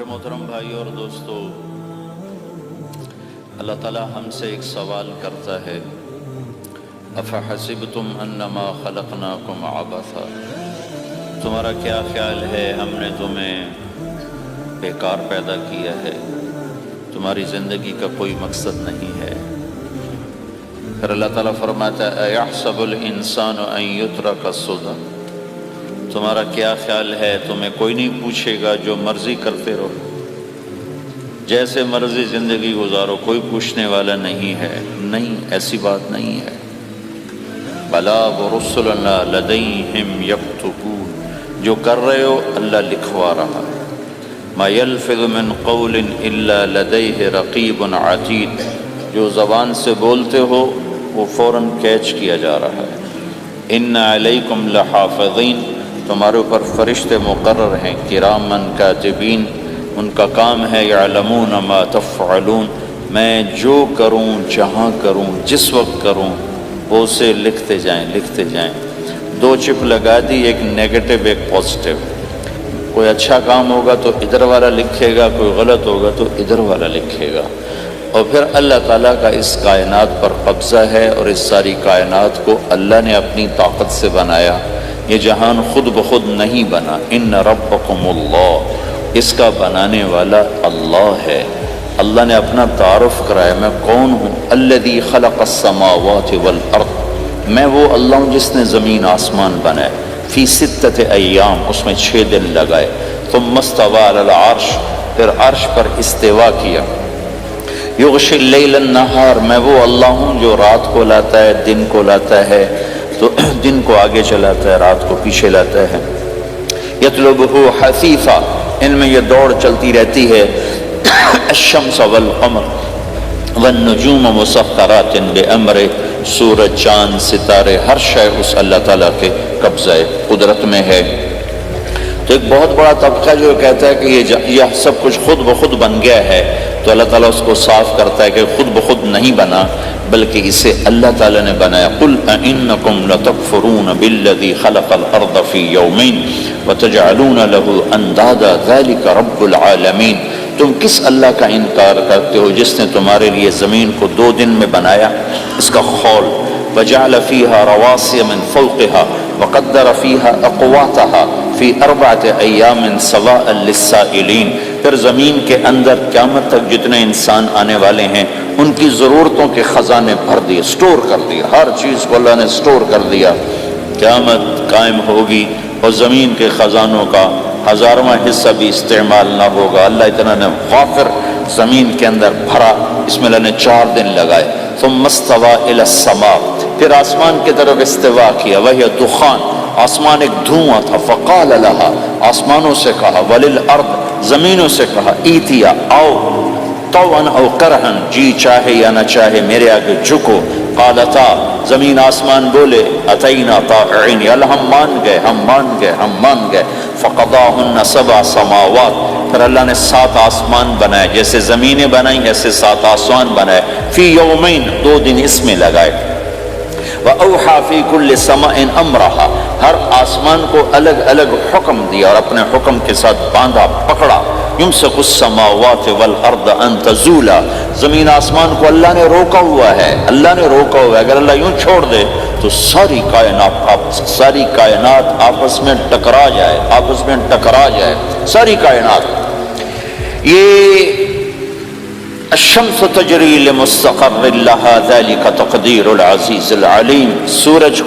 میرے محترم بھائی اور دوستو، اللہ تعالیٰ ہم سے ایک سوال کرتا ہے، افحسبتم انما خلقناکم عبثا، تمہارا کیا خیال ہے ہم نے تمہیں بیکار پیدا کیا ہے، تمہاری زندگی کا کوئی مقصد نہیں ہے؟ پھر اللہ تعالیٰ فرماتا ہے ایحسب الانسان ان یترک سدی، تمہارا کیا خیال ہے تمہیں کوئی نہیں پوچھے گا، جو مرضی کرتے رہو، جیسے مرضی زندگی گزارو، کوئی پوچھنے والا نہیں ہے؟ نہیں، ایسی بات نہیں ہے۔ بلا ورسلنا لدیہم یکتبون، جو کر رہے ہو اللہ لکھوا رہا ہے۔ ما یلفظ من قول الا لدیہ رقیب عتید، جو زبان سے بولتے ہو وہ فوراً کیچ کیا جا رہا ہے۔ ان علیکم لحافظین، تمہارے اوپر فرشتے مقرر ہیں، کرامن کاتبین، ان کا کام ہے یعلمون ما تفعلون، میں جو کروں، جہاں کروں، جس وقت کروں، وہ اسے لکھتے جائیں۔ دو چپ لگا دی، ایک نیگیٹو ایک پازیٹیو۔ کوئی اچھا کام ہوگا تو ادھر والا لکھے گا، کوئی غلط ہوگا تو ادھر والا لکھے گا۔ اور پھر اللہ تعالیٰ کا اس کائنات پر قبضہ ہے، اور اس ساری کائنات کو اللہ نے اپنی طاقت سے بنایا، یہ جہان خود بخود نہیں بنا۔ ان ربکم اللہ، اس کا بنانے والا اللہ ہے۔ اللہ نے اپنا تعارف کرایا، میں کون ہوں؟ الذی خلق السماوات والارض، میں وہ اللہ ہوں جس نے زمین آسمان بنائے، فی ستۃ ایام، اس میں 6 دن لگائے، ثم استوی علی العرش، پھر عرش پر استوا کیا، یغشی اللیل النہار، میں وہ اللہ ہوں جو رات کو لاتا ہے، دن کو لاتا ہے، تو دن کو آگے چلاتا ہے، رات کو پیچھے لاتا ہے، یطلبہ حثیثا، ان میں یہ دوڑ چلتی رہتی ہے، الشمس والقمر والنجوم مسخرات بامرہ، سورج، چاند، ستارے، ہر شے اس اللہ تعالیٰ کے قبضہ قدرت میں ہے۔ تو ایک بہت بڑا طبقہ جو کہتا ہے کہ یہ سب کچھ خود بخود بن گیا ہے، تو اللہ تعالیٰ اس کو صاف کرتا ہے کہ خود بخود نہیں بنا، بلکہ اسے اللہ تعالیٰ نے بنایا۔ قل اانکم لتکفرون بالذی خلق الارض فی یومین وتجعلون له اندادا ذلک رب العالمین، تم کس اللہ کا انکار کرتے ہو جس نے تمہارے لیے زمین کو 2 دن میں بنایا، اس کا خول، وجعل فیہا رواسی من فوقہا وقدر فیہا اقواتہا فی 4 ایام سواء للسائلین، پھر زمین کے اندر قیامت تک جتنے انسان آنے والے ہیں ان کی ضرورتوں کے خزانے بھر دیے، سٹور کر دیا، ہر چیز کو اللہ نے سٹور کر دیا۔ قیامت قائم ہوگی اور زمین کے خزانوں کا 1000واں حصہ بھی استعمال نہ ہوگا۔ اللہ اتنا نے غافر زمین کے اندر بھرا، اس میں اللہ نے 4 دن لگائے۔ ثم استوى الى السماء، پھر آسمان کی طرف استوا کیا، وہی دخان، آسمان ایک دھواں تھا، فقال لها، آسمانوں سے کہا، وللارض، زمینوں سے کہا، ایتیا، آؤ، طوعا او کرہا، جی چاہے یا نہ چاہے میرے آگے جھکو، قالتا، زمین آسمان بولے، اتینا طائعین، یا اللہ ہم مان گئے، فقضاہن 7 سماوات، پھر اللہ نے 7 آسمان بنائے، جیسے زمینیں بنائیں ایسے 7 آسمان بنائے، فی یومین، 2 دن اس میں لگائے، وَأَوْحَى فِي كُلِّ سَمَاءٍ أَمْرَهَا، ہر آسمان کو الگ الگ حکم دیا اور اپنے حکم کے ساتھ باندھا، پکڑا، يُمْسِكُ السَّمَاوَاتِ وَالْأَرْضَ أَن تَزُولَا، زمین آسمان کو اللہ نے روکا ہوا ہے، اگر اللہ یوں چھوڑ دے تو ساری کائنات آپس میں ٹکرا جائے، ساری کائنات۔ یہ الشمس تجری لمستقر لها ذلك تقدیر العزیز العلیم، سورج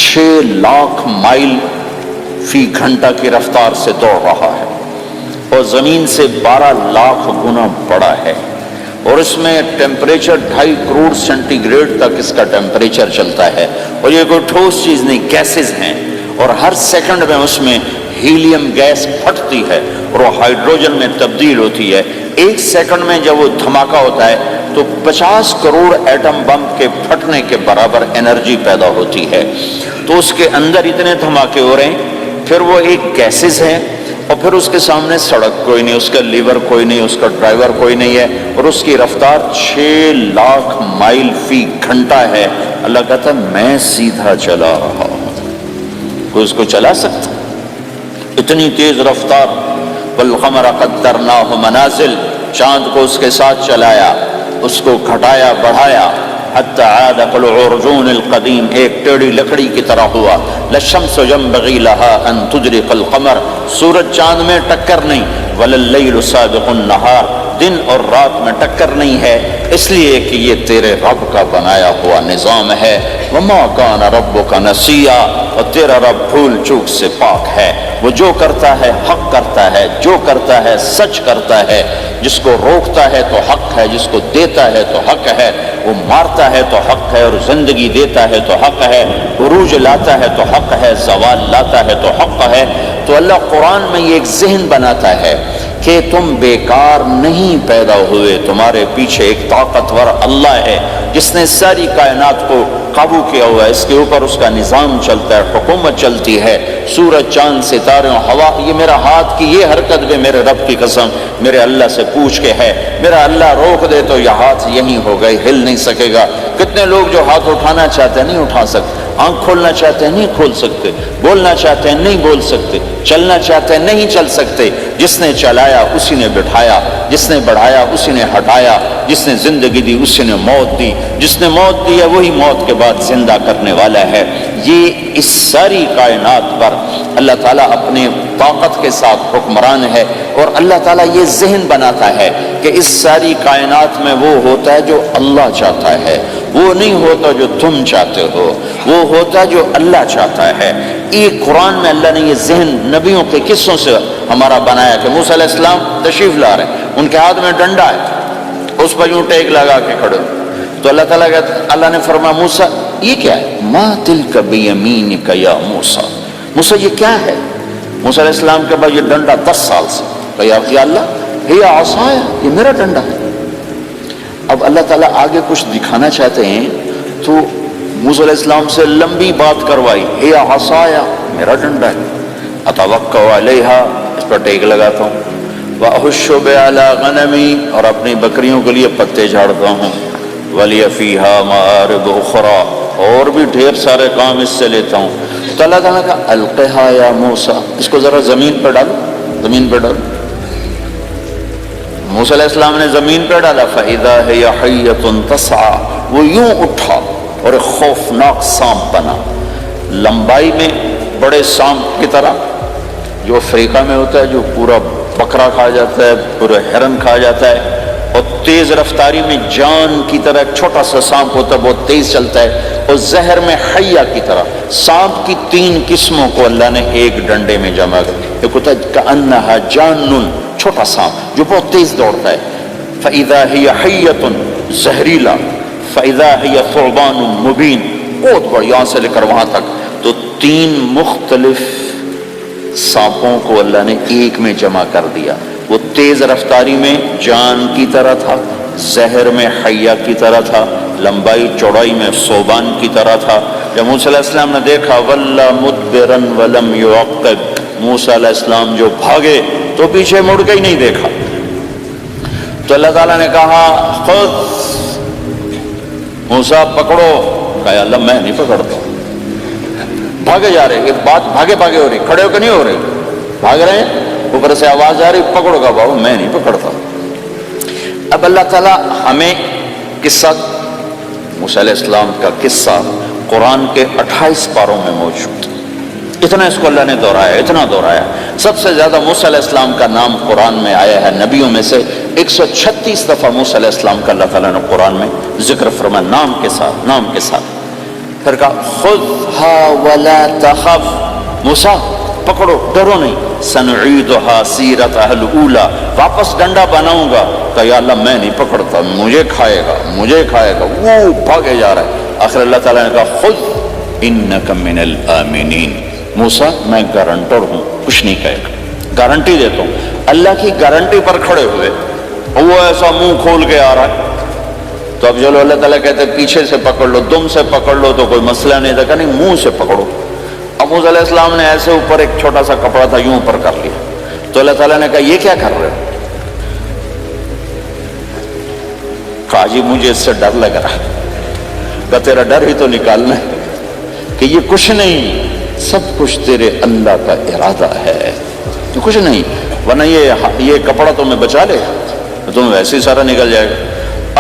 6 لاکھ مائل فی گھنٹہ کی رفتار سے دوڑ رہا ہے، اور زمین سے 12 لاکھ گنا بڑا ہے، اور اس میں ٹیمپریچر 2.5 کروڑ سینٹی گریڈ تک اس کا ٹیمپریچر چلتا ہے، اور یہ کوئی ٹھوس چیز نہیں، گیسز ہیں، اور ہر سیکنڈ میں اس میں ہیلیم گیس پھٹتی ہے اور وہ ہائیڈروجن میں تبدیل ہوتی ہے۔ 1 سیکنڈ میں جب وہ دھماکہ ہوتا ہے تو 50 کروڑ ایٹم بم کے پھٹنے کے برابر انرجی پیدا ہوتی ہے، تو اس کے اندر اتنے دھماکے ہو رہے ہیں، پھر وہ ایک گیسز ہیں، اور پھر اس کے سامنے سڑک کوئی نہیں، اس کا لیور کوئی نہیں، اس کا ڈرائیور کوئی نہیں ہے، اور اس کی رفتار 6 لاکھ مائل فی گھنٹہ ہے۔ اللہ کہتا ہے میں سیدھا چلا رہا ہوں، کوئی اس کو چلا سکتا؟ اتنی تیز رفتار، والقمر قدرناہ منازل، چاند کو اس کے ساتھ چلایا، اس کو گھٹایا بڑھایا، حتی عاد کالعرجون القدیم، ایک ٹیڑھی لکڑی کی طرح ہوا۔ للشمس ينبغي لها ان تدرك القمر، سورج چاند میں ٹکر نہیں، ولا اللیل سابق النہار، دن اور رات میں ٹکر نہیں ہے، اس لیے کہ یہ تیرے رب کا بنایا ہوا نظام ہے۔ وما کان ربک نسیا، اور تیرا رب بھول چوک سے پاک ہے، وہ جو کرتا ہے حق کرتا ہے، جو کرتا ہے سچ کرتا ہے، جس کو روکتا ہے تو حق ہے، جس کو دیتا ہے تو حق ہے، وہ مارتا ہے تو حق ہے، اور زندگی دیتا ہے تو حق ہے، عروج لاتا ہے تو حق ہے، زوال لاتا ہے تو حق ہے۔ تو اللہ قرآن میں یہ ایک ذہن بناتا ہے کہ تم بیکار نہیں پیدا ہوئے، تمہارے پیچھے ایک طاقتور اللہ ہے جس نے ساری کائنات کو قابو کیا ہوا ہے، اس کے اوپر اس کا نظام چلتا ہے، حکومت چلتی ہے، سورج چاند ستارے ہوا، یہ میرا ہاتھ کی یہ حرکت بھی میرے رب کی قسم میرے اللہ سے پوچھ کے ہے، میرا اللہ روک دے تو یہ ہاتھ یہیں ہو گئی، ہل نہیں سکے گا۔ کتنے لوگ جو ہاتھ اٹھانا چاہتے ہیں نہیں اٹھا سکتے، آنکھ کھولنا چاہتے ہیں نہیں کھول سکتے، بولنا چاہتے ہیں نہیں بول سکتے، چلنا چاہتے ہیں نہیں چل سکتے۔ جس نے چلایا اسی نے بٹھایا، جس نے بڑھایا اسی نے ہٹایا، جس نے زندگی دی اسی نے موت دی، جس نے موت دی ہے وہی موت کے بعد زندہ کرنے والا ہے۔ یہ اس ساری کائنات پر اللہ تعالیٰ اپنے طاقت کے ساتھ حکمران ہے، اور اللہ تعالیٰ یہ ذہن بناتا ہے کہ اس ساری کائنات میں وہ ہوتا ہے جو اللہ چاہتا ہے، وہ نہیں ہوتا جو تم چاہتے ہو، وہ ہوتا جو اللہ چاہتا ہے۔ ایک قرآن میں اللہ نے یہ ذہن نبیوں کے قصوں سے ہمارا بنایا کہ موسیٰ علیہ السلام تشریف لا رہے ہیں، ان کے ہاتھ میں ڈنڈا ہے، اس پر یوں ٹیک لگا کے کھڑے، تو اللہ نے فرمایا موسیٰ یہ کیا ہے؟ ما تلک بیمینک یا موسیٰ، موسیٰ یہ کیا ہے؟ موسیٰ علیہ السلام کے بعد یہ ڈنڈا 10 سال سے، کہ یا اللہ ہی عصایا، یہ میرا ڈنڈا ہے۔ اب اللہ تعالیٰ آگے کچھ دکھانا چاہتے ہیں تو موسیٰ علیہ السلام سے لمبی بات کروائی، ہی عصایا میرا ڈنڈا ہے، اتوکل علیہا، اس پر ٹیک لگاتا ہوں، واحش بہا علی غنمی، اور اپنی بکریوں کے لیے پتے جھاڑتا ہوں، ولی فیہا مآرب اخری، اور بھی ڈھیر سارے کام اس سے لیتا ہوں۔ تو اللہ تعالیٰ کا القہا یا موسیٰ، اس کو ذرا زمین پہ ڈالو، زمین پہ ڈالو۔ موسیٰ علیہ السلام نے زمین پہ ڈالا، فَإِذَا هِيَ حَيَّةٌ تَسْعَىٰ، وہ یوں اٹھا اور ایک خوفناک سانپ بنا، لمبائی میں بڑے سانپ کی طرح جو افریقہ میں ہوتا ہے، جو پورا بکرا کھا جاتا ہے، پورا ہرن کھا جاتا ہے، اور تیز رفتاری میں جان کی طرح ایک چھوٹا سا سانپ ہوتا ہے، بہت تیز چلتا ہے، اور زہر میں حیہ کی طرح۔ سانپ کی 3 قسموں کو اللہ نے ایک ڈنڈے میں جمع کر، ایک ہوتا ہے کأنہا جان، چھوٹا سانپ جو بہت تیز دوڑتا ہے، فَإِذَا هِيَ حَيَّةٌ زہریلا، فَإِذَا هِيَ ثُعْبَانٌ مُبِينٌ، بہت بڑی، یہاں سے لے کر وہاں تک۔ تو 3 مختلف سانپوں کو اللہ نے ایک میں جمع کر دیا، وہ تیز رفتاری میں جان کی طرح تھا، زہر میں حیہ کی طرح تھا، لمبائی چوڑائی میں ثعبان کی طرح تھا۔ جب موسیٰ علیہ السلام نے دیکھا وَلَّا مُدْبِرًا وَلَمْ يُعَقِّبْ، موسیٰ علیہ السلام جو بھاگے تو پیچھے مڑ کے ہی نہیں دیکھا، تو اللہ تعالیٰ نے کہا خود موسیٰ پکڑو، کہا اللہ میں نہیں پکڑتا، بھاگے جا رہے، ایک بات بھاگے بھاگے ہو رہی، کھڑے ہو کے نہیں ہو رہے، بھاگ رہے ہیں، اوپر سے آواز آ رہی پکڑو گا، بابا میں نہیں پکڑتا۔ اب اللہ تعالیٰ ہمیں قصہ موسیٰ علیہ السلام کا قصہ قرآن کے 28 پاروں میں موجود، اتنا اس کو اللہ نے دہرایا، اتنا دہرایا۔ سب سے زیادہ موسیٰ علیہ السلام کا نام قرآن میں آیا ہے، نبیوں میں سے 136 دفعہ موسیٰ علیہ السلام کا اللہ تعالیٰ نے قرآن میں ذکر فرمایا، نام کے ساتھ، نام کے ساتھ۔ پھر کہا خذها ولا تخف، موسیٰ پکڑو ڈرو نہیں، سنعیدها سیرتها الاولی، واپس ڈنڈا بناؤں گا، کہ یا اللہ میں نہیں پکڑتا، مجھے کھائے گا، مجھے کھائے گا، وہ بھاگے جا رہا ہے۔ آخر اللہ تعالیٰ نے کہا خذ انک من الآمنین، موسیٰ میں گارنٹر ہوں، کچھ نہیں کہے گا، گارنٹی دیتا ہوں۔ اللہ کی گارنٹی پر کھڑے ہوئے، وہ ایسا منہ کھول کے آ رہا ہے، تو اب چلو اللہ تعالیٰ کہتے ہیں پیچھے سے پکڑ لو، دم سے پکڑ لو تو کوئی مسئلہ نہیں تھا، کہ نہیں منہ سے پکڑو۔ اب موسیٰ علیہ السلام نے ایسے اوپر ایک چھوٹا سا کپڑا تھا یوں اوپر کر لیا، تو اللہ تعالیٰ نے کہا یہ کیا کر رہے ہو؟ کہا جی مجھے اس سے ڈر لگ رہا ہے۔ کہ تیرا ڈر ہی تو نکالنا ہے، کہ یہ کچھ نہیں، سب کچھ تیرے اللہ کا ارادہ ہے۔ کچھ نہیں، ورنہ یہ کپڑا تمہیں بچا لے، تمہیں ویسے ہی سارا نکل جائے گا۔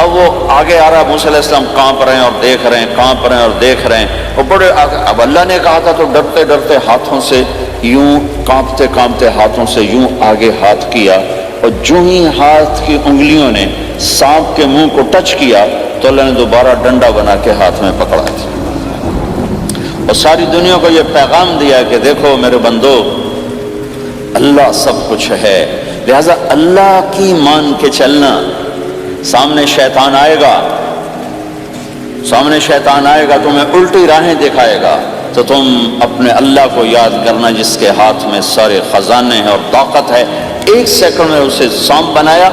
اب وہ آگے آ رہا، موسیٰ علیہ السلام کانپ رہے ہیں اور دیکھ رہے ہیں، کانپ رہے ہیں اور دیکھ رہے ہیں، اور بڑے اب اللہ نے کہا تھا تو ڈرتے ڈرتے ہاتھوں سے یوں، کانپتے کانپتے ہاتھوں سے یوں آگے ہاتھ کیا، اور جو ہی ہاتھ کی انگلیوں نے سانپ کے منہ کو ٹچ کیا تو اللہ نے دوبارہ ڈنڈا بنا کے ہاتھ میں پکڑا تھا، اور ساری دنیا کو یہ پیغام دیا کہ دیکھو میرے بندو، اللہ سب کچھ ہے، لہذا اللہ کی مان کے چلنا۔ سامنے شیطان آئے گا، تمہیں الٹی راہیں دکھائے گا، تو تم اپنے اللہ کو یاد کرنا جس کے ہاتھ میں سارے خزانے ہیں اور طاقت ہے۔ ایک سیکنڈ میں اسے سانپ بنایا،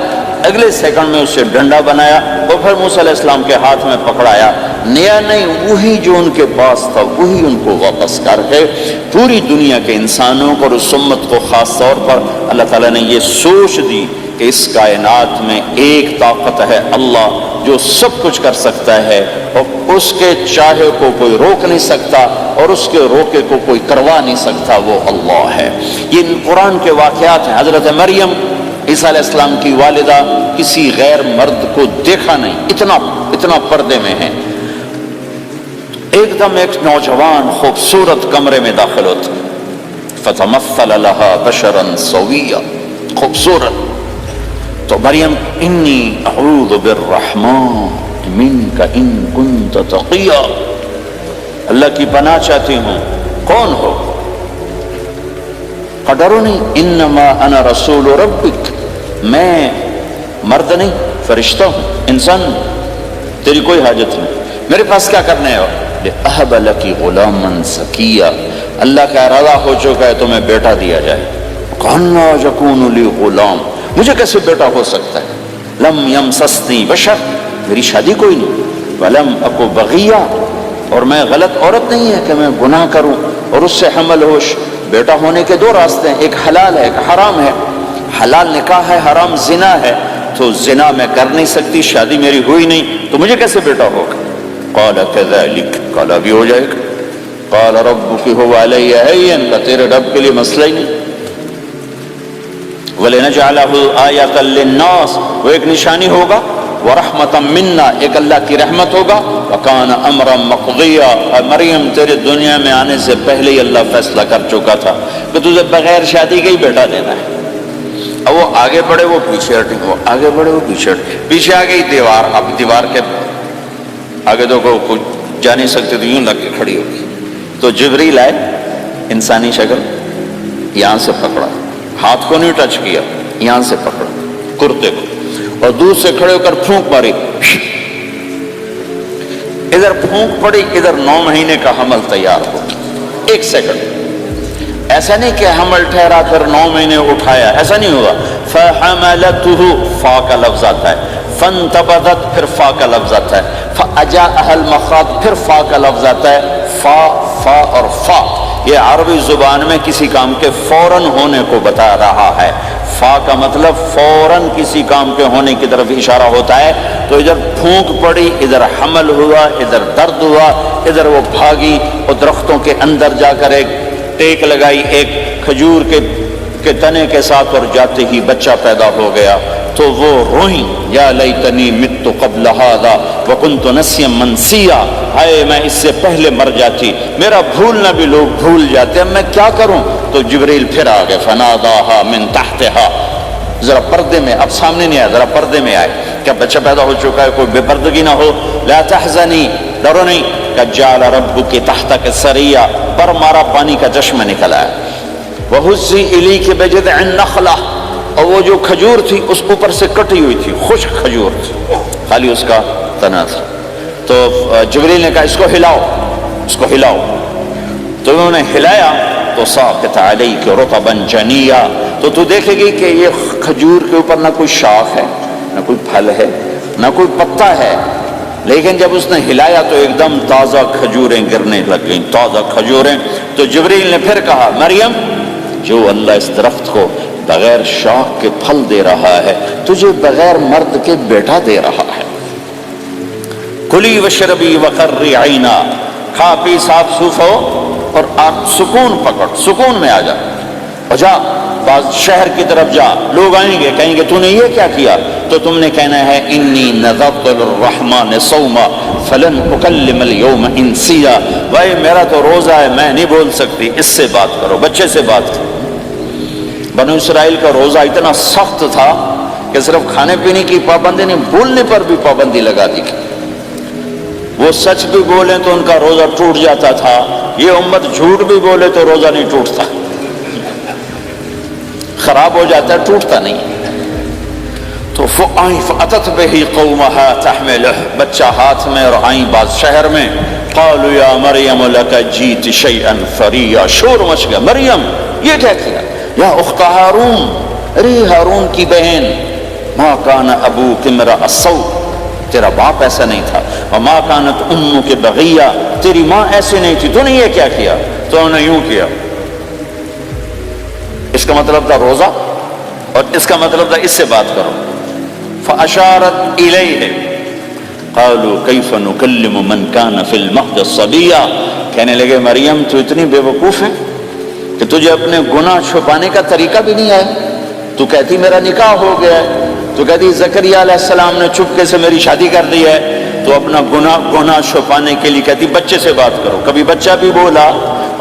اگلے سیکنڈ میں اسے ڈنڈا بنایا، اور پھر موسیٰ علیہ السلام کے ہاتھ میں پکڑایا، نیا نہیں، وہی جو ان کے پاس تھا وہی ان کو واپس کر کے پوری دنیا کے انسانوں کو اور اس امت کو خاص طور پر اللہ تعالیٰ نے یہ سوچ دی کہ اس کائنات میں ایک طاقت ہے، اللہ، جو سب کچھ کر سکتا ہے، اور اس کے چاہے کو کوئی روک نہیں سکتا اور اس کے روکے کو کوئی کروا نہیں سکتا، وہ اللہ ہے۔ یہ قرآن کے واقعات ہیں۔ حضرت مریم عیسیٰ علیہ السلام کی والدہ کسی غیر مرد کو دیکھا نہیں، اتنا پردے میں ہے۔ ایک دم ایک نوجوان خوبصورت کمرے میں داخل ہوتا، فتمثل لها بشرا سویا، خوبصورت، تو مریم انی اعوذ بالرحمن منک ان کنت تقیا، اللہ کی پناہ چاہتی ہوں، کون ہو؟ ڈرو نہیں، انما انا رسول ربک، میں مرد نہیں فرشتہ ہوں، انسان ہوں، تیری کوئی حاجت نہیں، میرے پاس کیا کرنے ہو؟ لأہب لکی غلاما زکیا، اللہ کا ارادہ ہو چکا ہے تمہیں بیٹا دیا جائے۔ کہنا یکون لی غلام، مجھے کیسے بیٹا ہو سکتا ہے؟ لم یمسسنی بشر، میری شادی کوئی نہیں، ولم اکو بغیا، اور میں غلط عورت نہیں ہے کہ میں گناہ کروں اور اس سے حمل ہوش۔ بیٹا ہونے کے دو راستے ہیں، ایک حلال ہے، ایک حرام ہے۔ حلال نکاح ہے، حرام زنا ہے، تو زنا میں کر نہیں سکتی، شادی میری ہوئی نہیں، تو مجھے کیسے بیٹا ہوگا؟ قال کذلک، قال بھی ہو جائے گا۔ قال ربک هو علی هین، کہ تیرے رب کے لیے مسئلہ ہی نہیں۔ وَلِنَجْعَلَهُ آیَةً لِلنَّاسِ، وہ ایک نشانی ہوگا، وَرَحْمَةً مِنَّا، ایک اللہ کی رحمت ہوگا، وَكَانَ أَمْرًا مَقْضِيًّا، مریم تیرے دنیا میں آنے سے پہلے ہی اللہ فیصلہ کر چکا تھا کہ تجھے بغیر شادی کے ہی بیٹا دینا ہے۔ اب وہ آگے بڑھے، وہ پیچھے ہٹے، وہ آگے بڑھے، وہ پیچھے ہٹے، پیچھے آ گئی دیوار، اب دیوار کے آگے تو کوئی جا نہیں سکتے، تو یوں لگ کے کھڑی ہوگی، تو جبریل آئے، انسانی شکل، یہاں سے پکڑا، ہاتھ کو نہیں ٹچ کیا، یہاں سے پکڑا کرتے کو، اور دور سے کھڑے ہو کر پھونک ماری، ادھر پھونک پڑی، ادھر 9 مہینے کا حمل تیار ہو، ایک سیکنڈ۔ ایسا نہیں کہ حمل ٹھہرا پھر 9 مہینے اٹھایا، ایسا نہیں ہوا۔ فَحَمَلَتُهُ، فا کا لفظ آتا ہے، فَانْتَبَذَتْ، پھر فا کا لفظ آتا ہے، فَأَجَاءَهَا الْمَخَاضُ، پھر فا کا لفظ آتا ہے۔ فا اور فا یہ عربی زبان میں کسی کام کے فوراً ہونے کو بتا رہا ہے۔ فا کا مطلب فوراً کسی کام کے ہونے کی طرف اشارہ ہوتا ہے۔ تو ادھر پھونک پڑی، ادھر حمل ہوا، ادھر درد ہوا، ادھر وہ بھاگی اور درختوں کے اندر جا کر ایک ٹیک لگائی ایک کھجور کے تنے کے ساتھ، اور جاتے ہی بچہ پیدا ہو گیا۔ تو وہ روئیں، یا لیتنی مت قبل ھذا وکنت نسیا منسیا، ہائے میں اس سے پہلے مر جاتی، میرا بھولنا بھی لوگ بھول جاتے، اب میں کیا کروں؟ تو جبریل پھر آ گئے، فناداھا من تحتھا، ذرا پردے میں، اب سامنے نہیں آیا، ذرا پردے میں آئے، کیا بچہ پیدا ہو چکا ہے، کوئی بے پردگی نہ ہو۔ لا تحزنی، ڈرو نہیں، قد جعل ربک تحتک سریا، پر مارا پانی کا چشمہ نکلا ہے۔ وہزی الیک بجذع النخلہ، اور وہ جو کھجور تھی اس اوپر سے کٹی ہوئی تھی، خشک کھجور تھی، خالی اس کا تنا تھا۔ تو جبریل نے کہا اس کو ہلاؤ، اس کو ہلاؤ، تو انہوں نے ہلایا تو ساقط علیک رطبا جنیا، تو دیکھے گی کہ یہ کھجور کے اوپر نہ کوئی شاخ ہے، نہ کوئی پھل ہے، نہ کوئی پتا ہے، لیکن جب اس نے ہلایا تو ایک دم تازہ کھجوریں گرنے لگ گئیں، تازہ کھجوریں۔ تو جبریل نے پھر کہا مریم، جو اللہ اس درخت کو بغیر شاخ کے پھل دے رہا ہے تجھے بغیر مرد کے بیٹا دے رہا ہے۔ کلی وشربی وقرری عینا، کھا پی صاف صوف ہو اور آپ سکون پکڑ، سکون میں آ جا، اور جا بعض شہر کی طرف جا، لوگ آئیں گے کہیں گے تو نے یہ کیا کیا، تو تم نے کہنا ہے انی نذرت للرحمن صوما فلن اکلم اليوم انسیا، بھائی میرا تو روزہ ہے میں نہیں بول سکتی، اس سے بات کرو، بچے سے بات کرو۔ بنو اسرائیل کا روزہ اتنا سخت تھا کہ صرف کھانے پینے کی پابندی نہیں، بولنے پر بھی پابندی لگا دی گئی۔ وہ سچ بھی بولیں تو ان کا روزہ ٹوٹ جاتا تھا، یہ امت جھوٹ بھی بولے تو روزہ نہیں ٹوٹتا، خراب ہو جاتا ہے، ٹوٹتا نہیں۔ تو فأتت به قومها تحملہ، بچہ ہاتھ میں اور آئیں بعض شہر میں، قالوا یا مریم لک جیت شیئا فریا، شور مچ گیا، مریم یہ کیا کیا، یا اخت ہارون، ارے ہارون کی بہن، ما کان ابوک امرأ سوء، تیرا باپ ایسا نہیں تھا، وما کانت امک بغیہ، تیری ماں ایسے نہیں تھی، تو نے یہ کیا کیا، تو نے یوں کیا۔ اس کا مطلب تھا روزہ، اور اس کا مطلب تھا اس سے بات کرو۔ فاشارت الیہ قالوا کیف نکلم من کان فی المہد صبیا، کہنے لگے مریم تو اتنی بے وقوف ہے کہ تجھے اپنے گناہ چھپانے کا طریقہ بھی نہیں آیا، تو کہتی میرا نکاح ہو گیا ہے، تو کہتی زکریہ علیہ السلام نے چپکے سے میری شادی کر دی ہے، تو اپنا گناہ چھپانے کے لیے کہتی بچے سے بات کرو۔ کبھی بچہ بھی بولا،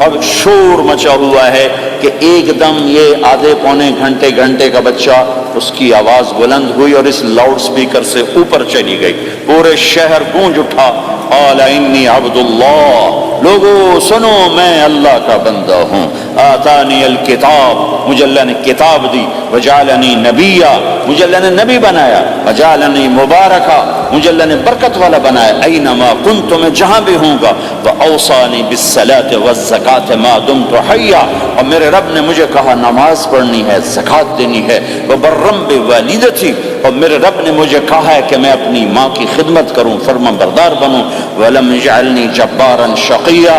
اب شور مچا ہوا ہے کہ ایک دم یہ آدھے پونے گھنٹے کا بچہ، اس کی آواز بلند ہوئی اور اس لاؤڈ سپیکر سے اوپر چلی گئی، پورے شہر گونج اٹھا، قال انی عبد اللہ، لوگو سنو میں اللہ کا بندہ ہوں، آتانی الکتاب، مجھے اللہ نے کتاب دی، وجعلنی نبیا، مجھے اللہ نے نبی بنایا، وجعلنی مبارکا، مجھے اللہ نے برکت والا بنایا، اینما کنت، میں جہاں بھی ہوں گا، واوصانی بالصلاۃ والزکاۃ ما دمت حیا، اور میرے رب نے مجھے کہا نماز پڑھنی ہے، زکات دینی ہے، وبرم بوالدتی، اور میرے رب نے مجھے کہا ہے کہ میں اپنی ماں کی خدمت کروں، فرما بردار بنوں، ولم یجعلنی جبارا شقیا،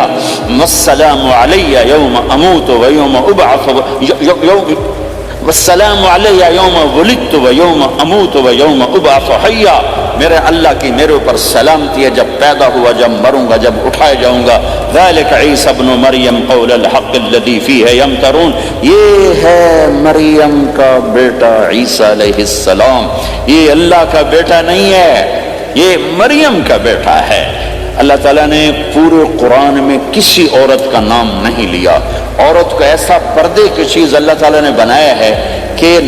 والسلام علی یوم اموت ویوم ابعث، والسلام علی یوم ولدت ویوم اموت ویوم ابعث حیا، میرے اللہ کی میرے اوپر سلامتی ہے جب پیدا ہوا، جب مروں گا، جب اٹھایا جاؤں گا۔ ذالک عیسی ابن مریم قول الحق الذی فیہ یمترون، یہ ہے مریم کا بیٹا عیسیٰ علیہ السلام، یہ اللہ کا بیٹا نہیں ہے، یہ مریم کا بیٹا ہے۔ اللہ تعالیٰ نے پورے قرآن میں کسی عورت کا نام نہیں لیا، عورت کو ایسا پردے کی چیز اللہ تعالیٰ نے بنایا ہے کہ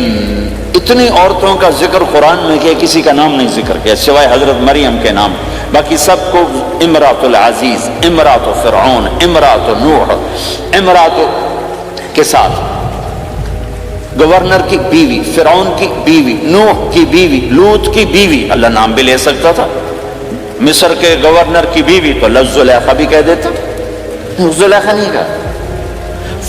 اتنی عورتوں کا ذکر قرآن میں کیا کسی کا نام نہیں ذکر کیا سوائے حضرت مریم کے نام، باقی سب کو امرات العزیز، امرات فرعون، امرات نوح، امرات کے ساتھ گورنر کی بیوی، فرعون کی بیوی، نوح کی بیوی، لوط کی بیوی، اللہ نام بھی لے سکتا تھا۔ مصر کے گورنر کی بیوی تو اللہ زلیخا بھی کہہ دیتا، زلیخا نہیں کہا۔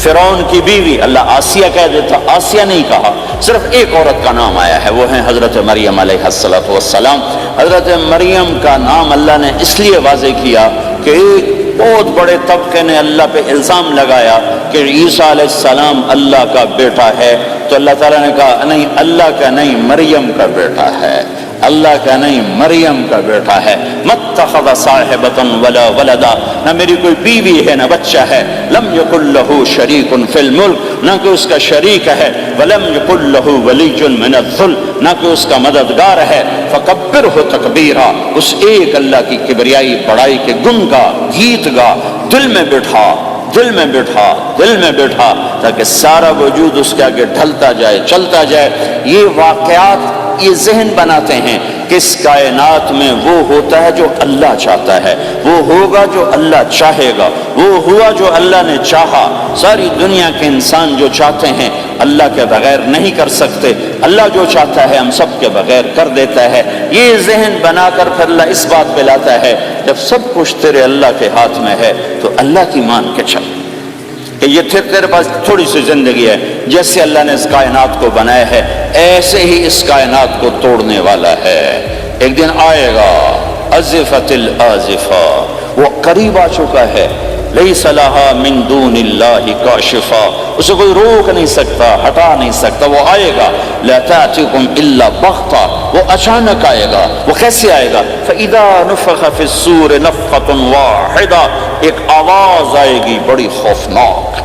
فرعون کی بیوی اللہ آسیہ کہہ دیتا، آسیہ نہیں کہا، صرف ایک عورت کا نام آیا ہے، وہ ہے حضرت مریم علیہ السلام۔ حضرت مریم کا نام اللہ نے اس لیے واضح کیا کہ ایک بہت بڑے طبقے نے اللہ پہ الزام لگایا کہ عیسیٰ علیہ السلام اللہ کا بیٹا ہے، تو اللہ تعالیٰ نے کہا نہیں، اللہ کا نہیں، مریم کا بیٹا ہے، اللہ کا نہیں، مریم کا بیٹا ہے۔ متخذ صاحبۃ ولا ولدا، نہ میری کوئی بیوی ہے نہ بچہ ہے، لم یکن لہ شریک فی الملک، نہ کہ اس کا شریک ہے، ولم یکن لہ ولی من الذل، نہ کہ اس کا مددگار ہے، فکبرہ تکبیرا، اس ایک اللہ کی کبریائی بڑائی کے گن گا، گیت گا، دل میں بٹھا، دل میں بٹھا، دل میں بٹھا، تاکہ سارا وجود اس کے آگے ڈھلتا جائے، چلتا جائے۔ یہ واقعات یہ ذہن بناتے ہیں کہ اس کائنات میں وہ ہوتا ہے جو اللہ چاہتا ہے، وہ ہوگا جو اللہ چاہے گا، وہ ہوا جو اللہ نے چاہا۔ ساری دنیا کے انسان جو چاہتے ہیں اللہ کے بغیر نہیں کر سکتے، اللہ جو چاہتا ہے ہم سب کے بغیر کر دیتا ہے۔ یہ ذہن بنا کر پھر اللہ اس بات پہ لاتا ہے جب سب کچھ تیرے اللہ کے ہاتھ میں ہے تو اللہ کی مان کے چل، کہ یہ تیرے پاس تھوڑی سی زندگی ہے، جیسے اللہ نے اس کائنات کو بنایا ہے ایسے ہی اس کائنات کو توڑنے والا ہے۔ ایک دن آئے گا، ازفت الازفہ، وہ قریب آ چکا ہے، لیس لہا من دون اللہ کاشفہ، اسے کوئی روک نہیں سکتا، ہٹا نہیں سکتا، وہ آئے گا۔ لا تأتیکم الا بغتہ، وہ اچانک آئے گا۔ وہ کیسے آئے گا؟ فَإِذَا نُفِخَ فِي الصُّورِ نَفْخَةٌ وَاحِدَةٌ، ایک آواز آئے گی بڑی خوفناک۔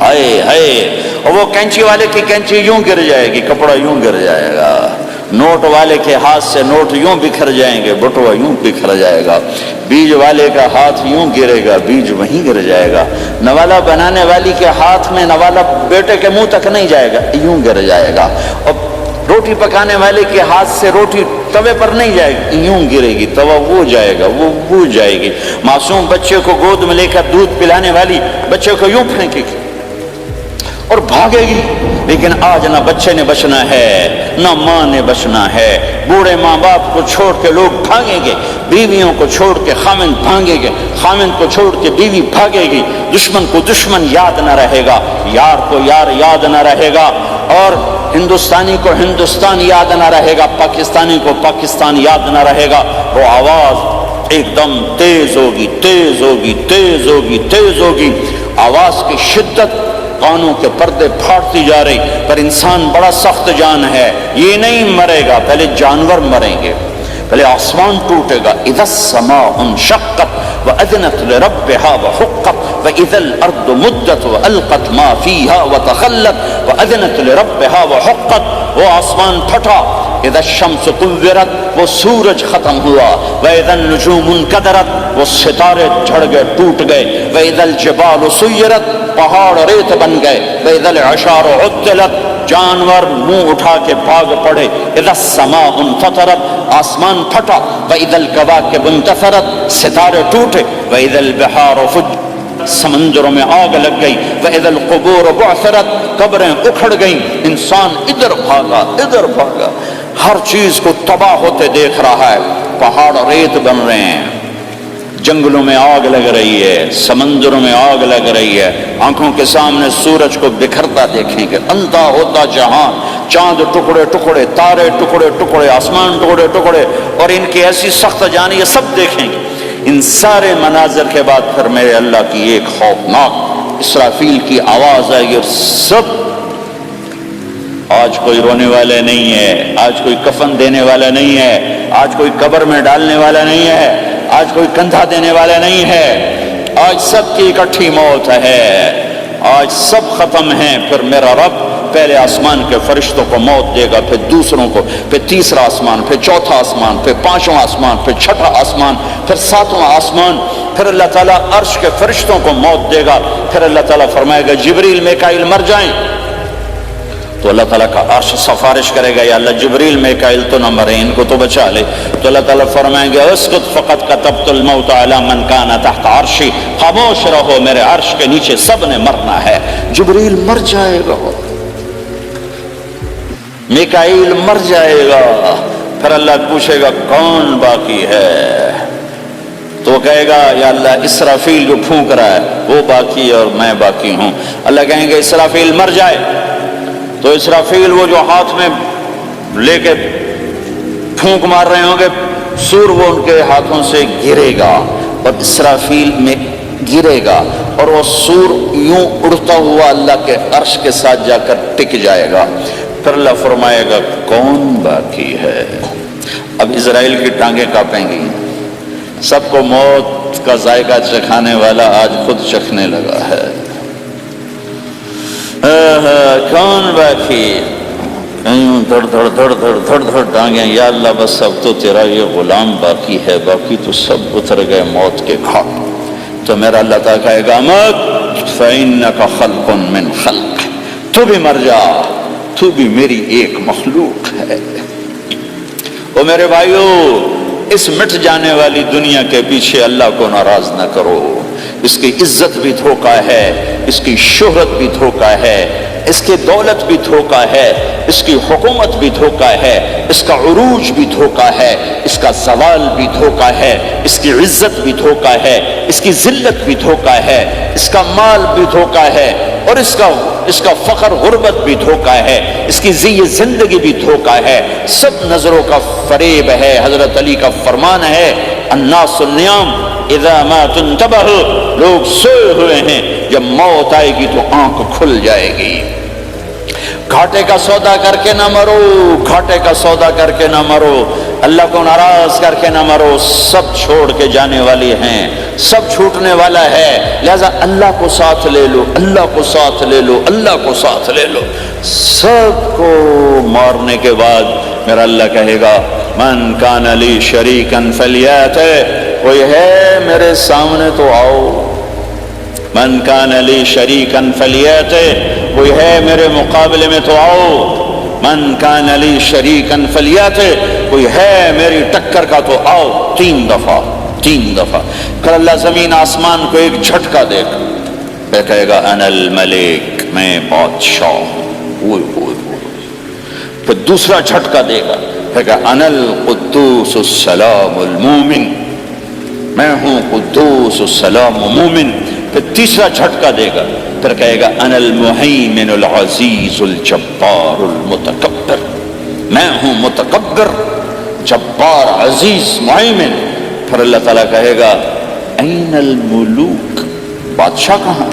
ہائے ہائے، اور وہ کینچی والے کی کینچی یوں گر جائے گی، کپڑا یوں گر جائے گا، نوٹ والے کے ہاتھ سے نوٹ یوں بکھر جائیں گے، بٹوا یوں بکھر جائے گا، بیج والے کا ہاتھ یوں گرے گا، بیج وہیں گر جائے گا، نوالا بنانے والی کے ہاتھ میں نوالا بیٹے کے منہ تک نہیں جائے گا، یوں گر جائے گا، اور روٹی پکانے والے کے ہاتھ سے روٹی توے پر نہیں جائے گی، یوں گرے گی، توا وہ جائے گا، وہ جائے گی، معصوم بچے کو گود میں لے کر دودھ پلانے والی بچے کو یوں پھینکے گی اور بھاگے گی، لیکن آج نہ بچے نے بچنا ہے نہ ماں نے بچنا ہے، بوڑھے ماں باپ کو چھوڑ کے لوگ بھاگیں گے، بیویوں کو چھوڑ کے خامند بھاگیں گے، خامند کو چھوڑ کے بیوی بھاگے گی، دشمن کو دشمن یاد نہ رہے گا، یار کو یار یاد نہ رہے گا، اور ہندوستانی کو ہندوستان یاد نہ رہے گا، پاکستانی کو پاکستان یاد نہ رہے گا، وہ آواز ایک دم تیز ہوگی، تیز ہوگی، تیز ہوگی، تیز ہوگی، آواز کی شدت کانوں کے پردے پھاڑتی جا رہی، پر انسان بڑا سخت جان ہے، یہ نہیں مرے گا، پہلے جانور مریں گے، پہلے آسمان ٹوٹے گا، اذا السماء انشقت وأذنت لربها وحقت وإذا الأرض مدت وألقت ما فيها وتخلت وأذنت لربها وحقت، وہ آسمان پھٹا، اذا الشمس كورت، وہ سورج ختم ہوا، وإذا النجوم انكدرت، وہ ستارے جھڑ گئے، ٹوٹ گئے، وإذا الجبال سيرت، پہاڑ ریت بن گئے، وإذا العشار عطلت، جانور منہ اٹھا کے بھاگ پڑے، اذا السماء انفطرت، آسمان پھٹا، وإذا الكواكب انتثرت، ستارے ٹوٹے، وإذا البحار فجرت، سمندروں میں آگ لگ گئی، وإذا القبور بعثرت، قبریں اکھڑ گئیں، انسان ادھر بھاگا ادھر بھاگا، ہر چیز کو تباہ ہوتے دیکھ رہا ہے، پہاڑ ریت بن رہے ہیں، جنگلوں میں آگ لگ رہی ہے، سمندروں میں آگ لگ رہی ہے، آنکھوں کے سامنے سورج کو بکھرتا دیکھیں گے، اندھا ہوتا جہاں، چاند ٹکڑے ٹکڑے، تارے ٹکڑے ٹکڑے، آسمان ٹکڑے ٹکڑے، اور ان کی ایسی سخت جان، یہ سب دیکھیں گے۔ ان سارے مناظر کے بعد پھر میرے اللہ کی ایک خوفناک اسرافیل کی آواز آئے گی، اور سب، آج کوئی رونے والا نہیں ہے، آج کوئی کفن دینے والا نہیں ہے، آج کوئی قبر میں ڈالنے والا نہیں ہے، آج کوئی کندھا دینے والا نہیں ہے، آج سب کی اکٹھی موت ہے، آج سب ختم ہیں۔ پھر میرا رب پہلے آسمان کے فرشتوں کو موت دے گا، پھر دوسروں کو، پھر تیسرا آسمان، پھر چوتھا آسمان، پھر پانچواں آسمان، پھر چھٹا آسمان، پھر ساتواں آسمان، پھر اللہ تعالیٰ عرش کے فرشتوں کو موت دے گا، پھر اللہ تعالیٰ فرمائے گا جبریل میکائیل مر جائیں، تو اللہ تعالیٰ کا عرش سفارش کرے گا، یا اللہ جبریل میکائیل تو نہ مرے، ان کو تو بچا لے، تو اللہ تعالیٰ فرمائیں گے اسکت فقط کتبت الموت علی من کان تحت عرشی، خاموش رہو، میرے عرش کے نیچے سب نے مرنا ہے۔ جبریل مر جائے گا، میکائیل مر جائے گا، پھر اللہ پوچھے گا کون باقی ہے، تو وہ کہے گا یا اللہ اسرافیل جو پھونک رہا ہے وہ باقی اور میں باقی ہوں۔ اللہ کہیں گے اسرافیل مر جائے، تو اسرافیل وہ جو ہاتھ میں لے کے پھونک مار رہے ہوں گے، سور وہ ان کے ہاتھوں سے گرے گا اور اسرافیل میں گرے گا، اور وہ سور یوں اڑتا ہوا اللہ کے عرش کے ساتھ جا کر ٹک جائے گا۔ پھر اللہ فرمائے گا کون باقی ہے؟ اب اسرائیل کی ٹانگیں کانپیں گی، سب کو موت کا ذائقہ چکھانے والا آج خود چکھنے لگا ہے۔ کون باقی؟ دھڑ دھڑ دھڑ دھڑ دھڑ دھڑ ٹانگیں، یا اللہ بس اب تو تیرا یہ غلام باقی ہے، باقی تو سب اتر گئے موت کے گھاٹ۔ تو میرا اللہ تعالیٰ کہے گا مت فإنک خلق من خلق، تو بھی مر جا، تو بھی میری ایک مخلوق ہے۔ او میرے بھائیو، اس مٹ جانے والی دنیا کے پیچھے اللہ کو ناراض نہ کرو، اس کی عزت بھی دھوکہ ہے، اس کی شہرت بھی دھوکہ ہے، اس کی دولت بھی دھوکہ ہے، اس کی حکومت بھی دھوکہ ہے، اس کا عروج بھی دھوکہ ہے، اس کا زوال بھی دھوکہ ہے، اس کی عزت بھی دھوکہ ہے، اس کی ذلت بھی دھوکہ ہے، اس کا مال بھی دھوکہ ہے، اور اس کا فخر غربت بھی دھوکہ ہے، اس کی زندگی بھی دھوکہ ہے، سب نظروں کا فریب ہے۔ حضرت علی کا فرمان ہے الناس النیام اذا ما تنتبہ، لوگ سوئے ہوئے ہیں، جب موت آئے گی تو آنکھ کھل جائے گی۔ گھاٹے کا سودا کر کے نہ مرو، گھاٹے کا سودا کر کے نہ مرو، اللہ کو ناراض کر کے نہ مرو، سب چھوڑ کے جانے والی ہیں، سب چھوٹنے والا ہے، لہذا اللہ کو ساتھ لے لو، اللہ کو ساتھ لے لو، اللہ کو ساتھ لے لو۔ سب کو مارنے کے بعد میرا اللہ کہے گا من کان لی شریکا فلیات، کوئی ہے میرے سامنے تو آؤ، من کان لی شریکا فلیات، کوئی ہے میرے مقابلے میں تو آؤ، من کان لی شریکا فلیات، کوئی ہے میری ٹکر کا تو آؤ۔ 3 دفعہ، 3 دفعہ۔ پھر اللہ زمین آسمان کو ایک جھٹکا دے گا، پھر کہے گا انا الملک، میں بادشاہ ہوں۔ پھر دوسرا جھٹکا دے گا، پھر کہا انا القدوس السلام المومن، میں ہوں قدوس السلام مومن۔ پھر تیسرا جھٹکا دے گا، پھر کہے گا انا المہیمن العزیز الجبار المتکبر، میں ہوں متکبر، جبار، عزیز، مہیمن۔ پھر اللہ تعالیٰ کہے گا این الملوک، بادشاہ کہاں؟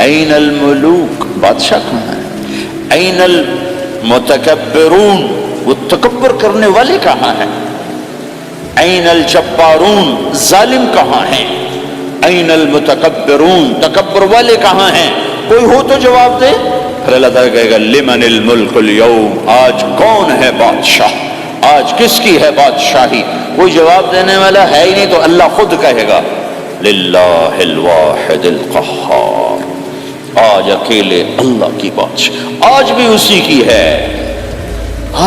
این الملوک، بادشاہ کہاں ہے؟ این المتکبرون، وہ تکبر کرنے والے کہاں ہیں؟ این الجبارون، ظالم کہاں ہیں؟ این المتکبرون، تکبر والے کہاں ہیں؟ کوئی ہو تو جواب دے۔ پھر اللہ تعالیٰ کہے گا لمن الملک اليوم، آج کون ہے بادشاہ، آج کس کی ہے بادشاہی؟ کوئی جواب دینے والا ہے ہی نہیں، تو اللہ خود کہے گا للہ الواحد القہار، آج اکیلے اللہ کی بادشاہ، آج بھی اسی کی ہے،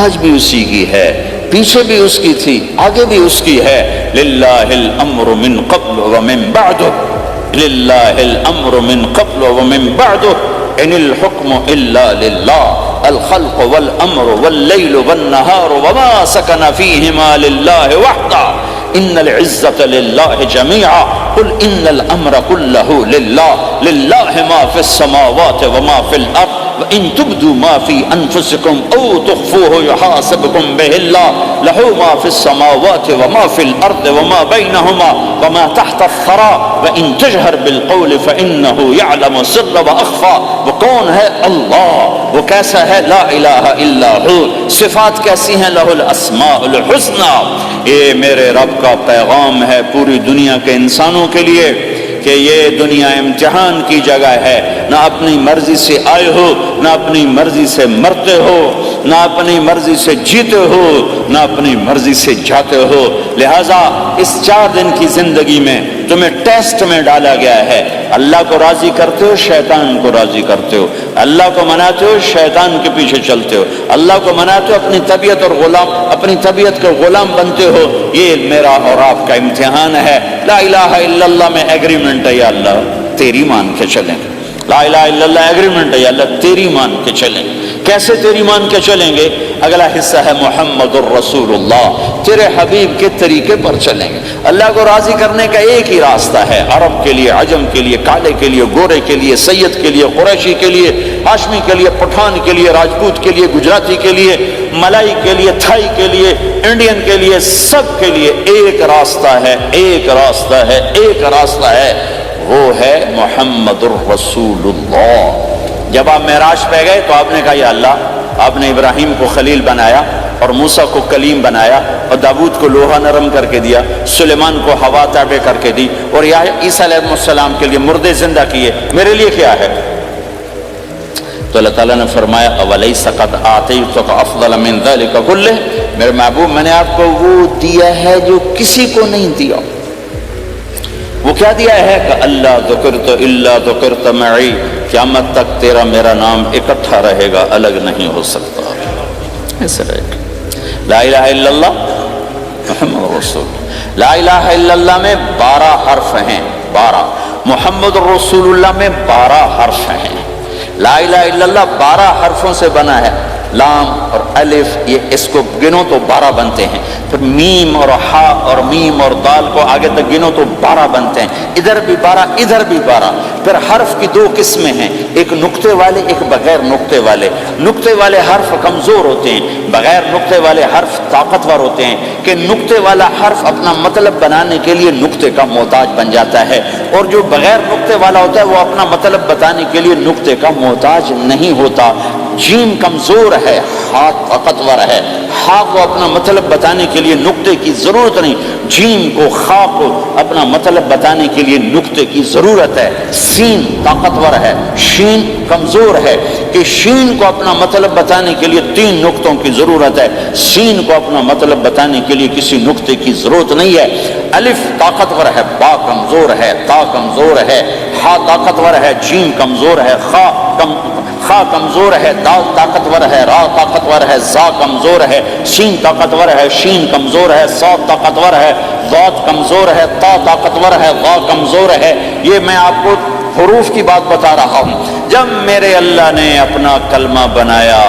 آج بھی اسی کی ہے، پیچھے بھی اس کی تھی، آگے بھی اس کی ہے۔ للہ الامر من قبل ومن بعد، للہ الامر من قبل ومن بعد، ان الحکم الا للہ، الخلق والامر واللیل والنہار وما سکن فیہما للہ وحدہ، ان العزة للہ جميعا، قل ان الامر كله للہ، للہ ما فی السماوات وما فی الارض، وَإِن تُبْدُوا مَا فِي أَنفُسِكُمْ أَوْ تُخْفُوهُ يُحَاسِبْكُم بِهِ اللَّهُ لَهُ مَا فِي السَّمَاوَاتِ وَمَا فِي الْأَرْضِ وَمَا بَيْنَهُمَا وَمَا تَحْتَ الثَّرَى وَإِن تَجْهَرْ بِالْقَوْلِ فَإِنَّهُ يَعْلَمُ السِّرَّ وَأَخْفَى۔ وہ کون ہے؟ اللہ۔ وہ کیسا ہے؟ لا الہ الا ہو۔ صفات کیسی ہیں؟ لہ الاسماء الحسنی۔ یہ میرے رب کا پیغام ہے پوری دنیا کے انسانوں کے لیے کہ یہ دنیا امتحان کی جگہ ہے، نہ اپنی مرضی سے آئے ہو، نہ اپنی مرضی سے مرتے ہو، نہ اپنی مرضی سے جیتے ہو، نہ اپنی مرضی سے جاتے ہو۔ لہٰذا اس 4 دن کی زندگی میں تمہیں ٹیسٹ میں ڈالا گیا ہے۔ اللہ کو راضی کرتے ہو، شیطان کو راضی کرتے ہو، اللہ کو مناتے ہو، شیطان کے پیچھے چلتے ہو، اللہ کو مناتے ہو، اپنی طبیعت اور غلام، اپنی طبیعت کے غلام بنتے ہو۔ یہ میرا اور آپ کا امتحان ہے۔ لا الہ الا اللہ میں ایگریمنٹ ہے، یا اللہ تیری مان کے چلیں۔ لا الہ الا اللہ ایگریمنٹ ہے، یا اللہ تیری مان کے چلیں۔ کیسے تیری مان کے چلیں گے؟ اگلا حصہ ہے محمد الرسول اللہ، تیرے حبیب کے طریقے پر چلیں گے۔ اللہ کو راضی کرنے کا ایک ہی راستہ ہے، عرب کے لیے، عجم کے لیے، کالے کے لیے، گورے کے لیے، سید کے لیے، قریشی کے لیے، ہاشمی کے لیے، پٹھان کے لیے، راجپوت کے لیے، گجراتی کے لیے، ملائی کے لیے، تھائی کے لیے، انڈین کے لیے، سب کے لیے ایک راستہ ہے، ایک راستہ ہے، ایک راستہ ہے، وہ ہے محمد الرسول اللہ۔ جب آپ معراج پہ گئے تو آپ نے کہا یا اللہ، آپ نے ابراہیم کو خلیل بنایا اور موسیٰ کو کلیم بنایا اور داؤد کو لوہا نرم کر کے دیا، سلیمان کو ہوا تابع کر کے دی، اور عیسیٰ علیہ السلام کے لیے مردے زندہ کیے، میرے لیے کیا ہے؟ تو اللہ تعالیٰ نے فرمایا اولیس قد آتیتک افضل من ذلک کلہ، میرے محبوب میں نے آپ کو وہ دیا ہے جو کسی کو نہیں دیا۔ وہ کیا دیا ہے کہ اللہ ذکرت الا ذکرت معی، قیامت تک تیرا میرا نام اکٹھا رہے گا، الگ نہیں ہو سکتا، ایسے رہے گا۔ لا الہ الا اللہ محمد رسول، لا الہ الا اللہ میں 12 حرف ہیں، 12، محمد رسول اللہ میں 12 حرف ہیں۔ لا الہ الا اللہ 12 حرفوں سے بنا ہے، لام اور الف، یہ اس کو گنو تو 12 بنتے ہیں، پھر میم اور ہا اور میم اور دال کو آگے تک گنو تو 12 بنتے ہیں، ادھر بھی 12 ادھر بھی 12۔ پھر حرف کی 2 قسمیں ہیں، ایک نقطے والے، ایک بغیر نقطے والے۔ نقطے والے حرف کمزور ہوتے ہیں، بغیر نقطے والے حرف طاقتور ہوتے ہیں، کہ نقطے والا حرف اپنا مطلب بنانے کے لیے نقطے کا محتاج بن جاتا ہے، اور جو بغیر نقطے والا ہوتا ہے وہ اپنا مطلب بتانے کے لیے نقطے کا محتاج نہیں ہوتا۔ جیم کمزور ہے، ہا طاقتور ہے، ہا کو اپنا مطلب بتانے کے لیے نقطے کی ضرورت نہیں، جیم کو خا کو اپنا مطلب بتانے کے لیے نقطے کی ضرورت ہے، سین طاقتور ہے، شین کمزور ہے، کہ شین کو اپنا مطلب بتانے کے لیے 3 نقطوں کی ضرورت ہے، سین کو اپنا مطلب بتانے کے لیے کسی نقطے کی ضرورت نہیں ہے، الف طاقتور ہے، با کمزور ہے، تا کمزور ہے، ہا طاقتور ہے، جیم کمزور ہے، خا کمزور ہے، دال طاقتور ہے، را طاقتور ہے، زا کمزور ہے، سین طاقتور ہے، شین کمزور ہے، صاد طاقتور ہے، ضاد کمزور ہے، تا طاقتور ہے، وا کمزور ہے۔ یہ میں آپ کو حروف کی بات بتا رہا ہوں۔ جب میرے اللہ نے اپنا کلمہ بنایا،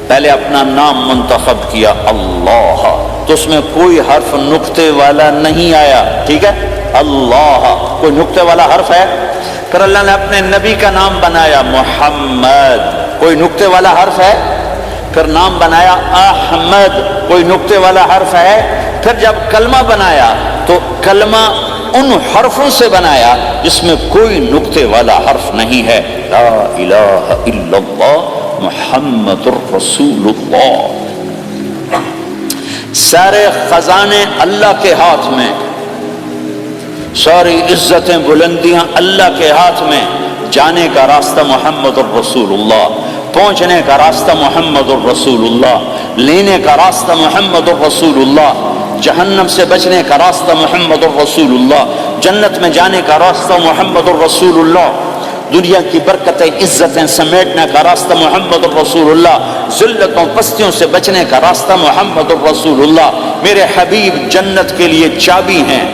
پہلے اپنا نام منتخب کیا اللہ، تو اس میں کوئی حرف نقطے والا نہیں آیا، ٹھیک ہے؟ اللہ کوئی نقطے والا حرف ہے؟ پھر اللہ نے اپنے نبی کا نام بنایا محمد، کوئی نقطے والا حرف ہے؟ پھر نام بنایا احمد، کوئی نقطے والا حرف ہے؟ پھر جب کلمہ بنایا تو کلمہ ان حرفوں سے بنایا جس میں کوئی نقطے والا حرف نہیں ہے، لا الہ الا اللہ محمد الرسول اللہ۔ سارے خزانے اللہ کے ہاتھ میں، ساری عزتیں بلندیاں اللہ کے ہاتھ میں، جانے کا راستہ محمد الرسول اللہ، پہنچنے کا راستہ محمد الرسول اللہ، لینے کا راستہ محمد الرسول اللہ، جہنم سے بچنے کا راستہ محمد الرسول اللہ، جنت میں جانے کا راستہ محمد الرسول اللہ، دنیا کی برکتیں عزتیں سمیٹنے کا راستہ محمد الرسول اللہ، ذلتوں پستیوں سے بچنے کا راستہ محمد الرسول اللہ۔ میرے حبیب جنت کے لیے چابی ہیں،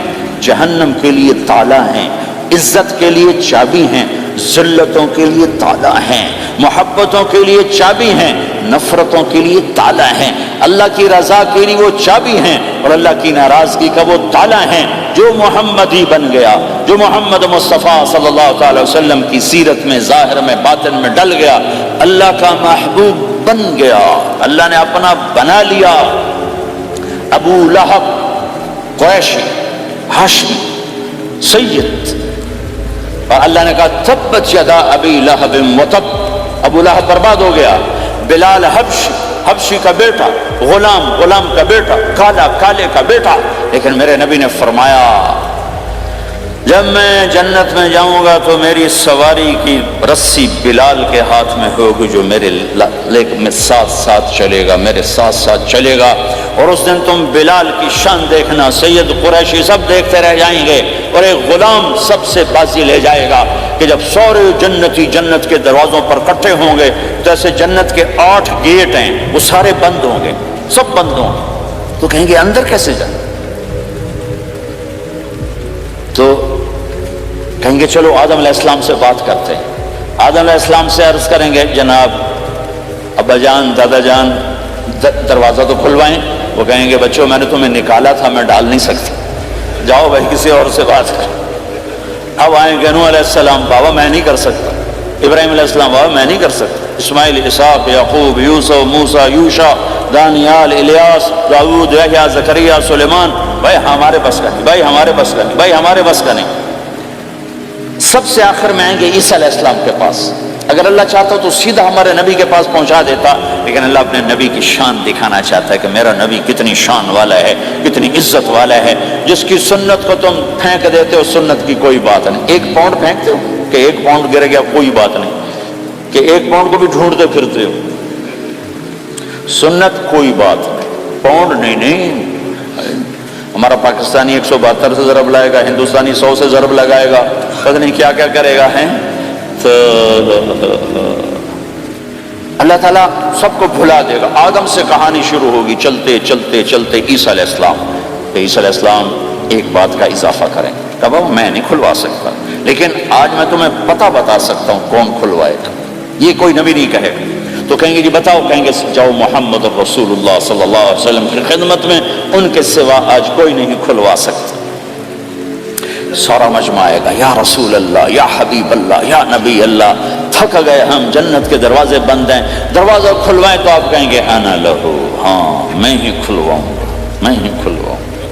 جہنم کے لیے تالا ہیں، عزت کے لیے چابی ہیں، ذلتوں کے لیے تالا ہیں، محبتوں کے لیے چابی ہیں، نفرتوں کے لیے تالا ہیں، اللہ کی رضا کے لیے وہ چابی ہیں اور اللہ کی ناراضگی کا وہ تالا ہیں۔ جو محمدی بن گیا، جو محمد مصطفیٰ صلی اللہ تعالی وسلم کی سیرت میں، ظاہر میں، باطن میں ڈل گیا، اللہ کا محبوب بن گیا، اللہ نے اپنا بنا لیا۔ ابو لہب قریشی ہاشمی سید، اور اللہ نے کہا تبت یدا ابی لہب وتب، ابو لہب برباد ہو گیا۔ بلال حبشی کا بیٹا، غلام کا بیٹا، کالے کا بیٹا، لیکن میرے نبی نے فرمایا جب میں جنت میں جاؤں گا تو میری سواری کی رسی بلال کے ہاتھ میں ہوگی، جو میرے میں ساتھ ساتھ چلے گا، میرے ساتھ ساتھ چلے گا، اور اس دن تم بلال کی شان دیکھنا، سید قریشی سب دیکھتے رہ جائیں گے، اور ایک غلام سب سے بازی لے جائے گا کہ جب سورے جنتی جنت کے دروازوں پر کٹھے ہوں گے تو ایسے جنت کے 8 گیٹ ہیں، وہ سارے بند ہوں گے، سب بند ہوں گے، تو کہیں گے اندر کیسے جائیں؟ تو کہیں گے چلو آدم علیہ السلام سے بات کرتے ہیں، آدم علیہ السلام سے عرض کریں گے جناب ابا جان، دادا جان، دروازہ تو کھلوائیں۔ وہ کہیں گے بچوں میں نے تمہیں نکالا تھا، میں ڈال نہیں سکتا، جاؤ بھائی کسی اور سے بات کر۔ اب آئیں گے نوح علیہ السلام، بابا میں نہیں کر سکتا، ابراہیم علیہ السلام، بابا میں نہیں کر سکتا، اسماعیل، اسحاق، یعقوب، یوسف، موسیٰ، یوشع، دانیال، الیاس، داؤد، یحییٰ، زکریا، سلیمان، بھائی ہمارے بس کا نہیں، بھائی ہمارے بس کا نہیں، بھائی ہمارے بس کا نہیں۔ سب سے آخر میں آئیں گے عیسیٰ علیہ السلام کے پاس۔ اگر اللہ چاہتا تو سیدھا ہمارے نبی کے پاس پہنچا دیتا، لیکن اللہ اپنے نبی کی شان دکھانا چاہتا ہے کہ میرا نبی کتنی شان والا ہے، کتنی عزت والا ہے، جس کی سنت کو تم پھینک دیتے ہو، سنت کی کوئی بات نہیں۔ 1 پاؤنڈ پھینکتے ہو کہ 1 پاؤنڈ گر گیا، کوئی بات نہیں، کہ 1 پاؤنڈ کو بھی ڈھونڈتے پھرتے ہو، سنت کوئی بات نہیں، پاؤنڈ نہیں۔ ہمارا پاکستانی 172 سے ضرب لائے گا، ہندوستانی 100 سے ضرب لگائے گا، پتہ نہیں کیا کیا کرے گا، ہیں تو اللہ تعالیٰ سب کو بھلا دے گا۔ آدم سے کہانی شروع ہوگی، چلتے چلتے چلتے عیسیٰ علیہ السلام، کہ عیسیٰ علیہ السلام ایک بات کا اضافہ کریں، کہ بابا میں نہیں کھلوا سکتا، لیکن آج میں تمہیں پتہ بتا سکتا ہوں کون کھلوائے گا، یہ کوئی نبی نہیں کہے گا۔ تو کہیں گے جی بتاؤ، کہیں گے جاؤ محمد الرسول اللہ صلی اللہ علیہ وسلم کی خدمت میں، ان کے سوا آج کوئی نہیں کھلوا سکتا۔ سارا مجمع آئے گا، یا رسول اللہ، یا حبیب اللہ، یا نبی اللہ، تھک گئے ہم، جنت کے دروازے بند ہیں، دروازہ کھلوائیں تو آپ کہیں گے انا لہو، ہاں میں ہی کھلواؤں گا، میں ہی کھلواؤں گا۔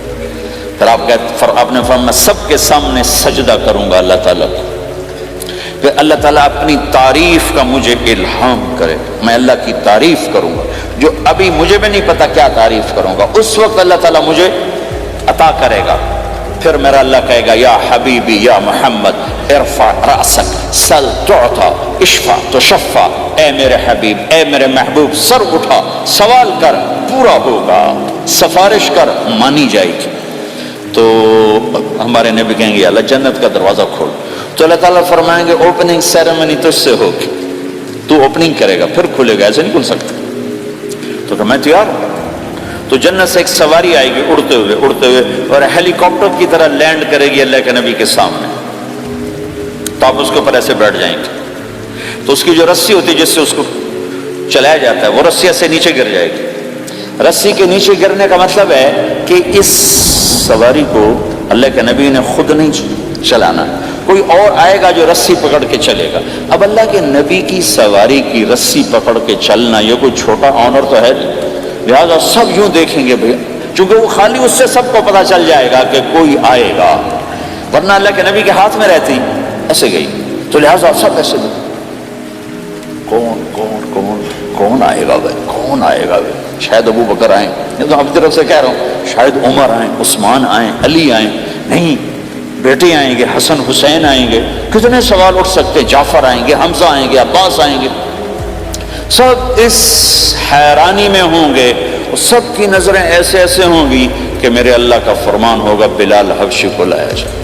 پھر آپ نے فرمایا میں سب کے سامنے سجدہ کروں گا اللہ تعالیٰ کو، کہ اللہ تعالیٰ اپنی تعریف کا مجھے الہام کرے، میں اللہ کی تعریف کروں گا، جو ابھی مجھے بھی نہیں پتا کیا تعریف کروں گا، اس وقت اللہ تعالیٰ مجھے عطا کرے گا۔ پھر میرا اللہ کہے گا یا حبیبی یا محمد ارفع رأسک سل تعطا اشفع تشفع، اے میرے حبیب، اے میرے محبوب، سر اٹھا، سوال کر، پورا ہوگا، سفارش کر، مانی جائے گی۔ تو ہمارے نبی کہیں گے اللہ جنت کا دروازہ کھول، تو اللہ تعالیٰ فرمائیں گے اوپننگ سیریمنی تجھ سے ہوگی، تو اوپننگ کرے گا پھر کھلے گا، ایسے نہیں کھل سکتا۔ تو کہ میں تیار ہوں۔ تو جنت سے ایک سواری آئے گی اڑتے ہوئے اور ہیلی کاپٹر کی طرح لینڈ کرے گی اللہ کے نبی کے سامنے، تو آپ اس کے اوپر ایسے بیٹھ جائیں گے، تو اس کی جو رسی ہوتی ہے جس سے اس کو چلایا جاتا ہے وہ رسی سے نیچے گر جائے گی۔ رسی کے نیچے گرنے کا مطلب ہے کہ اس سواری کو اللہ کے نبی نے خود نہیں چلانا، کوئی اور آئے گا جو رسی پکڑ کے چلے گا۔ اب اللہ کے نبی کی سواری کی رسی پکڑ کے چلنا یہ کوئی چھوٹا آنر تو ہے نہیں، لہذا سب یوں دیکھیں گے بھیا، چونکہ وہ خالی اس سے سب کو پتا چل جائے گا کہ کوئی آئے گا، ورنہ اللہ کے نبی کے ہاتھ میں رہتی ایسے گئی، تو لہذا سب ایسے دیکھیں کون کون کون کون آئے گا بھائی، کون آئے گا بھائی، شاید ابو بکر آئیں، یہ تو ہم طرف سے کہہ رہا ہوں، شاید عمر آئیں، عثمان آئیں، علی آئیں، نہیں بیٹے آئیں گے، حسن حسین آئیں گے، کتنے سوال اٹھ سکتے، جعفر آئیں گے، حمزہ آئیں گے، عباس آئیں گے، سب اس حیرانی میں ہوں گے، سب کی نظریں ایسے ایسے ہوں گی کہ میرے اللہ کا فرمان ہوگا بلال حبشی کو لایا جائے،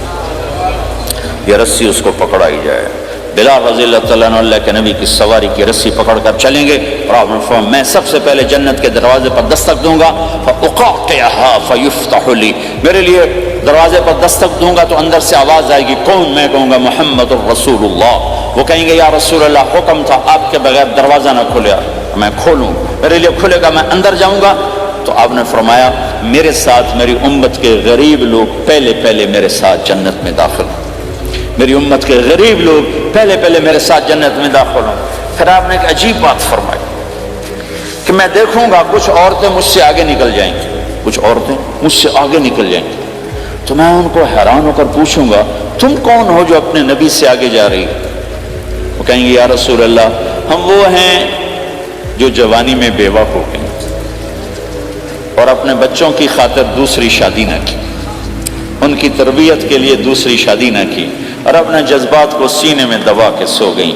یہ رسی اس کو پکڑائی جائے۔ بلال رضی اللہ تعالیٰ عنہ اللہ کے نبی کی سواری کی رسی پکڑ کر چلیں گے، اور آپ نے فرمایا میں سب سے پہلے جنت کے دروازے پر دستک دوں گا، فَأُقَعْقِعَهَا فَيُفْتَحُ لِي، میرے لیے دروازے پر دستک دوں گا تو اندر سے آواز آئے گی، کون؟ میں کہوں گا محمد الرسول اللہ، وہ کہیں گے یا رسول اللہ حکم تھا آپ کے بغیر دروازہ نہ کھلے، میں کھولوں، میرے لیے کھلے گا، میں اندر جاؤں گا۔ تو آپ نے فرمایا میرے ساتھ میری امت کے غریب لوگ پہلے میرے ساتھ جنت میں داخل ہوں، میری امت کے غریب لوگ پہلے میرے ساتھ جنت میں داخل ہوں۔ پھر آپ نے ایک عجیب بات فرمائی کہ میں دیکھوں گا کچھ عورتیں مجھ سے آگے نکل جائیں گی، کچھ عورتیں مجھ سے آگے نکل جائیں گی، تو میں ان کو حیران ہو کر پوچھوں گا تم کون ہو جو اپنے نبی سے آگے جا رہی ہو؟ وہ کہیں گے یا رسول اللہ ہم وہ ہیں جو جوانی میں بیوہ ہو گئے اور اپنے بچوں کی خاطر دوسری شادی نہ کی، ان کی تربیت کے لیے دوسری شادی نہ کی، اور اپنے جذبات کو سینے میں دبا کے سو گئیں،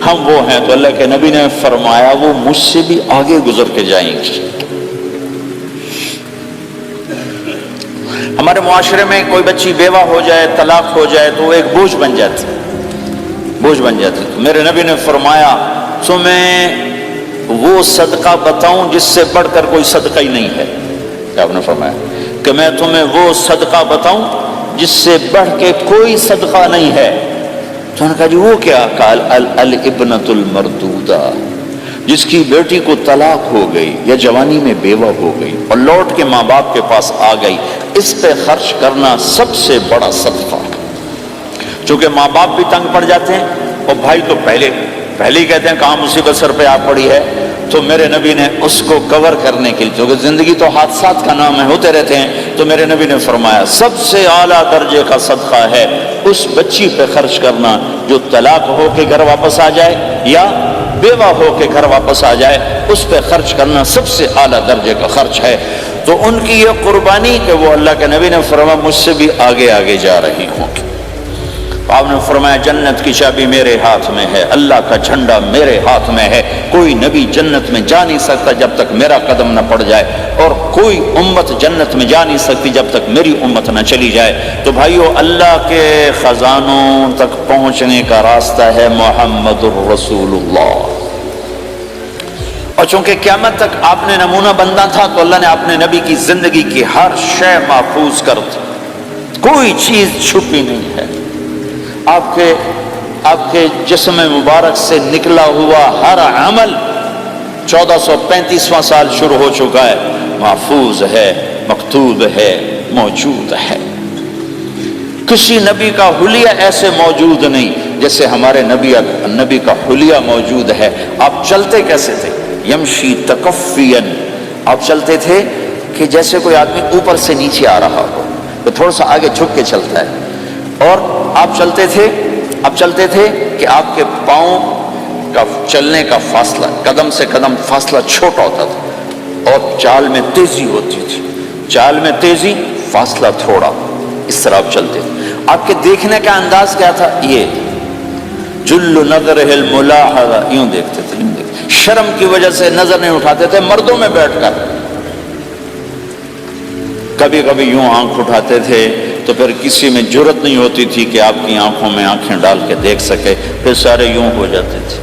ہم وہ ہیں۔ تو اللہ کے نبی نے فرمایا وہ مجھ سے بھی آگے گزر کے جائیں گی۔ ہمارے معاشرے میں کوئی بچی بیوہ ہو جائے، طلاق ہو جائے تو وہ ایک بوجھ بن جاتی، بوجھ بن جاتی۔ میرے نبی نے فرمایا تمہیں وہ صدقہ بتاؤں جس سے بڑھ کر کوئی صدقہ ہی نہیں ہے؟ کیا آپ نے فرمایا کہ میں تمہیں وہ صدقہ بتاؤں جس سے بڑھ کے کوئی صدقہ نہیں ہے؟ تو انہوں نے کہا جی وہ کیا؟ قال الابنۃ المردودہ، جس کی بیٹی کو طلاق ہو گئی یا جوانی میں بیوہ ہو گئی اور لوٹ کے ماں باپ کے پاس آ گئی، اس پہ خرچ کرنا سب سے بڑا صدقہ ہے۔ چونکہ ماں باپ بھی تنگ پڑ جاتے ہیں اور بھائی تو پہلے ہی کہتے ہیں کہاں مصیبت سر پہ آ پڑی ہے، تو میرے نبی نے اس کو کور کرنے کے لیے، کیونکہ زندگی تو حادثات کا نام ہے، ہوتے رہتے ہیں، تو میرے نبی نے فرمایا سب سے اعلیٰ درجے کا صدقہ ہے اس بچی پہ خرچ کرنا جو طلاق ہو کے گھر واپس آ جائے یا بیوہ ہو کے گھر واپس آ جائے، اس پہ خرچ کرنا سب سے اعلیٰ درجے کا خرچ ہے۔ تو ان کی یہ قربانی کہ وہ اللہ کے نبی نے فرمایا مجھ سے بھی آگے جا رہی ہوں۔ آپ نے فرمایا جنت کی چابی میرے ہاتھ میں ہے، اللہ کا جھنڈا میرے ہاتھ میں ہے، کوئی نبی جنت میں جا نہیں سکتا جب تک میرا قدم نہ پڑ جائے، اور کوئی امت جنت میں جا نہیں سکتی جب تک میری امت نہ چلی جائے۔ تو بھائیو اللہ کے خزانوں تک پہنچنے کا راستہ ہے محمد الرسول اللہ، اور چونکہ قیامت تک آپ نے نمونہ بندہ تھا تو اللہ نے اپنے نبی کی زندگی کی ہر شے محفوظ کر دی، کوئی چیز چھپی نہیں ہے۔ آپ کے جسم مبارک سے نکلا ہوا ہر عمل 1435واں سال شروع ہو چکا ہے، محفوظ ہے، مکتوب ہے، موجود ہے۔ کسی نبی کا حلیہ ایسے موجود نہیں جیسے ہمارے نبی کا حلیہ موجود ہے۔ آپ چلتے کیسے تھے؟ یمشی تکفین، آپ چلتے تھے کہ جیسے کوئی آدمی اوپر سے نیچے آ رہا ہو، تو تھوڑا سا آگے جھک کے چلتا ہے، اور آپ چلتے تھے کہ آپ کے پاؤں کا چلنے کا فاصلہ، قدم سے قدم فاصلہ چھوٹا ہوتا تھا اور چال میں تیزی ہوتی تھی، چال میں تیزی، فاصلہ تھوڑا، اس طرح آپ چلتے تھے۔ آپ کے دیکھنے کا انداز کیا تھا؟ یہ جل نظرہ الملاحظہ، یوں دیکھتے تھے، یوں دیکھتے، شرم کی وجہ سے نظر نہیں اٹھاتے تھے مردوں میں بیٹھ کر، کبھی کبھی یوں آنکھ اٹھاتے تھے تو پھر کسی میں جرت نہیں ہوتی تھی کہ آپ کی آنکھوں میں آنکھیں ڈال کے دیکھ سکے، پھر سارے یوں ہو جاتے تھے،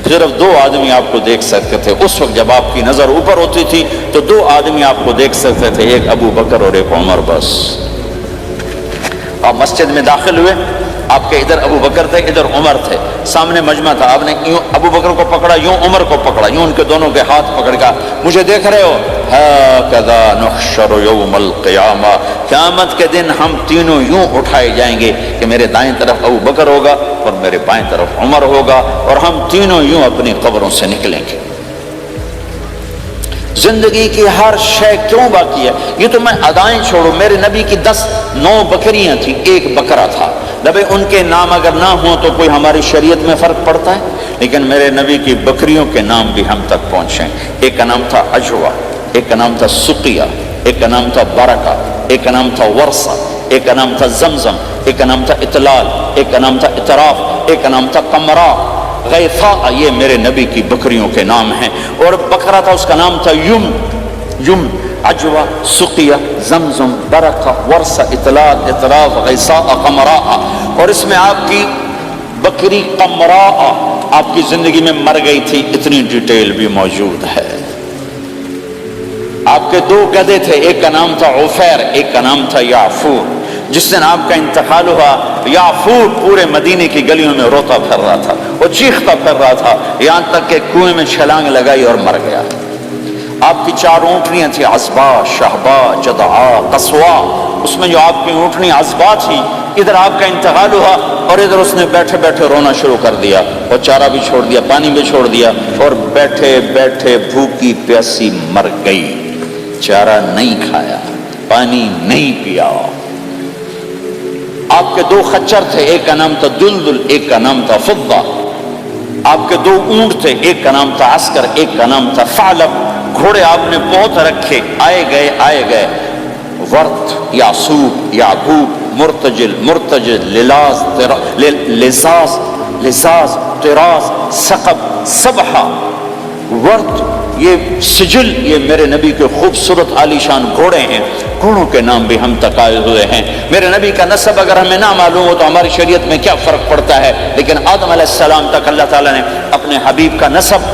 صرف 2 آدمی آپ کو دیکھ سکتے تھے اس وقت جب آپ کی نظر اوپر ہوتی تھی، تو 2 آدمی آپ کو دیکھ سکتے تھے، ایک ابو بکر اور ایک عمر، بس۔ آپ مسجد میں داخل ہوئے، آپ کے ادھر ابو بکر تھے، ادھر عمر تھے، سامنے مجمع تھا، آپ نے یوں ابو بکر کو پکڑا، یوں عمر کو پکڑا، یوں ان کے دونوں کے ہاتھ پکڑ کر، مجھے دیکھ رہے ہو؟ ہاکذا نحشر یوم القیامہ، قیامت کے دن ہم تینوں یوں اٹھائے جائیں گے کہ میرے دائیں طرف ابو بکر ہوگا اور میرے بائیں طرف عمر ہوگا، اور ہم تینوں یوں اپنی قبروں سے نکلیں گے۔ زندگی کی ہر شے کیوں باقی ہے؟ یہ تو میں ادائیں چھوڑوں، میرے نبی کی 9 بکریاں تھیں، 1 بکرا تھا، نبی ان کے نام اگر نہ ہوں تو کوئی ہماری شریعت میں فرق پڑتا ہے؟ لیکن میرے نبی کی بکریوں کے نام بھی ہم تک پہنچے۔ ایک کا نام تھا عجوہ، ایک کا نام تھا سقیہ، ایک کا نام تھا برکہ، ایک کا نام تھا ورثہ، ایک کا نام تھا زمزم، ایک کا نام تھا اطلال، ایک کا نام تھا اطراف، ایک کا نام تھا قمرا، غیفا، یہ میرے نبی کی بکریوں کے نام ہیں۔ اور بکرا تھا، اس کا نام تھا یم، عجوہ، سقیہ، زمزم، برکہ، ورثہ، اطلال، اطراف، غیثا، قمرا۔ اور اس میں آپ کی بکری قمرا آپ کی زندگی میں مر گئی تھی، اتنی ڈیٹیل بھی موجود ہے۔ آپ کے 2 گدھے تھے، ایک کا نام تھا عفیر، ایک کا نام تھا یعفور۔ جس دن آپ کا انتقال ہوا، یعفور پورے مدینے کی گلیوں میں روتا پھر رہا تھا، وہ چیختا پھر رہا تھا، یہاں تک کہ کنویں میں چھلانگ لگائی اور مر گیا۔ آپ کی 4 اونٹنیاں تھیں، عصبہ، شہبہ، جدعا، قصوا۔ اس میں جو آپ کی اونٹنی عصبہ تھی، ادھر آپ کا انتقال ہوا اور ادھر اس نے بیٹھے بیٹھے رونا شروع کر دیا، اور چارہ بھی چھوڑ دیا، پانی بھی چھوڑ دیا، اور بیٹھے بیٹھے بھوکی پیاسی مر گئی، چارہ نہیں کھایا، پانی نہیں پیا۔ آپ کے 2 خچر تھے، ایک کا نام تھا دلدل، ایک کا نام تھا فضہ۔ آپ کے 2 اونٹ تھے، ایک کا نام تھا عسکر، ایک کا نام تھا ثعلب۔ گھوڑے آپ نے بہت رکھے، آئے گئے، ورت، یعصوب، یعقوب، مرتجل، لزاز، طراز، ثقب، سبحہ، ورت، یہ سجل، یہ میرے نبی کے خوبصورت عالی شان گھوڑے ہیں، گھوڑوں کے نام بھی ہم تک آئے ہوئے ہیں۔ میرے نبی کا نسب اگر ہمیں نہ معلوم ہو تو ہماری شریعت میں کیا فرق پڑتا ہے؟ لیکن آدم علیہ السلام تک اللہ تعالیٰ نے اپنے حبیب کا نسب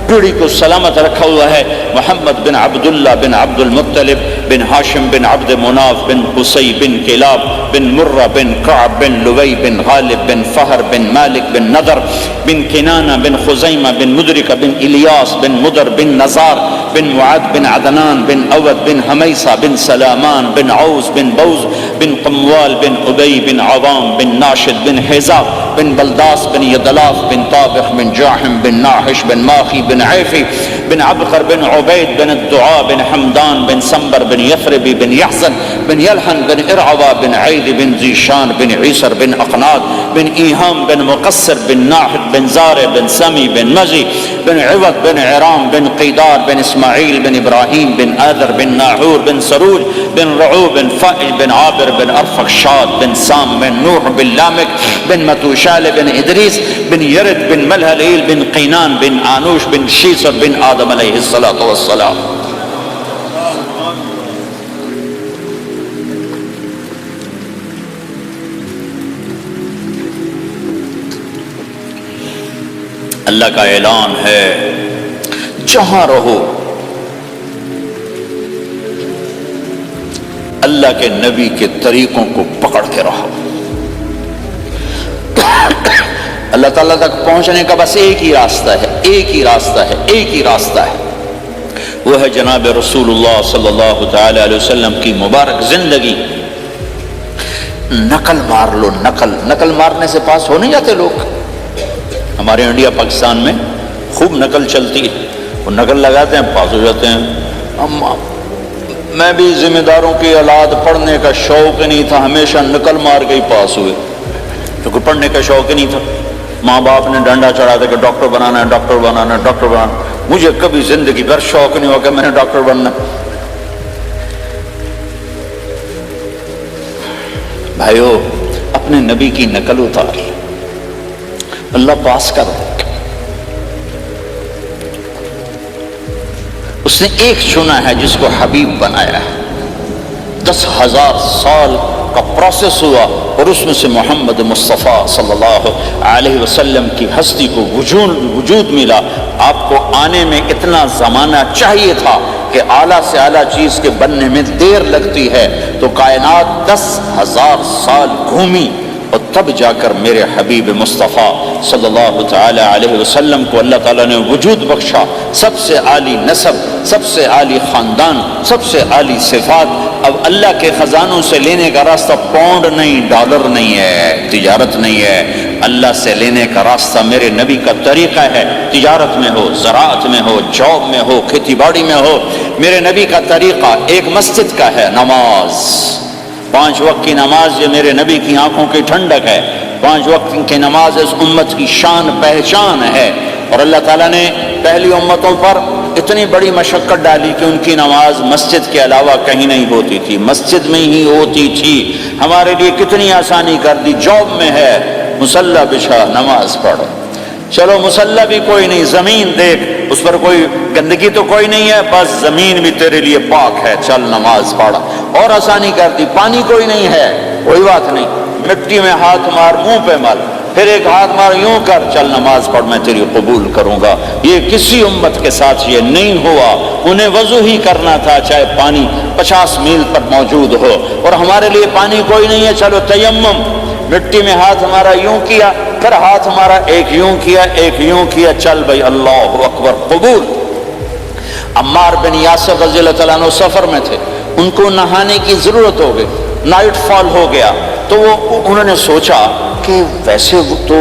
پیڑھی کو سلامت رکھا ہوا ہے۔ محمد بن عبداللہ بن عبد المطلب بن ہاشم بن عبد مناف بن قصی بن کلاب بن مرہ بن کعب بن لوی بن غالب بن فہر بن مالک بن نضر بن کنانہ بن خزیمہ بن مدرکہ بن الیاس بن مدر بن نزار بن معد بن عدنان بن اود بن حمیسہ بن سلامان بن عوز بن بوز بن قموال بن عبی بن عوام بن ناشد بن حزاب بن بلداس بن یدلاف بن طابخ بن جاحم بن ناحش بن ماخی بن عیفی بن عبقر بن عبید بن الدعاء بن حمدان بن سنبر بن یثربی بن یحزن بن یلحن بن ارعوا بن عید بن ذیشان بن عیسر بن اقناد بن ایہام بن مقصر بن ناحد بن زارع بن سمی بن مزی بن عوض بن عرام بن قیدار بن اسماعیل بن ابراہیم بن آذر بن ناحور بن سروج بن رعو بن فائل بن عابر بن ارفخشاد بن سام بن نوح بن لامک بن متوشال بن ادریس بن یرد بن ملہلیل بن قینان بن آنوش بن شیسر بن آدم علیہ السلام۔ اللہ کا اعلان ہے، جہاں رہو اللہ کے نبی کے طریقوں کو پکڑ کے رہو۔ اللہ تعالیٰ تک پہنچنے کا بس ایک ہی راستہ ہے، ایک ہی راستہ ہے، ایک ہی راستہ ہے، وہ ہے جناب رسول اللہ صلی اللہ تعالی علیہ وسلم کی مبارک زندگی۔ نقل مار لو، نقل مارنے سے پاس ہو نہیں جاتے لوگ۔ ہمارے انڈیا پاکستان میں خوب نقل چلتی ہے، وہ نقل لگاتے ہیں، پاس ہو جاتے ہیں۔ میں بھی ذمہ داروں کی اولاد، پڑھنے کا شوق نہیں تھا، ہمیشہ نقل مار کے ہی پاس ہوئے، کیونکہ پڑھنے کا شوق ہی نہیں تھا۔ ماں باپ نے ڈنڈا چڑھا دے کہ ڈاکٹر بنانا ہے، ڈاکٹر بنانا ہے، ڈاکٹر بنانا. مجھے کبھی زندگی بھر شوق نہیں ہوا کہ میں نے ڈاکٹر بننا. بھائیو اپنے نبی کی نقل اتار، اللہ پاس کر دے. اس نے ایک چنا ہے جس کو حبیب بنایا ہے. 10,000 سال کا پروسیس ہوا اور اس میں سے محمد مصطفیٰ صلی اللہ علیہ وسلم کی ہستی کو وجود ملا. آپ کو آنے میں اتنا زمانہ چاہیے تھا کہ اعلیٰ سے اعلیٰ چیز کے بننے میں دیر لگتی ہے، تو کائنات 10,000 سال گھومی اور تب جا کر میرے حبیب مصطفیٰ صلی اللہ تعالی علیہ وسلم کو اللہ تعالیٰ نے وجود بخشا. سب سے عالی نسب، سب سے عالی خاندان، سب سے عالی صفات. اب اللہ کے خزانوں سے لینے کا راستہ پاؤنڈ نہیں، ڈالر نہیں ہے، تجارت نہیں ہے. اللہ سے لینے کا راستہ میرے نبی کا طریقہ ہے. تجارت میں ہو، زراعت میں ہو، جاب میں ہو، کھیتی باڑی میں ہو، میرے نبی کا طریقہ ایک مسجد کا ہے، نماز. 5 وقت کی نماز یہ میرے نبی کی آنکھوں کی ٹھنڈک ہے. 5 وقت کی نماز اس امت کی شان پہچان ہے. اور اللہ تعالیٰ نے پہلی امتوں پر اتنی بڑی مشقت ڈالی کہ ان کی نماز مسجد کے علاوہ کہیں نہیں ہوتی تھی، مسجد میں ہی ہوتی تھی. ہمارے لیے کتنی آسانی کر دی. جاب میں ہے، مصلی بچھا، نماز پڑھو. چلو مصلی بھی کوئی نہیں، زمین دیکھ، اس پر کوئی گندگی تو کوئی نہیں ہے، بس زمین بھی تیرے لیے پاک ہے، چل نماز پڑھ. اور آسانی کر دی. پانی کوئی نہیں ہے، کوئی بات نہیں، مٹی میں ہاتھ مار، منہ پہ مل، پھر ایک ہاتھ مار، یوں کر، چل نماز پڑھ، میں تیری قبول کروں گا. یہ کسی امت کے ساتھ یہ نہیں ہوا. انہیں وضو ہی کرنا تھا چاہے پانی 50 میل پر موجود ہو. اور ہمارے لیے پانی کوئی نہیں ہے، چلو تیمم، مٹی میں ہاتھ ہمارا یوں کیا، پھر ہاتھ ہمارا ایک یوں کیا، ایک یوں کیا، چل بھائی اللہ اکبر، قبول. عمار بن یاسر رضی اللہ تعالیٰ عنہ سفر میں تھے، ان کو نہانے کی ضرورت ہو گئی، نائٹ فال ہو گیا. تو انہوں نے سوچا کہ ویسے تو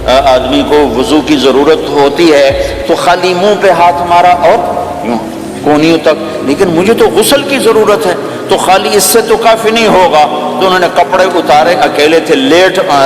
آدمی کو وضو کی ضرورت ہوتی ہے تو خالی منہ پہ ہاتھ مارا اور یوں کونیوں تک، لیکن مجھے تو غسل کی ضرورت ہے، تو خالی اس سے تو کافی نہیں ہوگا. تو انہوں نے کپڑے اتارے، اکیلے تھے،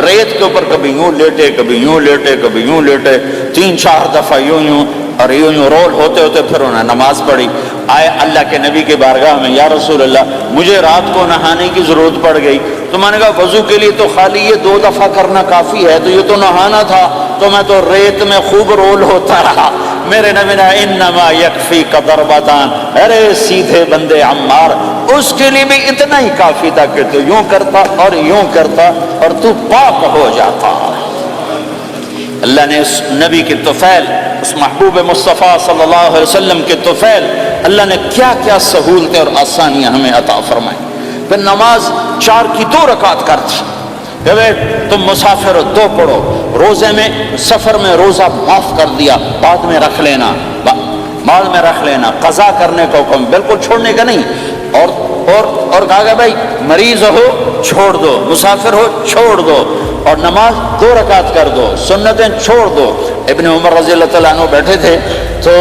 ریت کے اوپر کبھی یوں لیٹے، کبھی یوں لیٹے، کبھی یوں لیٹے، 3-4 دفعہ یوں یوں اور یوں رول ہوتے ہوتے پھر انہوں نے نماز پڑھی. آئے اللہ کے نبی کے بارگاہ میں، یا رسول اللہ مجھے رات کو نہانے کی ضرورت پڑ گئی. تو میں نے کہا وضو کے لیے تو خالی یہ 2 دفعہ کرنا کافی ہے، تو یہ تو نہانا تھا، تو میں تو ریت میں خوب رول ہوتا رہا. میرے نبی نے انما یکفیک ضربتان، ارے سیدھے بندے عمار، اس کے لیے بھی اتنا ہی کافی تھا کہ تو یوں کرتا اور یوں کرتا اور تو پاک ہو جاتا. اللہ نے اس نبی کے طفیل، اس محبوب مصطفیٰ صلی اللہ علیہ وسلم کے طفیل، اللہ نے کیا کیا سہولتیں اور آسانیاں ہمیں عطا فرمائیں. پھر نماز 4 کی 2 رکعت کرتی. تم مسافر ہو 2 پڑھو. روزے میں، سفر میں روزہ معاف کر دیا، بعد میں رکھ لینا، بعد میں رکھ لینا. قضا کرنے کو حکم، بالکل چھوڑنے کا نہیں. اور کہا کہ بھائی مریض ہو چھوڑ دو، مسافر ہو چھوڑ دو، اور نماز 2 رکعت کر دو، سنتیں چھوڑ دو. ابن عمر رضی اللہ تعالیٰ عنہ بیٹھے تھے تو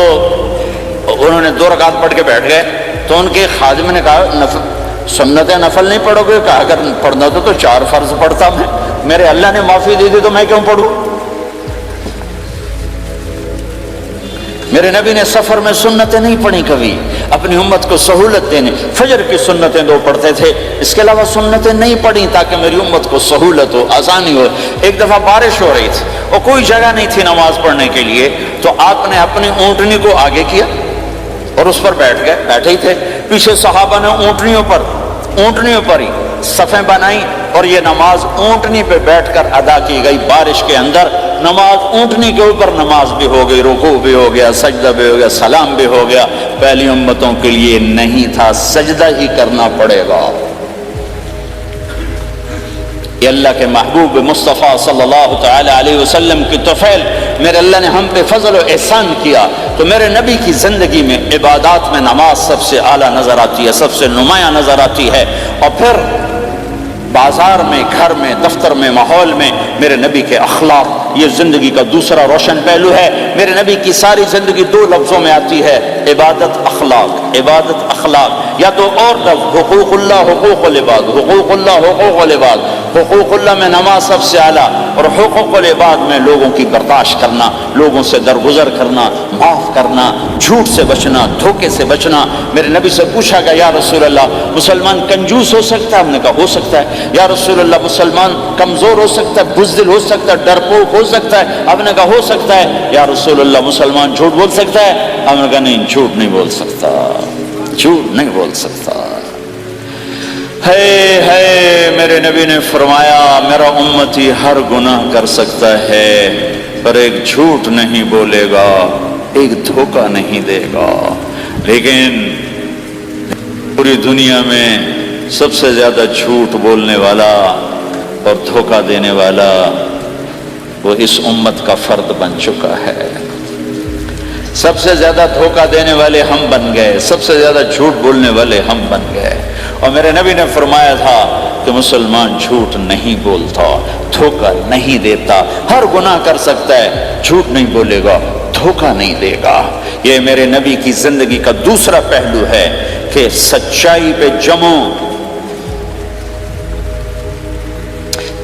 انہوں نے 2 رکعت پڑھ کے بیٹھ گئے. تو ان کے خادم نے کہا سنتیں نفل نہیں پڑھو گے؟ کہا اگر پڑھنا تو 4 فرض پڑھتا میں، میرے اللہ نے معافی دی دی تو میں کیوں پڑھوں؟ میرے نبی نے سفر میں سنتیں نہیں پڑھی کبھی، اپنی امت کو سہولت دینے. فجر کی سنتیں 2 پڑھتے تھے، اس کے علاوہ سنتیں نہیں پڑھی تاکہ میری امت کو سہولت ہو، آسانی ہو. ایک دفعہ بارش ہو رہی تھی اور کوئی جگہ نہیں تھی نماز پڑھنے کے لیے، تو آپ نے اپنی اونٹنی کو آگے کیا اور اس پر بیٹھ گئے. بیٹھے ہی تھے، پیچھے صحابہ نے اونٹنیوں پر ہی صفیں بنائی اور یہ نماز اونٹنی پہ بیٹھ کر ادا کی گئی. بارش کے اندر نماز اونٹنی کے اوپر نماز بھی ہو گئی، رکوع بھی ہو گیا، سجدہ بھی ہو گیا، سلام بھی ہو گیا. پہلی امتوں کے لیے نہیں تھا، سجدہ ہی کرنا پڑے گا. یہ اللہ کے محبوب مصطفیٰ صلی اللہ تعالی علیہ وسلم کی طفیل، میرے اللہ نے ہم پہ فضل و احسان کیا. تو میرے نبی کی زندگی میں عبادات میں نماز سب سے اعلیٰ نظر آتی ہے، سب سے نمایاں نظر آتی ہے. اور پھر بازار میں، گھر میں، دفتر میں، ماحول میں میرے نبی کے اخلاق، یہ زندگی کا دوسرا روشن پہلو ہے. میرے نبی کی ساری زندگی 2 لفظوں میں آتی ہے، عبادت اخلاق، عبادت اخلاق. یا تو اور لفظ حقوق اللہ حقوق العباد، حقوق اللہ حقوق العباد. حقوق اللہ میں نماز سب سے اعلیٰ، اور حقوق العباد میں لوگوں کی برداشت کرنا، لوگوں سے درگزر کرنا، معاف کرنا، جھوٹ سے بچنا، دھوکے سے بچنا۔ میرے نبی سے پوچھا گیا یا رسول اللہ مسلمان کنجوس ہو سکتا ہے؟ ہم نے کہا ہو سکتا ہے۔ یا رسول اللہ مسلمان کمزور ہو سکتا ہے، بزدل ہو سکتا ہے، ڈرپوک ہو سکتا ہے؟ ہم نے کہا ہو سکتا ہے۔ یا رسول اللہ مسلمان جھوٹ بول سکتا ہے؟ ہم نے کہا نہیں، جھوٹ نہیں بول سکتا، جھوٹ نہیں بول سکتا۔ ہے میرے نبی نے فرمایا میرا امتی ہر گناہ کر سکتا ہے پر ایک جھوٹ نہیں بولے گا، ایک دھوکہ نہیں دے گا۔ لیکن پوری دنیا میں سب سے زیادہ جھوٹ بولنے والا اور دھوکہ دینے والا وہ اس امت کا فرد بن چکا ہے۔ سب سے زیادہ دھوکہ دینے والے ہم بن گئے، سب سے زیادہ جھوٹ بولنے والے ہم بن گئے۔ اور میرے نبی نے فرمایا تھا کہ مسلمان جھوٹ نہیں بولتا، دھوکہ نہیں دیتا، ہر گناہ کر سکتا ہے، جھوٹ نہیں بولے گا، دھوکہ نہیں دے گا۔ یہ میرے نبی کی زندگی کا دوسرا پہلو ہے کہ سچائی پہ جمو۔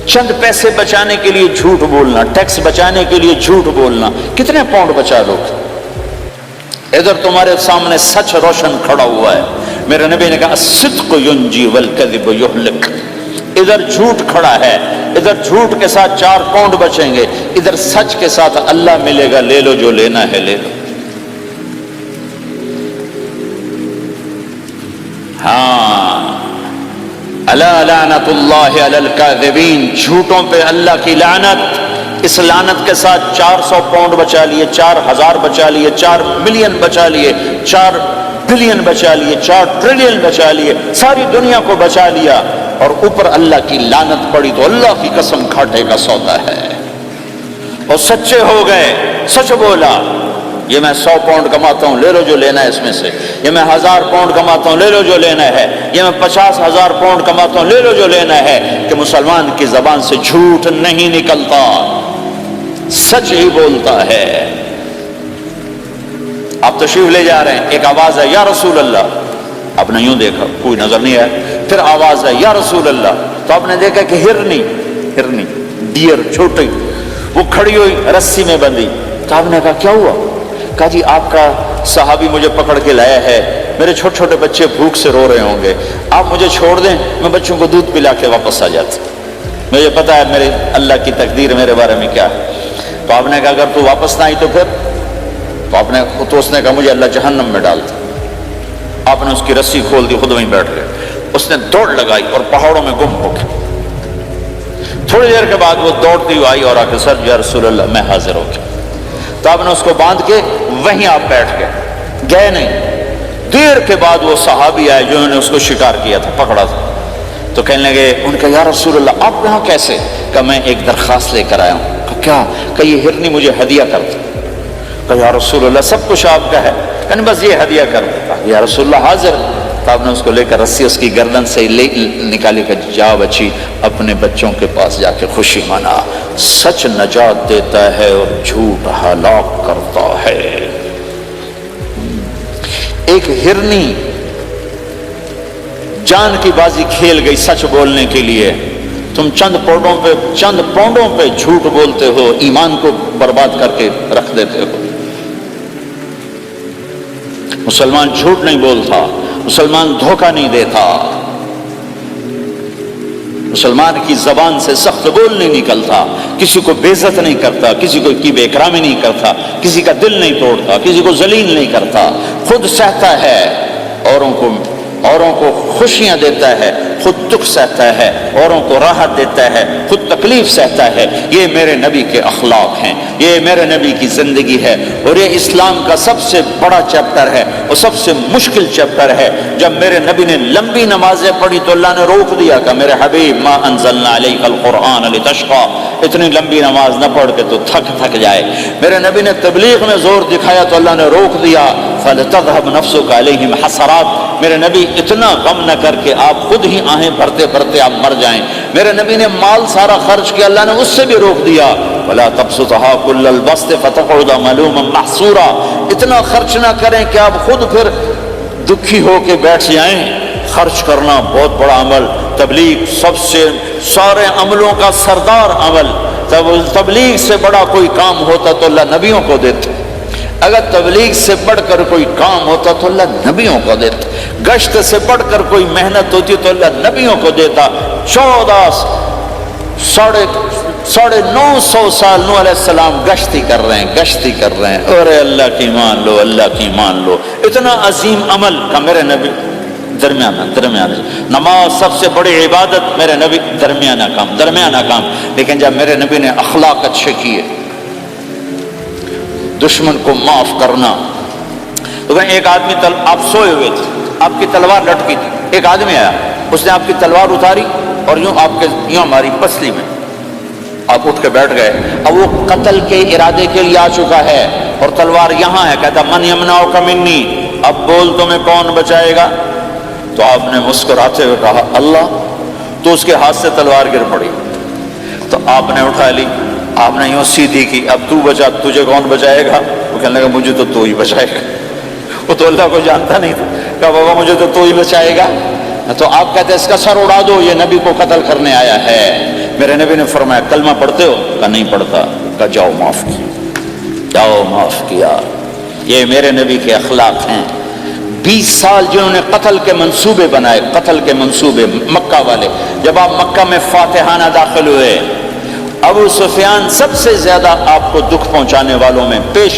چند پیسے بچانے کے لیے جھوٹ بولنا، ٹیکس بچانے کے لیے جھوٹ بولنا، کتنے پاؤنڈ بچا لو؟ ادھر تمہارے سامنے سچ روشن کھڑا ہوا ہے۔ میرے نبی نے کہا الصدق ینجی والکذب یہلک۔ ادھر جھوٹ کھڑا ہے، ادھر جھوٹ کے ساتھ 4 پاؤنڈ بچیں گے، ادھر سچ کے ساتھ اللہ ملے گا، لے لو جو لینا ہے لے لو۔ ہاں، الا لعنت اللہ علی الکاذبین، جھوٹوں پہ اللہ کی لعنت۔ اس لعنت کے ساتھ 400 پاؤنڈ بچا لیے، 4000 بچا لیے، 4 ملین بچا لیے، 4 بلین بچا لیے، 4 ٹریلین بچا لیے، ساری دنیا کو بچا لیا، اور اوپر اللہ کی لعنت پڑی تو اللہ کی قسم گھاٹے کا سودا ہے۔ اور سچے ہو گئے، سچ بولا، یہ میں 100 پاؤنڈ کماتا ہوں، لے لو جو لینا ہے اس میں سے، یہ میں 1000 پاؤنڈ کماتا ہوں، لے لو جو لینا ہے، یہ میں 50,000 پاؤنڈ کماتا ہوں، لے لو جو لینا ہے۔ کہ مسلمان کی زبان سے جھوٹ نہیں نکلتا، سچ ہی بولتا ہے۔ آپ تشریف لے جا رہے ہیں، ایک آواز ہے یا رسول اللہ، آپ نے یوں دیکھا کوئی نظر نہیں آیا، پھر آواز ہے یا رسول اللہ، تو آپ نے دیکھا کہ ہرنی ڈیر چھوٹی وہ کھڑی ہوئی رسی میں بندھی، تو آپ نے کہا کیا ہوا؟ کہا جی آپ کا صحابی مجھے پکڑ کے لایا ہے، میرے چھوٹے چھوٹے بچے بھوک سے رو رہے ہوں گے، آپ مجھے چھوڑ دیں، میں بچوں کو دودھ پلا کے واپس آ جاتا، مجھے پتا ہے میرے اللہ کی تقدیر میرے بارے میں کیا ہے۔ تو آپ نے کہا اگر تو واپس نہ آئی تو پھر؟ تو اس نے کہا مجھے اللہ جہنم میں ڈالتا۔ آپ نے اس کی رسی کھول دی، خود وہیں بیٹھ گئے۔ اس نے دوڑ لگائی اور پہاڑوں میں گم ہو گئی۔ تھوڑی دیر کے بعد وہ دوڑتی ہوئی آئی اور آ کے سر یا رسول اللہ میں حاضر ہو گیا۔ تو آپ نے اس کو باندھ کے وہیں آپ بیٹھ گئے نہیں۔ دیر کے بعد وہ صحابی آئے جنہوں نے اس کو شکار کیا تھا، پکڑا تھا، تو کہنے لگے، ان کا یا رسول اللہ آپ یہاں کیسے؟ کہ میں ایک درخواست لے کر آیا ہوں۔ کیا؟ کہ یہ ہرنی مجھے ہدیہ کر دو۔ کہ یا رسول اللہ سب کچھ آپ کا ہے، کہ بس یہ ہدیہ کر دو۔ یا رسول اللہ حاضر۔ تو آپ نے اس کو لے کر رسی اس کی گردن سے نکالی کہ جا بچی اپنے بچوں کے پاس جا کے خوشی منا۔ سچ نجات دیتا ہے اور جھوٹ ہلاک کرتا ہے۔ ایک ہرنی جان کی بازی کھیل گئی سچ بولنے کے لیے، تم چند پاؤنڈوں پہ جھوٹ بولتے ہو، ایمان کو برباد کر کے رکھ دیتے ہو۔ مسلمان جھوٹ نہیں بولتا، مسلمان دھوکہ نہیں دیتا، مسلمان کی زبان سے سخت بول نہیں نکلتا، کسی کو بے عزت نہیں کرتا، کسی کو کی بے اکرامی نہیں کرتا، کسی کا دل نہیں توڑتا، کسی کو ذلیل نہیں کرتا، خود سہتا ہے، اوروں کو خوشیاں دیتا ہے، خود دکھ سہتا ہے، اوروں کو راحت دیتا ہے، خود تکلیف سہتا ہے۔ یہ میرے نبی کے اخلاق ہیں، یہ میرے نبی کی زندگی ہے، اور یہ اسلام کا سب سے بڑا چیپٹر ہے اور سب سے مشکل چیپٹر ہے۔ جب میرے نبی نے لمبی نمازیں پڑھی تو اللہ نے روک دیا کہ میرے حبیب ما انزلنا علیک القرآن لتشقى، اتنی لمبی نماز نہ پڑھ کے تو تھک جائے۔ میرے نبی نے تبلیغ میں زور دکھایا تو اللہ نے روک دیا فلتذهب نفسك علیہم حسرات، میرے نبی اتنا غم نہ کر کے آپ خود ہی آہیں بھرتے بھرتے آپ مر جائیں۔ میرے نبی نے مال سارا خرچ کیا، اللہ نے اس سے بھی روک دیا ولا تبسطها كل البسط فتقعد ملوما محسورا، اتنا خرچ نہ کریں کہ آپ خود پھر دکھی ہو کے بیٹھ جائیں۔ خرچ کرنا بہت بڑا عمل، تبلیغ سب سے سارے عملوں کا سردار عمل، تبلیغ سے بڑا کوئی کام ہوتا تو اللہ نبیوں کو دیتے، اگر تبلیغ سے بڑھ کر کوئی کام ہوتا تو اللہ نبیوں کو دیتا، گشت سے بڑھ کر کوئی محنت ہوتی تو اللہ نبیوں کو دیتا۔ 950 سال نوح علیہ السلام گشتی کر رہے ہیں، اور اللہ کی مان لو، اللہ کی مان لو، اتنا عظیم عمل کا میرے نبی درمیانہ نماز سب سے بڑی عبادت، میرے نبی درمیانہ کام، لیکن جب میرے نبی نے اخلاق اچھے کیے، دشمن کو معاف کرنا، تو ایک آدمی آپ سوئے ہوئے تھے، آپ کی تلوار لٹکی تھی، ایک آدمی آیا، اس نے آپ کی تلوار اتاری اور یوں ہماری پسلی میں، آپ اٹھ کے بیٹھ گئے، اب وہ قتل کے ارادے کے لیے آ چکا ہے اور تلوار یہاں ہے، کہتا من یمنعک منی، اب بول تمہیں کون بچائے گا؟ تو آپ نے مسکراتے ہوئے کہا اللہ، تو اس کے ہاتھ سے تلوار گر پڑی، تو آپ نے اٹھا لی، آپ نے یوں سیدھی کی، اب تو بچا، تجھے کون بچائے گا؟ وہ کہنے لگا مجھے تو ہی بچائے گا، وہ تو اللہ کو جانتا نہیں تھا، کہا بابا مجھے تو ہی بچائے گا، تو آپ کہتے ہیں اس کا سر اڑا دو، یہ نبی کو قتل کرنے آیا ہے۔ میرے نبی نے فرمایا کلمہ پڑھتے ہو؟ کہا نہیں پڑھتا، کہا جاؤ معاف کیا، یہ میرے نبی کے اخلاق ہیں۔ 20 سال جنہوں نے قتل کے منصوبے بنائے، مکہ والے، جب آپ مکہ میں فاتحانہ داخل ہوئے، ابو سفیان سب سے زیادہ آپ کو دکھ پہنچانے والوں میں پیش،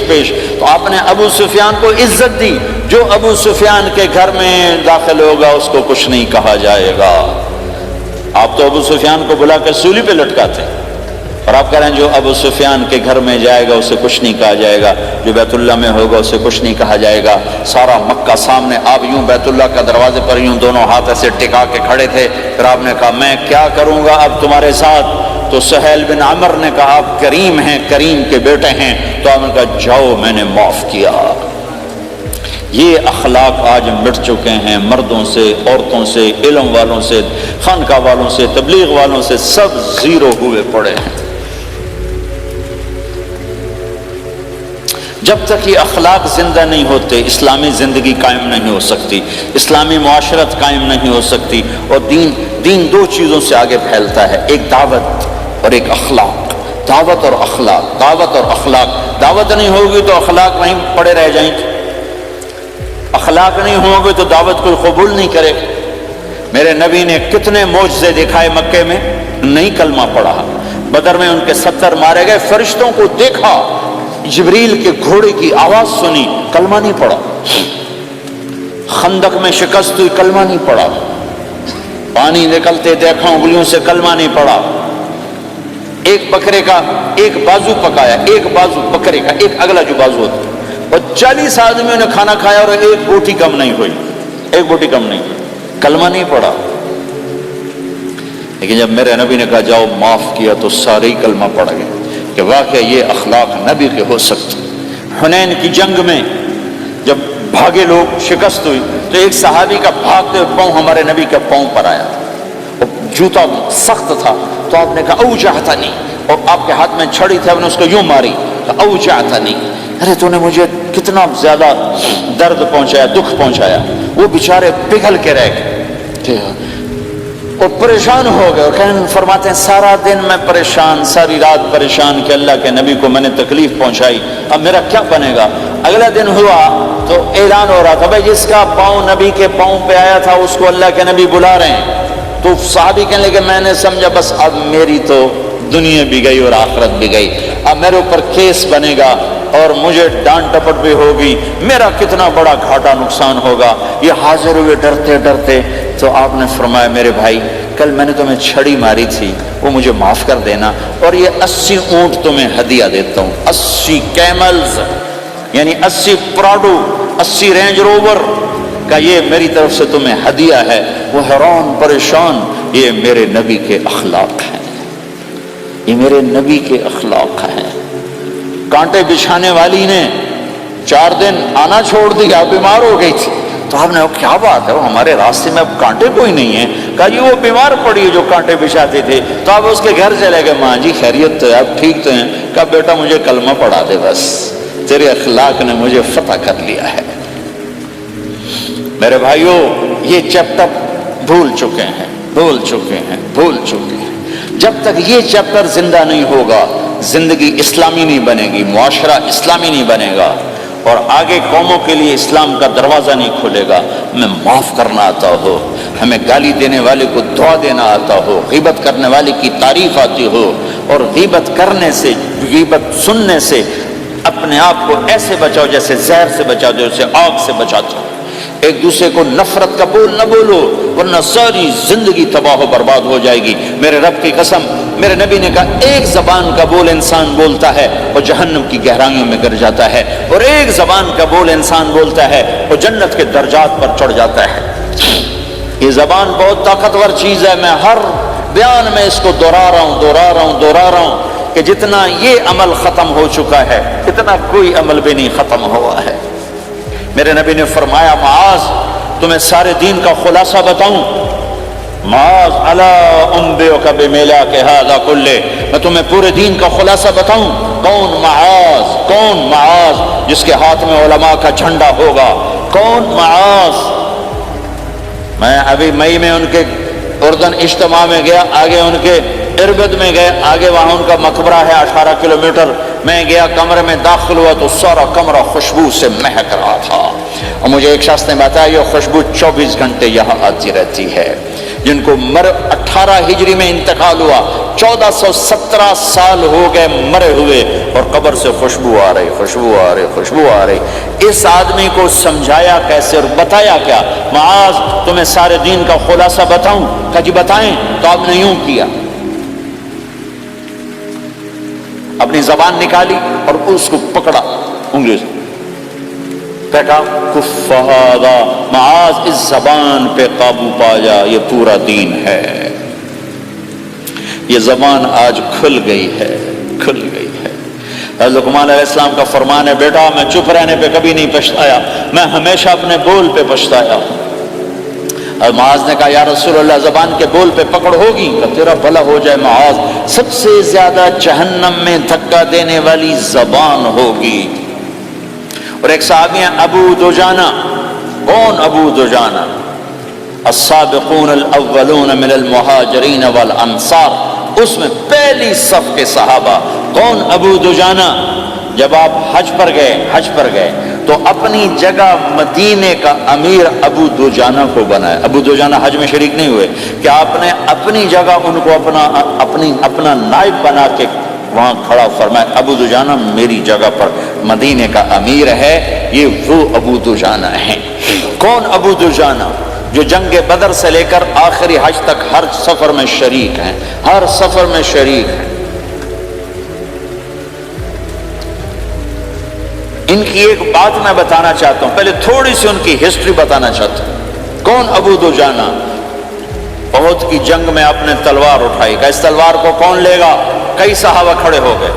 تو آپ نے ابو سفیان کو عزت دی، جو ابو سفیان کے گھر میں داخل ہوگا اس کو کچھ نہیں کہا جائے گا۔ آپ تو ابو سفیان کو بلا کر سولی پہ لٹکاتے، اور آپ کہہ رہے ہیں جو ابو سفیان کے گھر میں جائے گا اسے کچھ نہیں کہا جائے گا، جو بیت اللہ میں ہوگا اسے کچھ نہیں کہا جائے گا۔ سارا مکہ سامنے، آپ یوں بیت اللہ کا دروازے پر یوں دونوں ہاتھ ایسے ٹکا کے کھڑے تھے، پھر آپ نے کہا میں کیا کروں گا اب تمہارے ساتھ؟ تو سہیل بن عمر نے کہا آپ کریم ہیں، کریم کے بیٹے ہیں، تو آپ نے کہا جاؤ میں نے معاف کیا۔ یہ اخلاق آج مٹ چکے ہیں، مردوں سے، عورتوں سے، علم والوں سے، خانقاہ والوں سے، تبلیغ والوں سے، سب زیرو ہوئے پڑے ہیں۔ جب تک یہ اخلاق زندہ نہیں ہوتے، اسلامی زندگی قائم نہیں ہو سکتی، اسلامی معاشرت قائم نہیں ہو سکتی، اور دین دو چیزوں سے آگے پھیلتا ہے، ایک دعوت اور ایک اخلاق، دعوت اور اخلاق۔ دعوت نہیں ہوگی تو اخلاق وہیں پڑے رہ جائیں گے، اخلاق نہیں ہوں گے تو دعوت کوئی قبول نہیں کرے۔ میرے نبی نے کتنے معجزے دکھائے مکے میں، نہیں کلمہ پڑھا، بدر میں ان کے 70 مارے گئے، فرشتوں کو دیکھا، جبریل کے گھوڑے کی آواز سنی، کلمہ نہیں پڑھا، خندق میں شکست ہوئی، کلمہ نہیں پڑھا، پانی نکلتے دیکھا انگلیوں سے، کلمہ نہیں پڑھا، ایک بکرے کا ایک بازو پکایا، ایک بازو بکرے کا، ایک اگلا جو بازو ہوتا، اور 40 آدمیوں نے کھانا کھایا اور ایک بوٹی کم نہیں ہوئی، کلمہ نہیں پڑھا۔ لیکن جب میرے نبی نے کہا جاؤ معاف کیا تو سارے ہی کلمہ پڑھ گئے کہ واقعہ یہ اخلاق نبی کے ہو سکتے۔ حنین کی جنگ میں جب بھاگے لوگ، شکست ہوئی، تو ایک صحابی کا بھاگتے ہوئے پاؤں ہمارے نبی کے پاؤں پر آیا، اور جوتا سخت تھا، تو آپ نے کہا اوجعتنی، اور آپ کے ہاتھ میں چھڑی تھی، آپ نے اس کو یوں ماری، اوجعتنی، ارے تو نے مجھے کتنا زیادہ درد پہنچایا، دکھ پہنچایا۔ وہ بیچارے پگھل کے رہ گئے اور پریشان ہو گئے، اور فرماتے ہیں سارا دن میں پریشان، ساری رات پریشان کہ اللہ کے نبی کو میں نے تکلیف پہنچائی، اب میرا کیا بنے گا؟ اگلا دن ہوا تو اعلان ہو رہا تھا بھائی جس کا پاؤں نبی کے پاؤں پہ آیا تھا اس کو اللہ کے نبی بلا رہے ہیں۔ تو صحابی کہنے لگے میں نے سمجھا بس اب میری تو دنیا بھی گئی اور آخرت بھی گئی، اب میرے اوپر کیس بنے گا اور مجھے ڈانٹ ٹپٹ بھی ہوگی، میرا کتنا بڑا گھاٹا نقصان ہوگا۔ یہ حاضر ہوئے ڈرتے ڈرتے، تو آپ نے فرمایا میرے بھائی کل میں نے تمہیں چھڑی ماری تھی، وہ مجھے معاف کر دینا، اور یہ 80 اونٹ تمہیں ہدیہ دیتا ہوں، 80 کیملز یعنی 80 پراڈو، 80 رینج روور کا یہ میری طرف سے تمہیں ہدیہ ہے۔ وہ حیران پریشان، یہ میرے نبی کے اخلاق ہیں، یہ میرے نبی کے اخلاق ہیں۔ کانٹے بچھانے والی نے 4 دن آنا چھوڑ دیا، بیمار ہو گئی تھی، تو آپ نے کیا بات ہے وہ ہمارے راستے میں اب کانٹے کوئی نہیں ہے؟ کہا جی وہ بیمار پڑی ہے جو کانٹے بچھاتے تھے، تو آپ اس کے گھر چلے گئے، ماں جی خیریت تو ہے، آپ ٹھیک تو ہیں؟ کہا بیٹا مجھے کلمہ پڑھا دے، بس تیرے اخلاق نے مجھے فتح کر لیا ہے۔ میرے بھائیوں یہ چیپٹر بھول چکے ہیں، بھول چکے ہیں، بھول چکے ہیں۔ جب تک یہ چیپٹر زندہ نہیں ہوگا، زندگی اسلامی نہیں بنے گی، معاشرہ اسلامی نہیں بنے گا، اور آگے قوموں کے لیے اسلام کا دروازہ نہیں کھلے گا۔ ہمیں معاف کرنا آتا ہو، ہمیں گالی دینے والے کو دعا دینا آتا ہو، غیبت کرنے والے کی تعریف آتی ہو، اور غیبت کرنے سے، غیبت سننے سے اپنے آپ کو ایسے بچاؤ جیسے زہر سے بچاؤ، جیسے آگ سے بچاتے ہو۔ ایک دوسرے کو نفرت کا بول نہ بولو، ورنہ ساری زندگی تباہ و برباد ہو جائے گی۔ میرے رب کی قسم، میرے نبی نے کہا ایک زبان کا بول انسان بولتا ہے وہ جہنم کی گہرائیوں میں گر جاتا ہے، اور ایک زبان کا بول انسان بولتا ہے وہ جنت کے درجات پر چڑھ جاتا ہے۔ یہ زبان بہت طاقتور چیز ہے، میں ہر بیان میں اس کو دہرا رہا ہوں کہ جتنا یہ عمل ختم ہو چکا ہے اتنا کوئی عمل بھی نہیں ختم ہوا ہے۔ میرے نبی نے فرمایا معاذ تمہیں سارے دین کا خلاصہ بتاؤں؟ معاذ الا انبئک بملاک ھذا کلہ، میں تمہیں پورے دین کا خلاصہ بتاؤں؟ کون معاذ جس کے ہاتھ میں علماء کا جھنڈا ہوگا؟ کون معاذ؟ میں ابھی مئی میں ان کے اردن اجتماع میں گیا، آگے ان کے اربد میں گئے، آگے وہاں ان کا مقبرہ ہے 18 کلومیٹر، میں گیا کمرے میں داخل ہوا تو سارا کمرہ خوشبو سے مہک رہا تھا، اور مجھے ایک شخص نے بتایا یہ خوشبو 24 گھنٹے یہاں آتی رہتی ہے۔ جن کو 18 ہجری میں انتقال ہوا، 1417 سال ہو گئے مرے ہوئے، اور قبر سے خوشبو آ رہی۔ اس آدمی کو سمجھایا کیسے اور بتایا کیا؟ معاذ تمہیں سارے دین کا خلاصہ بتاؤں؟ کہا جی بتائیں۔ تو آپ نے یوں کیا، اپنی زبان نکالی اور اس کو پکڑا انگلی سے، کہا کف ھذا، معاذ اس زبان پہ قابو پا جا، یہ پورا دین ہے۔ یہ زبان آج کھل گئی ہے۔ حضرت لقمان علیہ السلام کا فرمان ہے، بیٹا میں چپ رہنے پہ کبھی نہیں پچھتایا، میں ہمیشہ اپنے بول پہ پچھتایا۔ اور معاذ نے کہا یا رسول اللہ زبان کے بول پہ پکڑ ہوگی؟ کہ تیرا بھلا ہو جائے معاذ، سب سے زیادہ جہنم میں دھکا دینے والی زبان ہوگی۔ اور ایک صحابی ہیں ابو دجانہ۔ کون ابو دجانہ؟ السابقون الاولون من المہاجرین والانصار، اس میں پہلی صف کے صحابہ۔ کون ابو دجانہ؟ جب آپ حج پر گئے تو اپنی جگہ مدینے کا امیر ابو دجانہ کو بنایا۔ ابو دجانہ حج میں شریک نہیں ہوئے، کہ آپ نے اپنی جگہ ان کو اپنا نائب بنا کے وہاں کھڑا فرمایا ابو دجانہ میری جگہ پر مدینے کا امیر ہے، یہ وہ ابو دجانہ ہیں۔ کون ابو دجانہ؟ جو جنگ بدر سے لے کر آخری حج تک ہر سفر میں شریک ہیں، ان کی ایک بات میں بتانا چاہتا ہوں، پہلے تھوڑی سی ان کی ہسٹری بتانا چاہتا ہوں۔ کون ابو دجانہ؟ احد کی جنگ میں آپ نے تلوار اٹھائی، کہ اس تلوار کو کون لے گا؟ کئی صحابہ کھڑے ہو گئے۔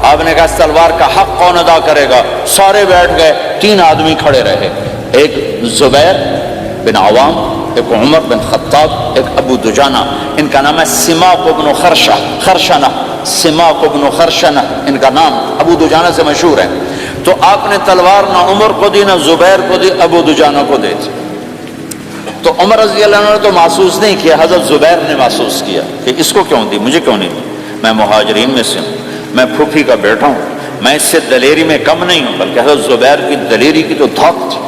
آپ نے کہا اس تلوار کا حق کون ادا کرے گا؟ سارے بیٹھ گئے، 3 آدمی کھڑے رہے، ایک زبیر بن عوام، ایک عمر بن خطاب، ایک ابو دجانہ۔ ان کا نام ہے سماق بن خرشنہ، سماق بن خرشنہ ان کا نام، ابو دجانہ سے مشہور ہے۔ تو آپ نے تلوار نہ عمر کو دی، نہ زبیر کو دی، ابو دجانہ کو دے دی۔ تو عمر رضی اللہ عنہ نے تو محسوس نہیں کیا، حضرت زبیر نے محسوس کیا کہ اس کو کیوں دی، مجھے کیوں نہیں دی؟ میں مہاجرین میں سے ہوں، میں پھوپھی کا بیٹا ہوں، میں اس سے دلیری میں کم نہیں ہوں، بلکہ حضرت زبیر کی دلیری کی تو دھاک تھی،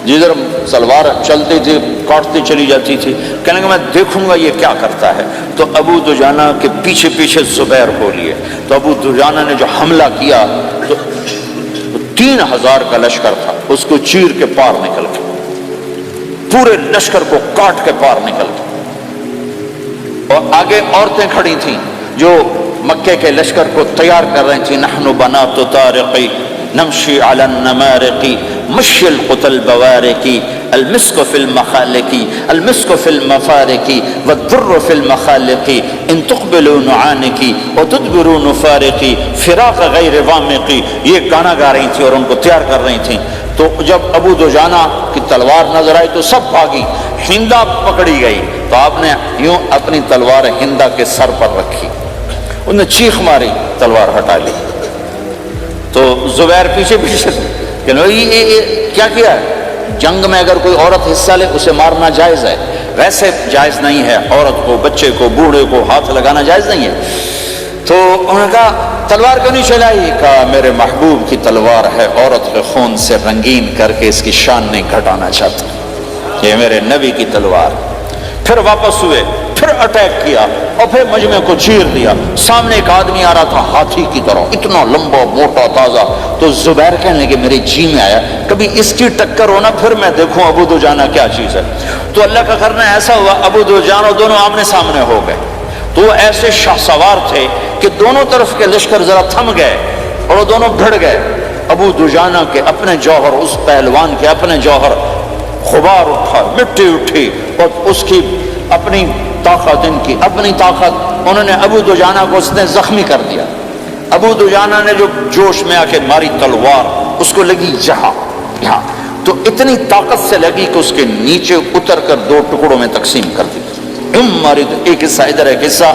جدھر سلوار چلتی تھی کاٹتی چلی جاتی تھی، کہنے کہ میں دیکھوں گا یہ کیا کرتا ہے۔ تو ابو دجانہ کے پیچھے پیچھے زبیر ہو لیے، تو ابو دجانہ نے جو حملہ کیا تو 3000 کا لشکر تھا، اس کو چیر کے پار نکل گیا، پورے لشکر کو کاٹ کے پار نکل گیا۔ اور آگے عورتیں کھڑی تھیں جو مکے کے لشکر کو تیار کر رہی تھیں، نحن بنات طارقی نمشی علی النمارقی مشی القتل بوارقی المسک فی المخالقی المسک فی المفارقی والدر فی المخالقی ان تقبلوا نعانقی وتدبروا نفارقی فراق غیر وامقی، یہ گانا گا رہی تھی اور ان کو تیار کر رہی تھیں۔ تو جب ابو دجانہ کی تلوار نظر آئی تو سب بھاگی، ہندا پکڑی گئی، تو آپ نے یوں اپنی تلوار ہندا کے سر پر رکھی، انہوں نے چیخ ماری، تلوار ہٹا لی۔ تو زبیر پیچھے پیچھے کہ یہ کیا کیا ہے؟ جنگ میں اگر کوئی عورت حصہ لے اسے مارنا جائز ہے، ویسے جائز نہیں ہے، عورت کو، بچے کو، بوڑھے کو ہاتھ لگانا جائز نہیں ہے۔ تو انہوں نے کہا تلوار کیوں نہیں چلائی؟ کہا میرے محبوب کی تلوار ہے، عورت کے خون سے رنگین کر کے اس کی شان نہیں گھٹانا چاہتا، یہ میرے نبی کی تلوار۔ پھر واپس ہوئے، پھر اٹیک کیا اور پھر مجمع کو چیر دیا۔ سامنے ایک آدمی آ رہا تھا ہاتھی کی طرح، اتنا لمبا موٹا تازہ، تو زبیر کہنے لگے میرے جی میں آیا کبھی اس کی ٹکر ہونا پھر میں دیکھوں ابو دجانہ کیا چیز ہے۔ تو اللہ کا کرنا ایسا ہوا ابو دجانہ دونوں آمنے سامنے ہو گئے۔ تو وہ ایسے شاہ سوار تھے کہ دونوں طرف کے لشکر ذرا تھم گئے اور وہ دونوں بھڑ گئے۔ ابو دجانہ کے اپنے جوہر، اس پہلوان کے اپنے جوہر، غبار اٹھا، مٹی اٹھی، اور اس کی اپنی طاقت، ان کی اپنی طاقت، انہوں نے ابو دجانہ کو اس نے زخمی کر دیا۔ ابو دجانہ نے جو جوش میں آ کے ماری تلوار، اس کو لگی یہاں، تو اتنی طاقت سے لگی کہ اس کے نیچے اتر کر دو ٹکڑوں میں تقسیم کر دی۔ ماری تو ایک حصہ ادھر ایک حصہ،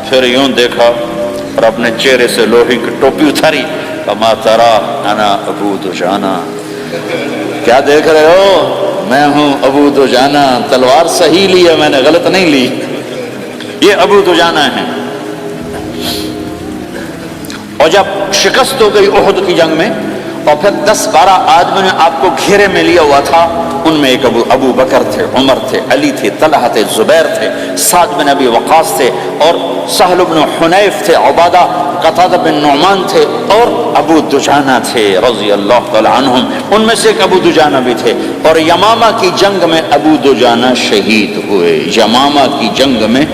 پھر یوں دیکھا اور اپنے چہرے سے لوہے کی ٹوپی اتاری، کما ترا انا ابو دجانہ، کیا دیکھ رہے ہو؟ میں ہوں ابو دجانہ، تلوار صحیح لی ہے میں نے، غلط نہیں لی، یہ ابو دجانہ ہیں۔ اور جب شکست ہو گئی احد کی جنگ میں، اور پھر 10-12 آدمی نے آپ کو گھیرے میں لیا ہوا تھا، ان میں ایک ابو بکر تھے، عمر تھے، علی تھے، طلحہ تھے، زبیر تھے، سعد بن ابی وقاص تھے، اور سہل بن حنیف تھے، عبادہ قتادہ بن نعمان تھے، اور ابو دجانہ تھے رضی اللہ تعالی عنہم، ان میں سے ایک ابو دجانہ بھی تھے۔ اور یمامہ کی جنگ میں ابو دجانہ شہید ہوئے، یمامہ کی جنگ میں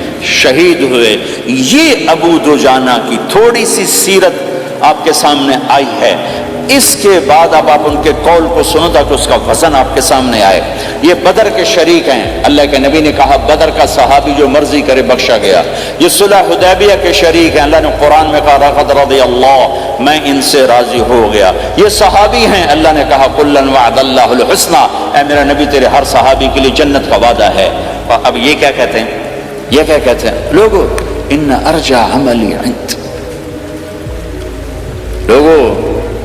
شہید ہوئے۔ یہ ابو دجانہ کی تھوڑی سی سیرت آپ کے سامنے آئی ہے۔ اس کے بعد اب آپ ان کے قول کو سنو تاکہ اس کا وزن آپ کے سامنے آئے۔ یہ بدر کے شریک ہیں، اللہ کے نبی نے کہا بدر کا صحابی جو مرضی کرے بخشا گیا۔ یہ صلح حدیبیہ کے شریک ہیں، اللہ نے قرآن میں کہا لقد رضی اللہ، میں ان سے راضی ہو گیا۔ یہ صحابی ہیں، اللہ نے کہا کلا وعد اللہ الحسنى، اے میرا نبی تیرے ہر صحابی کے لیے جنت کا وعدہ ہے۔ اب یہ کیا کہتے ہیں؟ یہ کیا کہتے ہیں لوگو؟ ان ارجع عملی عند، لوگو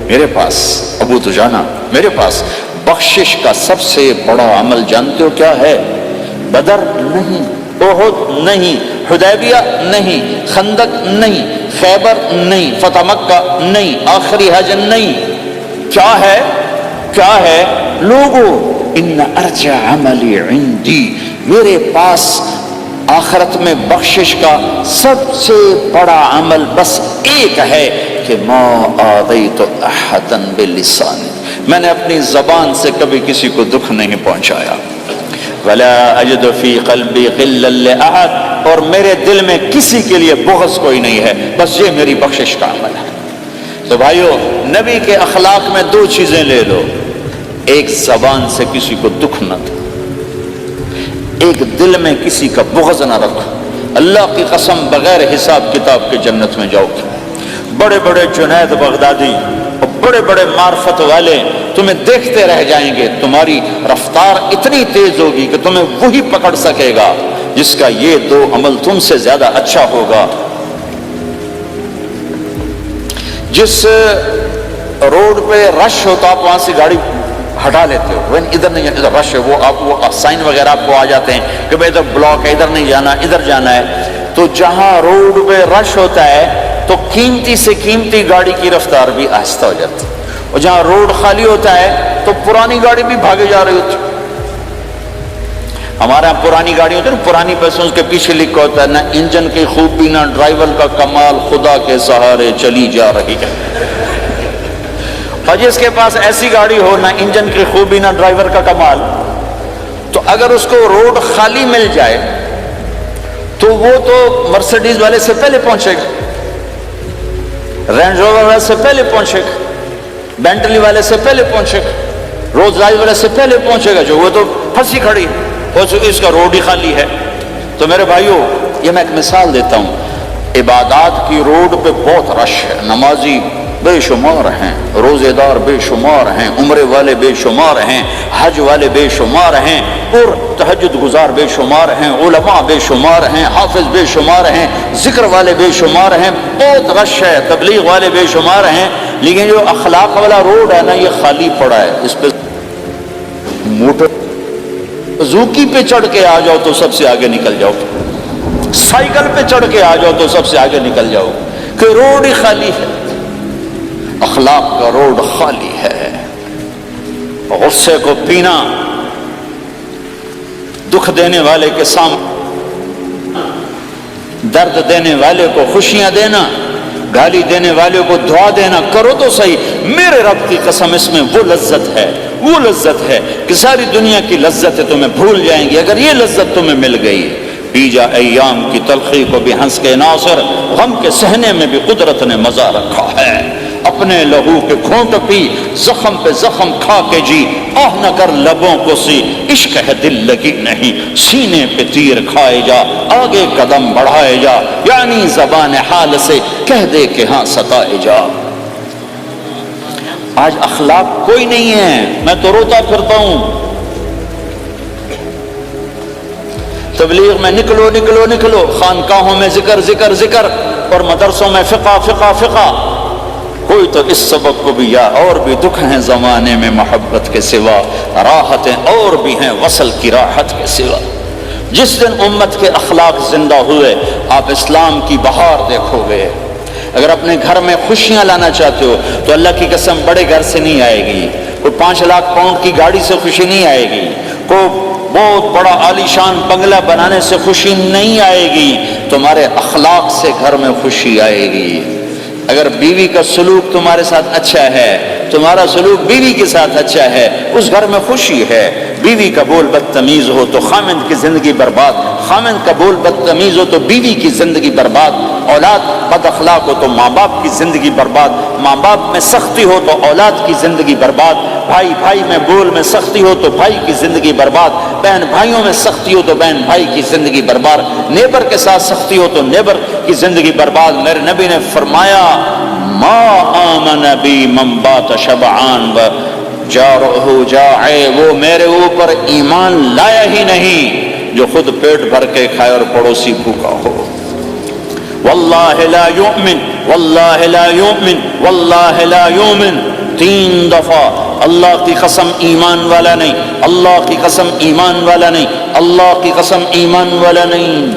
میرے پاس، ابو دجانہ میرے پاس بخشش کا سب سے بڑا عمل جانتے ہو کیا ہے؟ بدر نہیں، احد نہیں، حدیبیہ نہیں، خندق نہیں، خیبر نہیں، فتح مکہ نہیں، آخری حج نہیں، کیا ہے؟ کیا ہے لوگو؟ ان ارجع عملی عندی، میرے پاس آخرت میں بخشش کا سب سے بڑا عمل بس ایک ہے کہ ما آذیت احدا بلسانی، میں نے اپنی زبان سے کبھی کسی کو دکھ نہیں پہنچایا۔ ولا اجد فی قلبی غلا لاحد، اور میرے دل میں کسی کے لیے بغض کوئی نہیں ہے، بس یہ میری بخشش کا عمل ہے۔ تو بھائیو، نبی کے اخلاق میں دو چیزیں لے لو، ایک زبان سے کسی کو دکھ نہ دو، ایک دل میں کسی کا بغض نہ رکھو۔ اللہ کی قسم بغیر حساب کتاب کے جنت میں جاؤ گے۔ بڑے بڑے جنید بغدادی اور بڑے بڑے معرفت والے تمہیں دیکھتے رہ جائیں گے، تمہاری رفتار اتنی تیز ہوگی کہ تمہیں وہی پکڑ سکے گا جس کا یہ دو عمل تم سے زیادہ اچھا ہوگا۔ جس روڈ پہ رش ہوتا آپ وہاں سے گاڑی ہٹا لیتے ہو، ادھر نہیں ادھر رش ہے، وہ سائن وغیرہ آپ کو آ جاتے ہیں کہ بھائی ادھر بلاک ہے، ادھر نہیں جانا، ادھر جانا ہے۔ تو جہاں روڈ پہ رش ہوتا ہے تو قیمتی سے قیمتی گاڑی کی رفتار بھی آہستہ ہو جاتی ہے، اور جہاں روڈ خالی ہوتا ہے تو پرانی گاڑی بھی بھاگے جا رہی ہوتی ہے۔ ہمارے یہاں پرانی گاڑی ہوتی ہے نا، پرانی پیسوں کے پیچھے لکھا ہوتا ہے نہ انجن کی خوبی نہ ڈرائیور کا کمال، خدا کے سہارے چلی جا رہی ہے۔ اور جس کے پاس ایسی گاڑی ہو، نہ انجن کی خوبی نہ ڈرائیور کا کمال، تو اگر اس کو روڈ خالی مل جائے تو وہ تو مرسیڈیز والے سے پہلے پہنچے گا، رینج روور والے سے پہلے پہنچے گا، بینٹلی والے سے پہلے پہنچے گا، روز رائز والے سے پہلے پہنچے گا، جو وہ تو پھنسی کھڑی ہے، اس کا روڈ ہی خالی ہے۔ تو میرے بھائیو، یہ میں ایک مثال دیتا ہوں، عبادات کی روڈ پہ بہت رش ہے، نمازی بے شمار ہیں، روزے دار بے شمار ہیں، عمرے والے بے شمار ہیں، حج والے بے شمار ہیں، اور تہجد گزار بے شمار ہیں، علماء بے شمار ہیں، حافظ بے شمار ہیں، ذکر والے بے شمار ہیں، بہت رش ہے، تبلیغ والے بے شمار ہیں، لیکن جو اخلاق والا روڈ ہے نا، یہ خالی پڑا ہے، اس پہ موٹر زوکی پہ چڑھ کے آ جاؤ تو سب سے آگے نکل جاؤ، سائیکل پہ چڑھ کے آ جاؤ تو سب سے آگے نکل جاؤ، کہ روڈ ہی خالی ہے، اخلاق کا روڈ خالی ہے۔ غصے کو پینا، دکھ دینے والے کے سامنے، درد دینے والے کو خوشیاں دینا، گالی دینے والے کو دعا دینا، کرو تو صحیح۔ میرے رب کی قسم اس میں وہ لذت ہے کہ ساری دنیا کی لذتیں تمہیں بھول جائیں گی اگر یہ لذت تمہیں مل گئی۔ پی جا ایام کی تلخی کو بھی ہنس کے ناصر، غم کے سہنے میں بھی قدرت نے مزہ رکھا ہے۔ اپنے لہو کے گھونٹ پی، زخم پہ زخم کھا کے جی، آہ نہ کر لبوں کو سی، عشق ہے دل لگی نہیں، سینے پہ تیر کھائے جا، آگے قدم بڑھائے جا، یعنی زبان حال سے کہہ دے کہ ہاں ستائے جا۔ آج اخلاق کوئی نہیں ہے، میں تو روتا پھرتا ہوں۔ تبلیغ میں نکلو نکلو نکلو، خانقاہوں میں ذکر اور مدرسوں میں فقہ، کوئی تو اس سبق کو بھی، یا اور بھی دکھ ہیں زمانے میں محبت کے سوا، راحتیں اور بھی ہیں وصل کی راحت کے سوا۔ جس دن امت کے اخلاق زندہ ہوئے، آپ اسلام کی بہار دیکھو گے۔ اگر اپنے گھر میں خوشیاں لانا چاہتے ہو تو اللہ کی قسم بڑے گھر سے نہیں آئے گی، کوئی 5 لاکھ پاؤنڈ کی گاڑی سے خوشی نہیں آئے گی، کوئی بہت بڑا عالی شان بنگلہ بنانے سے خوشی نہیں آئے گی، تمہارے اخلاق سے گھر میں خوشی آئے گی۔ اگر بیوی کا سلوک تمہارے ساتھ اچھا ہے، تمہارا سلوک بیوی کے ساتھ اچھا ہے، اس گھر میں خوشی ہے۔ بیوی کا بول بدتمیز ہو تو خامند کی زندگی برباد، خامند کا بول بدتمیز ہو تو بیوی کی زندگی برباد، اولاد بد اخلاق ہو تو ماں باپ کی زندگی برباد، ماں باپ میں سختی ہو تو اولاد کی زندگی برباد، بھائی بھائی میں بول میں سختی ہو تو بھائی کی زندگی برباد، بہن بھائیوں میں سختی ہو تو بہن بھائی کی زندگی برباد، نیبر کے ساتھ سختی ہو تو نیبر کی زندگی برباد۔ میرے نبی نے فرمایا ما آمن بی من بات شبعان و جارہ جاعے، وہ میرے اوپر ایمان لایا ہی نہیں جو خود پیٹ بھر کے کھائے اور پڑوسی بھوکا ہو۔ واللہ لا یؤمن، واللہ لا یؤمن، واللہ لا یؤمن، 3 دفعہ اللہ کی قسم ایمان والا نہیں، اللہ کی قسم ایمان والا نہیں، اللہ کی قسم ایمان والا نہیں۔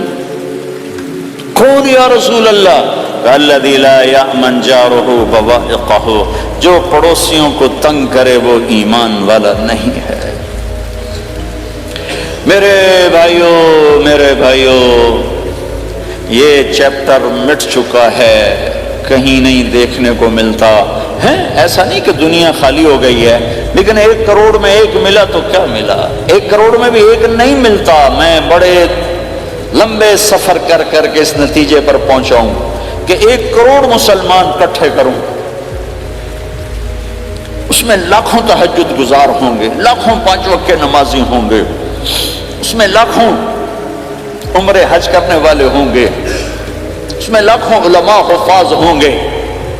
کون یا رسول اللہ؟ الذی لا یأمن جارہ بوائقہ، جو پڑوسیوں کو تنگ کرے وہ ایمان والا نہیں ہے۔ میرے بھائیو، یہ چیپٹر مٹ چکا ہے، کہیں نہیں دیکھنے کو ملتا ہے۔ ایسا نہیں کہ دنیا خالی ہو گئی ہے، لیکن 1 کروڑ میں 1 ملا تو کیا ملا، 1 کروڑ میں بھی 1 نہیں ملتا۔ میں بڑے لمبے سفر کر کے اس نتیجے پر پہنچا ہوں کہ 1 کروڑ مسلمان اکٹھے کروں، اس میں لاکھوں تہجد گزار ہوں گے، لاکھوں 5 وقت کے نمازی ہوں گے، اس میں لاکھوں عمرے حج کرنے والے ہوں گے، اس میں لاکھوں علماء حفاظ ہوں گے،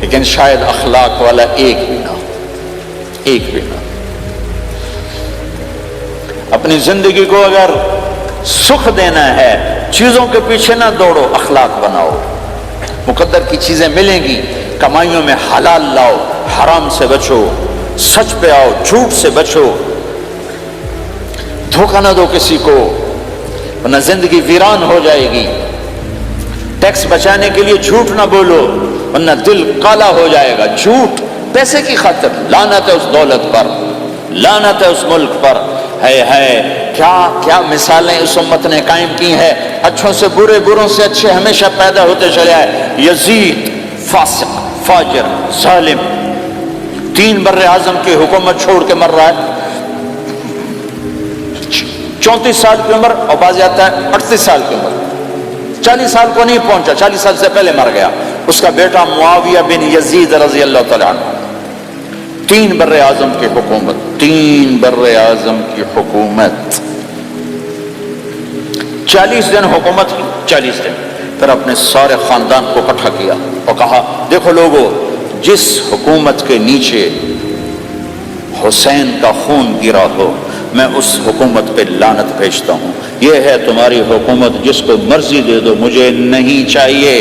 لیکن شاید اخلاق والا ایک بھی نہ۔ اپنی زندگی کو اگر سکھ دینا ہے، چیزوں کے پیچھے نہ دوڑو، اخلاق بناؤ۔ مقدر کی چیزیں ملیں گی، کمائیوں میں حلال لاؤ، حرام سے بچو، سچ پہ آؤ، جھوٹ سے بچو، دھوکہ نہ دو کسی کو، ورنہ زندگی ویران ہو جائے گی۔ ٹیکس بچانے کے لیے جھوٹ نہ بولو، ورنہ دل کالا ہو جائے گا۔ جھوٹ پیسے کی خاطر، لعنت ہے اس دولت پر، لعنت ہے اس ملک پر۔ کیا مثالیں اس امت نے قائم کی ہیں، اچھوں سے برے، بروں سے اچھے ہمیشہ پیدا ہوتے چلے آئے۔ یزید فاسق، فاجر، ظالم، 3 بر اعظم کی حکومت چھوڑ کے مر رہا ہے، 34 سال کی عمر، اور بعض آتا ہے 38 سال کی عمر، 40 سال کو نہیں پہنچا، 40 سال سے پہلے مر گیا۔ اس کا بیٹا معاویہ بن یزید رضی اللہ تعالیٰ عنہ، 3 بر اعظم کی حکومت، 3 بر اعظم کی حکومت، 40 دن حکومت کی، 40 دن، پھر اپنے سارے خاندان کو اکٹھا کیا اور کہا دیکھو لوگو، جس حکومت کے نیچے حسین کا خون گرا ہو، میں اس حکومت پہ لعنت بھیجتا ہوں۔ یہ ہے تمہاری حکومت، جس کو مرضی دے دو، مجھے نہیں چاہیے۔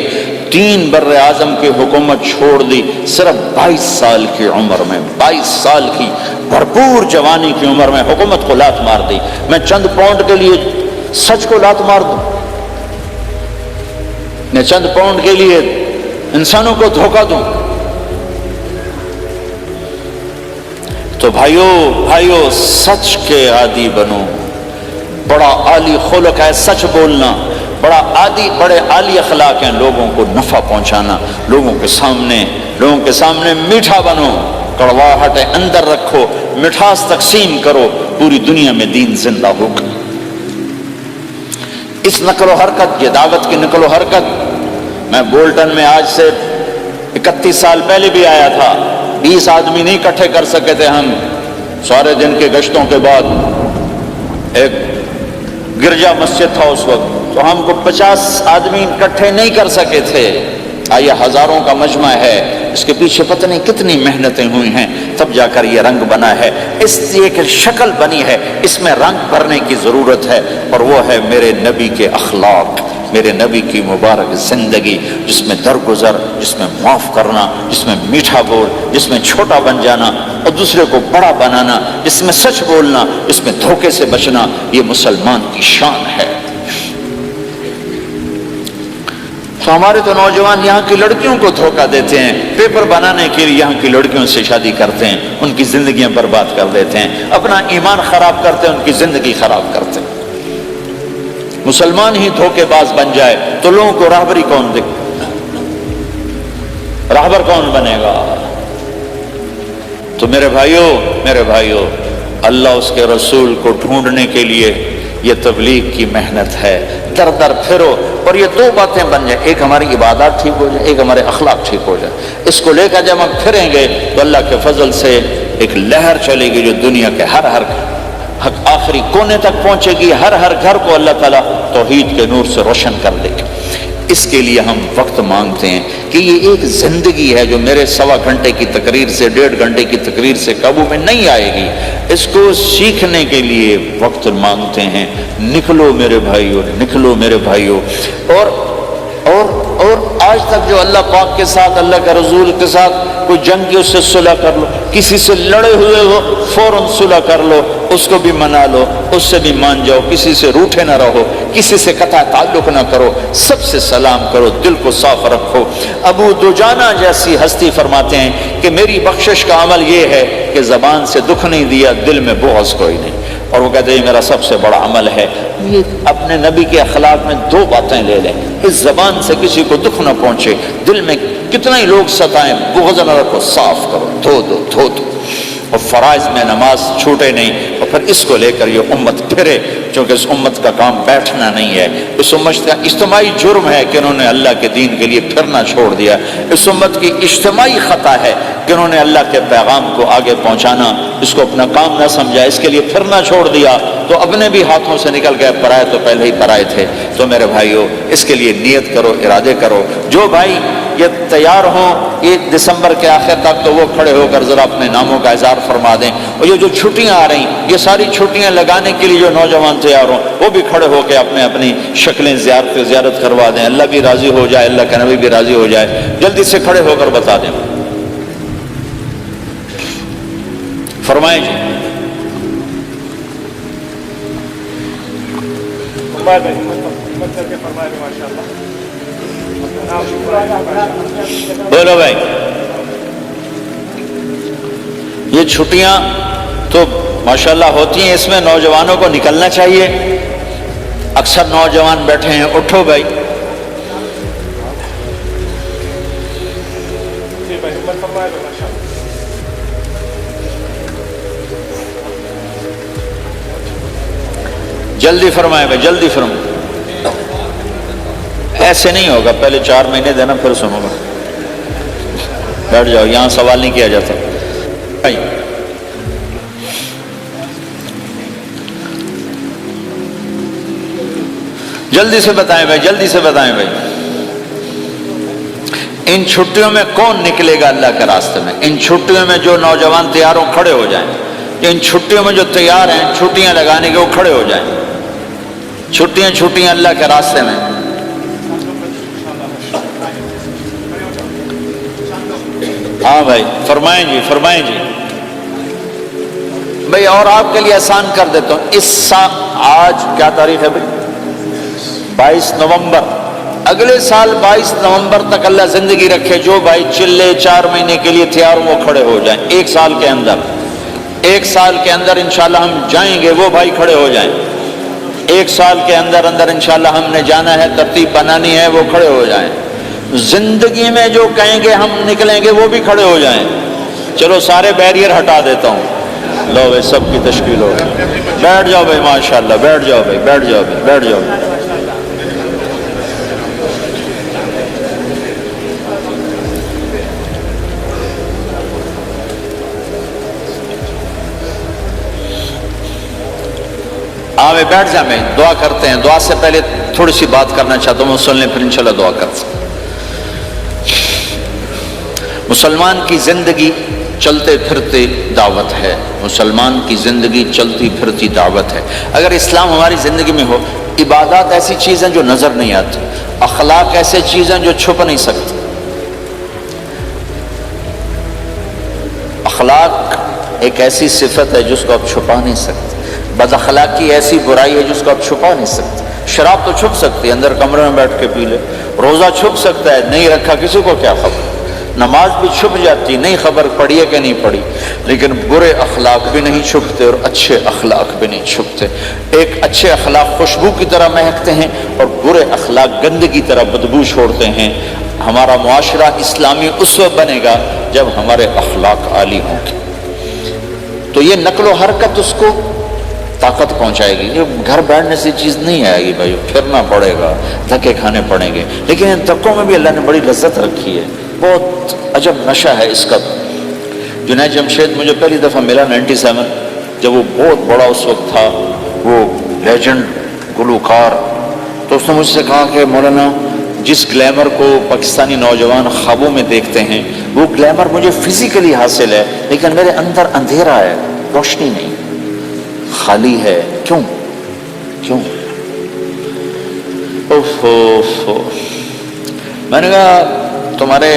3 بر اعظم کی حکومت چھوڑ دی صرف 22 سال کی عمر میں، 22 سال کی بھرپور جوانی کی عمر میں حکومت کو لات مار دی۔ میں چند پاؤنڈ کے لیے سچ کو لات مار دوں، میں چند پاؤنڈ کے لیے انسانوں کو دھوکہ دوں؟ تو بھائیو سچ کے عادی بنو۔ بڑا عالی خلق ہے سچ بولنا، بڑے عالی اخلاق ہیں لوگوں کو نفع پہنچانا، لوگوں کے سامنے میٹھا بنو، کڑواہٹ اندر رکھو، مٹھاس تقسیم کرو، پوری دنیا میں دین زندہ ہوگا۔ اس نقل و حرکت، یہ دعوت کی نقل و حرکت، میں بولٹن میں آج سے 31 سال پہلے بھی آیا تھا، 20 آدمی نہیں اکٹھے کر سکے تھے ہم، سارے دن کے گشتوں کے بعد۔ ایک گرجا مسجد تھا اس وقت، تو ہم کو 50 آدمی اکٹھے نہیں کر سکے تھے، آئیے ہزاروں کا مجمع ہے، اس کے پیچھے پتہ نہیں کتنی محنتیں ہوئی ہیں، تب جا کر یہ رنگ بنا ہے، اس ایک شکل بنی ہے، اس میں رنگ بھرنے کی ضرورت ہے، اور وہ ہے میرے نبی کے اخلاق، میرے نبی کی مبارک زندگی، جس میں درگزر، جس میں معاف کرنا، جس میں میٹھا بول، جس میں چھوٹا بن جانا اور دوسرے کو بڑا بنانا، جس میں سچ بولنا، جس میں دھوکے سے بچنا، یہ مسلمان کی شان ہے۔ تو ہمارے تو نوجوان یہاں کی لڑکیوں کو دھوکہ دیتے ہیں، پیپر بنانے کے لیے یہاں کی لڑکیوں سے شادی کرتے ہیں، ان کی زندگیاں برباد کر دیتے ہیں، اپنا ایمان خراب کرتے ہیں، ان کی زندگی خراب کرتے ہیں۔ مسلمان ہی دھوکے باز بن جائے تو لوگوں کو راہبری کون دے؟ راہبر کون بنے گا؟ تو میرے بھائیو اللہ اس کے رسول کو ڈھونڈنے کے لیے یہ تبلیغ کی محنت ہے، در در پھرو، اور یہ 2 باتیں بن جائیں، ایک ہماری عبادات ٹھیک ہو جائے، ایک ہمارے اخلاق ٹھیک ہو جائے، اس کو لے کر جب ہم پھریں گے تو اللہ کے فضل سے ایک لہر چلے گی جو دنیا کے ہر آخری کونے تک پہنچے گی، ہر گھر کو اللہ تعالیٰ توحید کے نور سے روشن کر دے گا۔ اس کے لیے ہم وقت مانگتے ہیں کہ یہ ایک زندگی ہے جو میرے 1.25 گھنٹے کی تقریر سے 1.5 گھنٹے کی تقریر سے قابو میں نہیں آئے گی، اس کو سیکھنے کے لیے وقت مانگتے ہیں۔ نکلو میرے بھائیو، اور آج تک جو اللہ پاک کے ساتھ، اللہ کے رسول کے ساتھ کوئی جنگ کی، اس سے صلح کر لو، کسی سے لڑے ہوئے ہو فوراً صلح کر لو، اس کو بھی منا لو، اس سے بھی مان جاؤ، کسی سے روٹھے نہ رہو، کسی سے قطع تعلق نہ کرو، سب سے سلام کرو، دل کو صاف رکھو۔ ابو دجانہ جیسی ہستی فرماتے ہیں کہ میری بخشش کا عمل یہ ہے کہ زبان سے دکھ نہیں دیا، دل میں بغض کوئی نہیں، اور وہ کہتے ہیں میرا سب سے بڑا عمل ہے۔ یہ اپنے نبی کے اخلاق میں 2 باتیں لے لیں، اس زبان سے کسی کو دکھ نہ پہنچے، دل میں کتنا ہی لوگ ستائیں، بغض نہ رکھو، صاف کرو، دھو دو، اور فرائض میں نماز چھوٹے نہیں، اور پھر اس کو لے کر یہ امت پھرے، کیونکہ اس امت کا کام بیٹھنا نہیں ہے، اس امت کا اجتماعی جرم ہے کہ انہوں نے اللہ کے دین کے لیے پھرنا چھوڑ دیا، اس امت کی اجتماعی خطا ہے کہ انہوں نے اللہ کے پیغام کو آگے پہنچانا اس کو اپنا کام نہ سمجھا، اس کے لیے پھرنا چھوڑ دیا، تو اپنے بھی ہاتھوں سے نکل گئے، پرائے تو پہلے ہی پرائے تھے۔ تو میرے بھائیو اس کے لیے نیت کرو، ارادے کرو، جو بھائی یہ تیار ہوں 1 دسمبر کے آخر تک تو وہ کھڑے ہو کر ذرا اپنے ناموں کا اظہار فرما دیں، اور یہ جو چھٹیاں آ رہی یہ ساری چھٹیاں لگانے کے لیے جو نوجوان تیار ہوں وہ بھی کھڑے ہو کے اپنی شکلیں زیارت کروا دیں، اللہ بھی راضی ہو جائے، اللہ کا نبی بھی راضی ہو جائے، جلدی سے کھڑے ہو کر بتا دیں، فرمائیں جی۔ بولو بھائی، یہ چھٹیاں تو ماشاءاللہ ہوتی ہیں، اس میں نوجوانوں کو نکلنا چاہیے، اکثر نوجوان بیٹھے ہیں، اٹھو بھائی، جلدی فرمائے بھائی، جلدی فرمائے، ایسے نہیں ہوگا، پہلے 4 مہینے دینا پھر سنو گا، بیٹھ جاؤ، یہاں سوال نہیں کیا جاتا بھائی۔ جلدی سے بتائیں بھائی، جلدی سے بتائیں بھائی، ان چھٹیوں میں کون نکلے گا اللہ کے راستے میں؟ ان چھٹیوں میں جو نوجوان تیاروں کھڑے ہو جائیں، ان چھٹیوں میں جو تیار ہیں چھٹیاں لگانے کے وہ کھڑے ہو جائیں، چھٹیاں اللہ کے راستے میں، ہاں بھائی فرمائیں جی، فرمائیں جی بھائی، اور آپ کے لیے آسان کر دیتا ہوں، اس سال آج کیا تاریخ ہے بھائی؟ 22 نومبر۔ اگلے سال 22 نومبر تک اللہ زندگی رکھے، جو بھائی چلے 4 مہینے کے لیے تیار وہ کھڑے ہو جائیں، ایک سال کے اندر، ایک سال کے اندر انشاءاللہ ہم جائیں گے، وہ بھائی کھڑے ہو جائیں، ایک سال کے اندر اندر انشاءاللہ ہم نے جانا ہے، ترتیب بنانی ہے، وہ کھڑے ہو جائیں۔ زندگی میں جو کہیں گے ہم نکلیں گے وہ بھی کھڑے ہو جائیں۔ چلو سارے بیریئر ہٹا دیتا ہوں، لو بھائی سب کی تشکیل ہو گئی، بیٹھ جاؤ بھائی، ماشاءاللہ بیٹھ جاؤ بھائی، بیٹھ جاؤ بھائی، بیٹھ جاؤ۔ ہاں بھائی بیٹھ جائیں، میں دعا کرتے ہیں۔ دعا سے پہلے تھوڑی سی بات کرنا چاہتا ہوں، سن لیں پھر انشاءاللہ دعا کرتے ہیں۔ مسلمان کی زندگی چلتے پھرتے دعوت ہے، مسلمان کی زندگی چلتی پھرتی دعوت ہے۔ اگر اسلام ہماری زندگی میں ہو، عبادات ایسی چیزیں جو نظر نہیں آتی، اخلاق ایسے چیزیں جو چھپ نہیں سکتی۔ اخلاق ایک ایسی صفت ہے جس کو آپ چھپا نہیں سکتے، بد اخلاقی ایسی برائی ہے جس کو آپ چھپا نہیں سکتے۔ شراب تو چھپ سکتی ہے، اندر کمرے میں بیٹھ کے پی لے، روزہ چھپ سکتا ہے، نہیں رکھا کسی کو کیا خبر، نماز بھی چھپ جاتی، نہیں خبر پڑھی ہے کہ نہیں پڑھی، لیکن برے اخلاق بھی نہیں چھپتے اور اچھے اخلاق بھی نہیں چھپتے۔ ایک اچھے اخلاق خوشبو کی طرح مہکتے ہیں اور برے اخلاق گندگی کی طرح بدبو چھوڑتے ہیں۔ ہمارا معاشرہ اسلامی اس وقت بنے گا جب ہمارے اخلاق عالی ہوں گے، تو یہ نقل و حرکت اس کو طاقت پہنچائے گی۔ یہ گھر بیٹھنے سے چیز نہیں آئے گی بھائی، پھرنا پڑے گا، دھکے کھانے پڑیں گے، لیکن ان دھکوں میں بھی اللہ نے بڑی لذت رکھی ہے، بہت عجب نشہ ہے اس کا۔ جنید جمشید مجھے پہلی دفعہ ملا 97، جب وہ بہت بڑا اس وقت تھا، وہ لیجنڈ گلوکار، تو اس نے مجھ سے کہا کہ مولانا جس گلیمر کو پاکستانی نوجوان خوابوں میں دیکھتے ہیں وہ گلیمر مجھے فزیکلی حاصل ہے، لیکن میرے اندر اندھیرا ہے، روشنی نہیں، خالی ہے۔ کیوں؟ کیوں؟ میں نے کہا تمہارے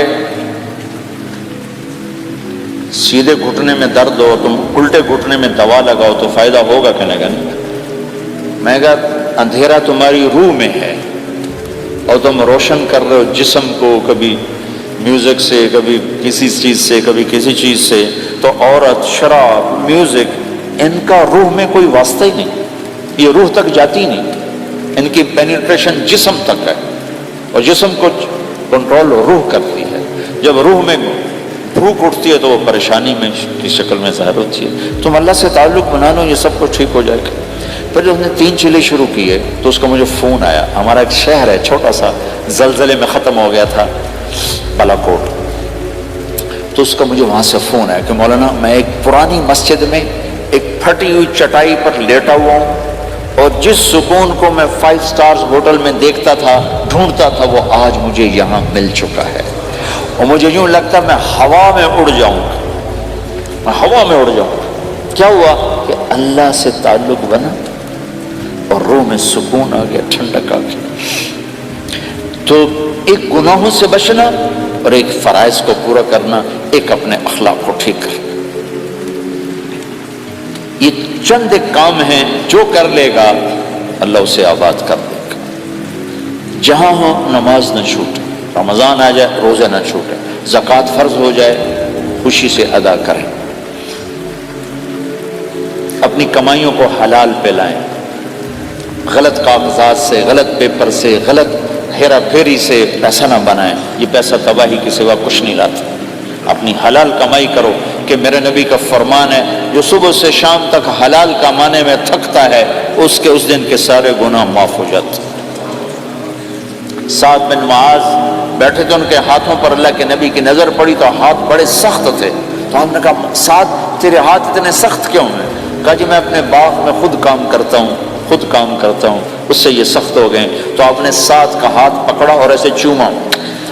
سیدھے گھٹنے میں درد ہو، تم الٹے گھٹنے میں دوا لگاؤ تو فائدہ ہوگا کہ نہیں؟ میں نے کہا اندھیرا تمہاری روح میں ہے اور تم روشن کر رہے ہو جسم کو، کبھی میوزک سے، کبھی کسی چیز سے، کبھی کسی چیز سے، تو عورت، شراب، میوزک، ان کا روح میں کوئی واسطہ ہی نہیں، یہ روح تک جاتی نہیں، ان کی پینیٹریشن جسم تک ہے اور جسم کو کنٹرول روح کرتی ہے۔ جب روح میں بھوک اٹھتی ہے تو وہ پریشانی میں کی شکل میں ظاہر ہوتی ہے۔ تم اللہ سے تعلق بنا لو، یہ سب کچھ ٹھیک ہو جائے گا۔ پھر جب ہم نے 3 چیلے شروع کیے تو اس کا مجھے فون آیا، ہمارا ایک شہر ہے چھوٹا سا، زلزلے میں ختم ہو گیا تھا، بالا کوٹ، تو اس کا مجھے وہاں سے فون آیا کہ مولانا میں ایک پرانی مسجد میں ایک پھٹی ہوئی چٹائی پر لیٹا ہوا ہوں اور جس سکون کو میں 5 سٹارز ہوٹل میں دیکھتا تھا، ڈھونڈتا تھا، وہ آج مجھے یہاں مل چکا ہے، اور مجھے یوں لگتا میں ہوا میں اڑ جاؤں گا، میں ہوا میں اڑ جاؤں گا۔ کیا ہوا کہ اللہ سے تعلق بنا اور روح میں سکون آ گیا، ٹھنڈک آ گئی۔ تو ایک گناہوں سے بچنا اور ایک فرائض کو پورا کرنا، ایک اپنے اخلاق کو ٹھیک کرنا، یہ چند ایک کام ہیں جو کر لے گا اللہ اسے آباد کر دے گا۔ جہاں ہو نماز نہ چھوٹے، رمضان آ جائے روزے نہ چھوٹے، زکوٰۃ فرض ہو جائے خوشی سے ادا کریں، اپنی کمائیوں کو حلال پہ لائیں، غلط کاغذات سے، غلط پیپر سے، غلط ہیرا پھیری سے پیسہ نہ بنائیں، یہ پیسہ تباہی کے سوا کچھ نہیں لاتا۔ اپنی حلال کمائی کرو، کہ میرے نبی کا فرمان ہے جو صبح سے شام تک حلال کمانے میں تھکتا ہے اس دن کے سارے گناہ معاف ہو جاتے۔ سعد بن معاذ بیٹھے تھے، ان کے ہاتھوں پر اللہ کے نبی کی نظر پڑی تو ہاتھ بڑے سخت تھے، تو ہم نے کہا سعد تیرے ہاتھ اتنے سخت کیوں ہیں؟ کہا جی میں اپنے باغ میں خود کام کرتا ہوں، اس سے یہ سخت ہو گئے۔ تو آپ نے سعد کا ہاتھ پکڑا اور ایسے چوما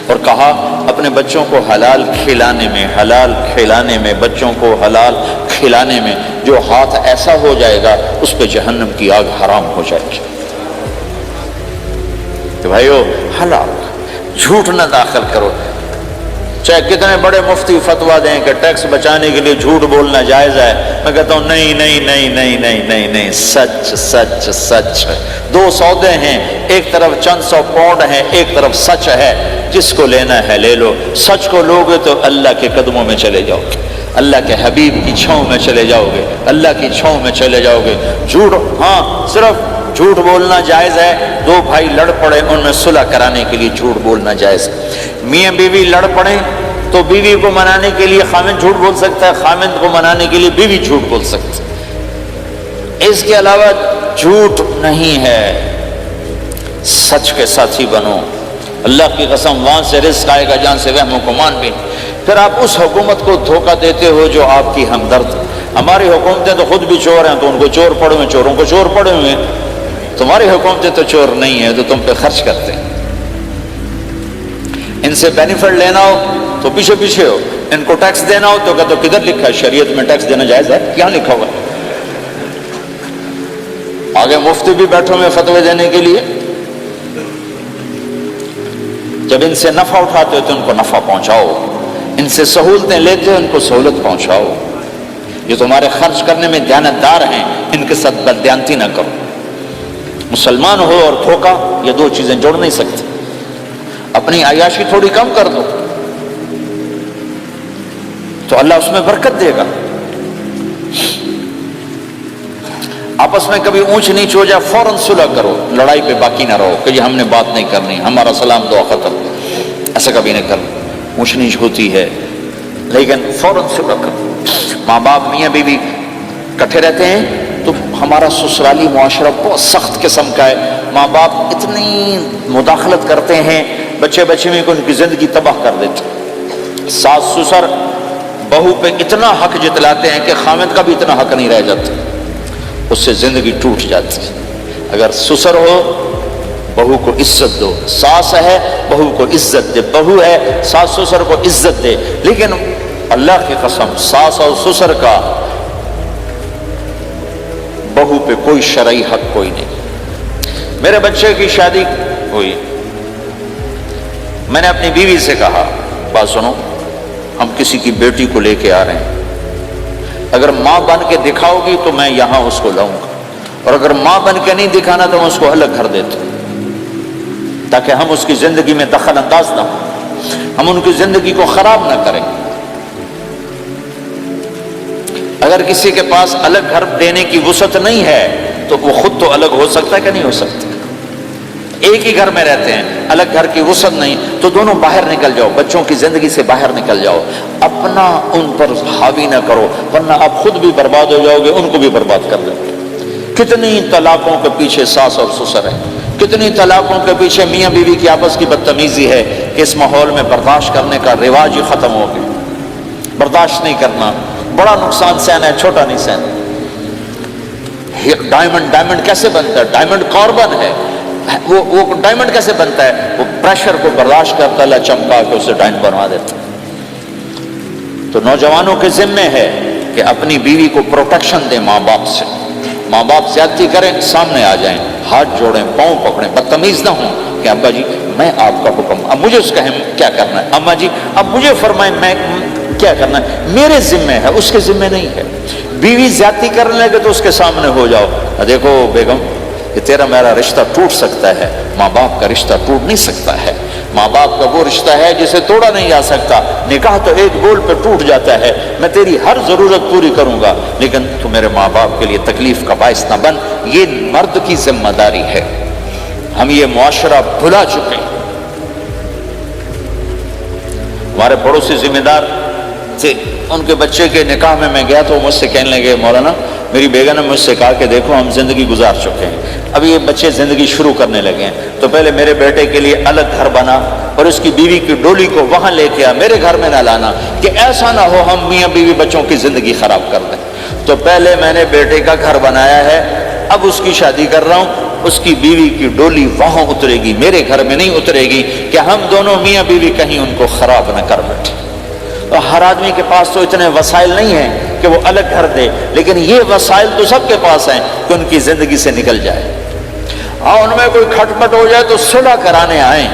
اور کہا اپنے بچوں کو حلال کھلانے میں بچوں کو حلال کھلانے میں جو ہاتھ ایسا ہو جائے گا اس پہ جہنم کی آگ حرام ہو جائے گی۔ کہ بھائیو حلال، جھوٹ نہ داخل کرو۔ چاہے کتنے بڑے مفتی فتویٰ دیں کہ ٹیکس بچانے کے لیے جھوٹ بولنا جائز ہے، میں کہتا ہوں نہیں نہیں نہیں نہیں نہیں نہیں نہیں، سچ سچ سچ۔ دو سودے ہیں، ایک طرف چند سو پاؤنڈ ہیں، ایک طرف سچ ہے، جس کو لینا ہے لے لو۔ سچ کو لوگے تو اللہ کے قدموں میں چلے جاؤ گے، اللہ کے حبیب کی چھاؤں میں چلے جاؤ گے، اللہ کی چھاؤں میں چلے جاؤ گے۔ جھوٹ، ہاں صرف جھوٹ بولنا جائز ہے، دو بھائی لڑ پڑے ان میں صلح کرانے کے لیے جھوٹ بولنا جائز ہے۔ میاں بیوی لڑ پڑے تو بیوی کو منانے کے لیے خامند جھوٹ بول سکتا ہے، خامند کو منانے کے لیے بیوی جھوٹ بول سکتی ہے۔ اس کے علاوہ جھوٹ نہیں ہے، سچ کے ساتھی بنو۔ اللہ کی قسم وہاں سے رزق آئے گا جہاں سے وہم و گمان بھی۔ پھر آپ اس حکومت کو دھوکہ دیتے ہو جو آپ کی ہمدرد۔ ہماری حکومتیں تو خود بھی چور ہیں تو ان کو چور پڑے ہوئے، چوروں کو چور پڑے ہوئے ہیں۔ تمہاری حکومتیں تو چور نہیں ہیں، تو تم پہ خرچ کرتے ہیں۔ ان سے بینیفٹ لینا ہو تو پیچھے پیچھے ہو، ان کو ٹیکس دینا ہو تو کہتے ہو کدھر لکھا ہے شریعت میں ٹیکس دینا جائز ہے؟ کیا لکھا ہوگا؟ آگے مفتی بھی بیٹھو میں فتوے دینے کے لیے۔ جب ان سے نفع اٹھاتے ہو تو ان کو نفع پہنچاؤ، ان سے سہولتیں لیتے ہو ان کو سہولت پہنچاؤ۔ جو تمہارے خرچ کرنے میں دیانتدار ہیں ان کے ساتھ بددیانتی نہ کرو۔ مسلمان ہو اور دھوکہ، یہ دو چیزیں جوڑ نہیں سکتے۔ اپنی عیاشی تھوڑی کم کر دو تو اللہ اس میں برکت دے گا۔ آپس میں کبھی اونچ نیچ ہو جائے فوراً صلح کرو، لڑائی پہ باقی نہ رہو کہ یہ ہم نے بات نہیں کرنی، ہمارا سلام دعا ختم، ایسا کبھی نہیں کرنا۔ اونچ نیچ ہوتی ہے لیکن فوراً صلح کرو۔ ماں باپ میاں بیوی کٹھے رہتے ہیں تو ہمارا سسرالی معاشرہ بہت سخت قسم کا ہے، ماں باپ اتنی مداخلت کرتے ہیں بچے میں کو ان کی زندگی تباہ کر دیتے۔ ساس سسر بہو پہ اتنا حق جتلاتے ہیں کہ خامد کا بھی اتنا حق نہیں رہ جاتا، اس سے زندگی ٹوٹ جاتی ہے۔ اگر سسر ہو بہو کو عزت دو، ساس ہے بہو کو عزت دے، بہو ہے ساس سسر کو عزت دے۔ لیکن اللہ کی قسم ساس اور سسر کا بہو پہ کوئی شرعی حق کوئی نہیں۔ میرے بچے کی شادی ہوئی، میں نے اپنی بیوی سے کہا بات سنو، ہم کسی کی بیٹی کو لے کے آ رہے ہیں، اگر ماں بن کے دکھاؤ گی تو میں یہاں اس کو لاؤں گا، اور اگر ماں بن کے نہیں دکھانا تو میں اس کو الگ گھر دیتا ہوں، تاکہ ہم اس کی زندگی میں دخل انداز نہ ہوں، ہم ان کی زندگی کو خراب نہ کریں۔ اگر کسی کے پاس الگ گھر دینے کی وسعت نہیں ہے تو وہ خود تو الگ ہو سکتا ہے کہ نہیں ہو سکتا؟ ایک ہی گھر میں رہتے ہیں، الگ گھر کی وسعت نہیں تو دونوں باہر نکل جاؤ، بچوں کی زندگی سے باہر نکل جاؤ، اپنا ان پر حاوی نہ کرو ورنہ آپ خود بھی برباد ہو جاؤ گے، ان کو بھی برباد کر دو گے۔ کتنی طلاقوں کے پیچھے ساس اور سسر ہیں، کتنی طلاقوں کے پیچھے میاں بیوی کی آپس کی بدتمیزی ہے کہ اس ماحول میں برداشت کرنے کا رواج ہی ختم ہو گیا۔ برداشت نہیں کرنا، بڑا نقصان سہنا ہے، چھوٹا نہیں سہنا۔ ڈائمنڈ کیسے بنتا ہے؟ ڈائمنڈ کاربن ہے، وہ ڈائمنڈ کیسے بنتا ہے؟ وہ پریشر کو برداشت کرتا اللہ چمکا کے اسے ڈائمنڈ بنوا دیتا۔ تو نوجوانوں کے ذمے ہے کہ اپنی بیوی کو پروٹیکشن دیں ماں باپ سے۔ ماں باپ زیادتی کریں سامنے آ جائیں، ہاتھ جوڑیں، پاؤں پکڑیں، بدتمیز نہ ہوں کہ ابا جی میں آپ کا حکم، اب مجھے اس کا کیا کرنا ہے، اماں جی اب مجھے فرمائیں میں کیا کرنا ہے، میرے ذمے ہے، اس کے ذمے نہیں ہے۔ بیوی زیادتی کرنے لگے تو اس کے سامنے ہو جاؤ، دیکھو بیگم کہ تیرا میرا رشتہ ٹوٹ سکتا ہے، ماں باپ کا رشتہ ٹوٹ نہیں سکتا ہے۔ ماں باپ کا وہ رشتہ ہے جسے توڑا نہیں جا سکتا، نکاح تو ایک بول پہ ٹوٹ جاتا ہے۔ میں تیری ہر ضرورت پوری کروں گا لیکن تو میرے ماں باپ کے لیے تکلیف کا باعث نہ بن، یہ مرد کی ذمہ داری ہے۔ ہم یہ معاشرہ بھلا چکے ہیں۔ ہمارے پڑوسی ذمہ دار تھے، ان کے بچے کے نکاح میں گیا تو مجھ سے کہنے لگے مولانا میری بیگم نے مجھ سے کہا کہ دیکھو ہم زندگی گزار چکے ہیں، اب یہ بچے زندگی شروع کرنے لگے ہیں، تو پہلے میرے بیٹے کے لیے الگ گھر بنا اور اس کی بیوی کی ڈولی کو وہاں لے کے آ، میرے گھر میں نہ لانا کہ ایسا نہ ہو ہم میاں بیوی بچوں کی زندگی خراب کر دیں۔ تو پہلے میں نے بیٹے کا گھر بنایا ہے، اب اس کی شادی کر رہا ہوں، اس کی بیوی کی ڈولی وہاں اترے گی، میرے گھر میں نہیں اترے گی کہ ہم دونوں میاں بیوی کہیں ان کو خراب نہ کر بیٹھے۔ تو ہر آدمی کے پاس تو اتنے وسائل نہیں ہیں کہ وہ الگ گھر دے، لیکن یہ وسائل تو سب کے پاس ہیں کہ ان کی زندگی سے نکل جائے۔ ان میں کوئی کھٹ پٹ ہو جائے تو صلح کرانے آئیں،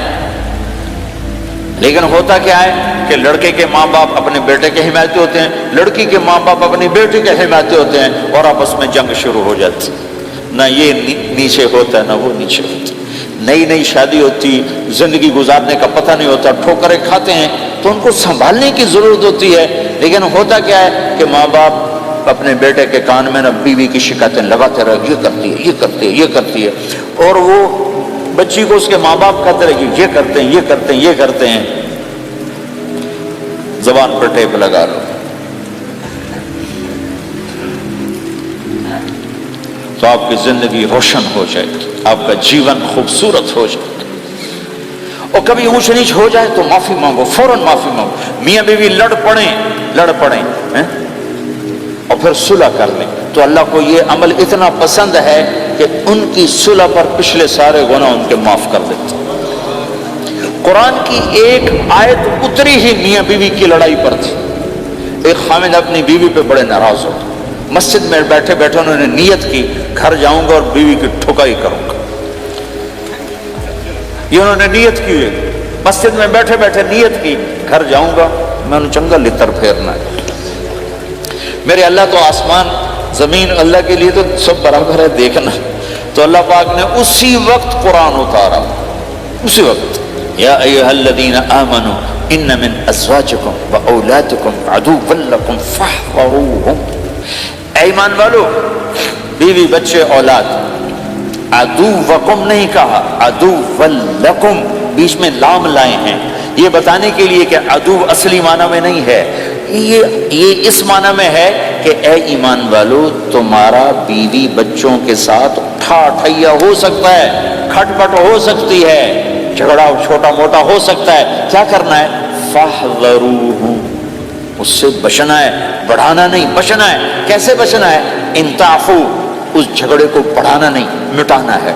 لیکن ہوتا کیا ہے کہ لڑکے کے ماں باپ اپنے بیٹے کے حمایتی ہوتے ہیں، لڑکی کے ماں باپ اپنی بیٹی کے حمایتی ہوتے ہیں، اور آپس میں جنگ شروع ہو جاتی، نہ یہ نیچے ہوتا ہے نہ وہ نیچے ہوتا ہے۔ نئی نئی شادی ہوتی، زندگی گزارنے کا پتہ نہیں ہوتا، ٹھوکریں کھاتے ہیں، تو ان کو سنبھالنے کی ضرورت ہوتی ہے۔ لیکن ہوتا کیا ہے کہ ماں باپ اپنے بیٹے کے کان میں نہ بیوی کی شکایتیں لگاتے رہے، یہ کرتی ہے، یہ کرتی ہے، یہ کرتی ہے، اور وہ بچی کو اس کے ماں باپ کہتے رہے یہ کرتے ہیں، یہ کرتے ہیں، یہ کرتے ہیں۔ زبان پر ٹیپ لگا لو تو آپ کی زندگی روشن ہو جائے گی، آپ کا جیون خوبصورت ہو جائے گا۔ اور کبھی اونچ نیچ ہو جائے تو معافی مانگو، فوراً معافی مانگو۔ میاں بیوی لڑ پڑیں اور پھر صلح کر لیں، تو اللہ کو یہ عمل اتنا پسند ہے کہ ان کی صلح پر پچھلے سارے گناہ ان کے معاف کر دیتے۔ قرآن کی ایک آیت اتری ہی میاں بیوی کی لڑائی پر تھی۔ ایک خامد اپنی بیوی پہ بڑے ناراض ہو، مسجد میں بیٹھے بیٹھے انہوں نے نیت کی گھر جاؤں گا اور بیوی کی ٹھکائی کروں گا۔ یہ انہوں نے نیت کی ہے، مسجد میں بیٹھے بیٹھے نیت کی گھر جاؤں گا، میں انہوں چنگا لتر پھیرنا ہے۔ میرے اللہ تو آسمان زمین اللہ کے لیے تو سب برابر ہے، دیکھنا۔ تو اللہ پاک نے اسی وقت قرآن اتارا، اسی وقت، یا ایھا الذین آمنوا ان من ازواجکم واولادکم عدوا لکم فاحذروہم۔ اے ایمان والو، بیوی بچے اولاد، عدوکم نہیں کہا، عدو لکم، بیچ میں لام لائے ہیں یہ بتانے کے لیے کہ عدو اصلی معنی میں نہیں ہے، یہ اس معنی میں ہے کہ اے ایمان والو، تمہارا بیوی بچوں کے ساتھ ٹھیا ہو سکتا ہے، کھٹ پٹ ہو سکتی ہے، جھگڑا چھوٹا موٹا ہو سکتا ہے، کیا کرنا ہے؟ فاحذروہم، اس سے بچنا ہے، بڑھانا نہیں، بچنا ہے۔ کیسے بچنا ہے؟ ان تعفو، اس جھگڑے کو بڑھانا نہیں، مٹانا ہے۔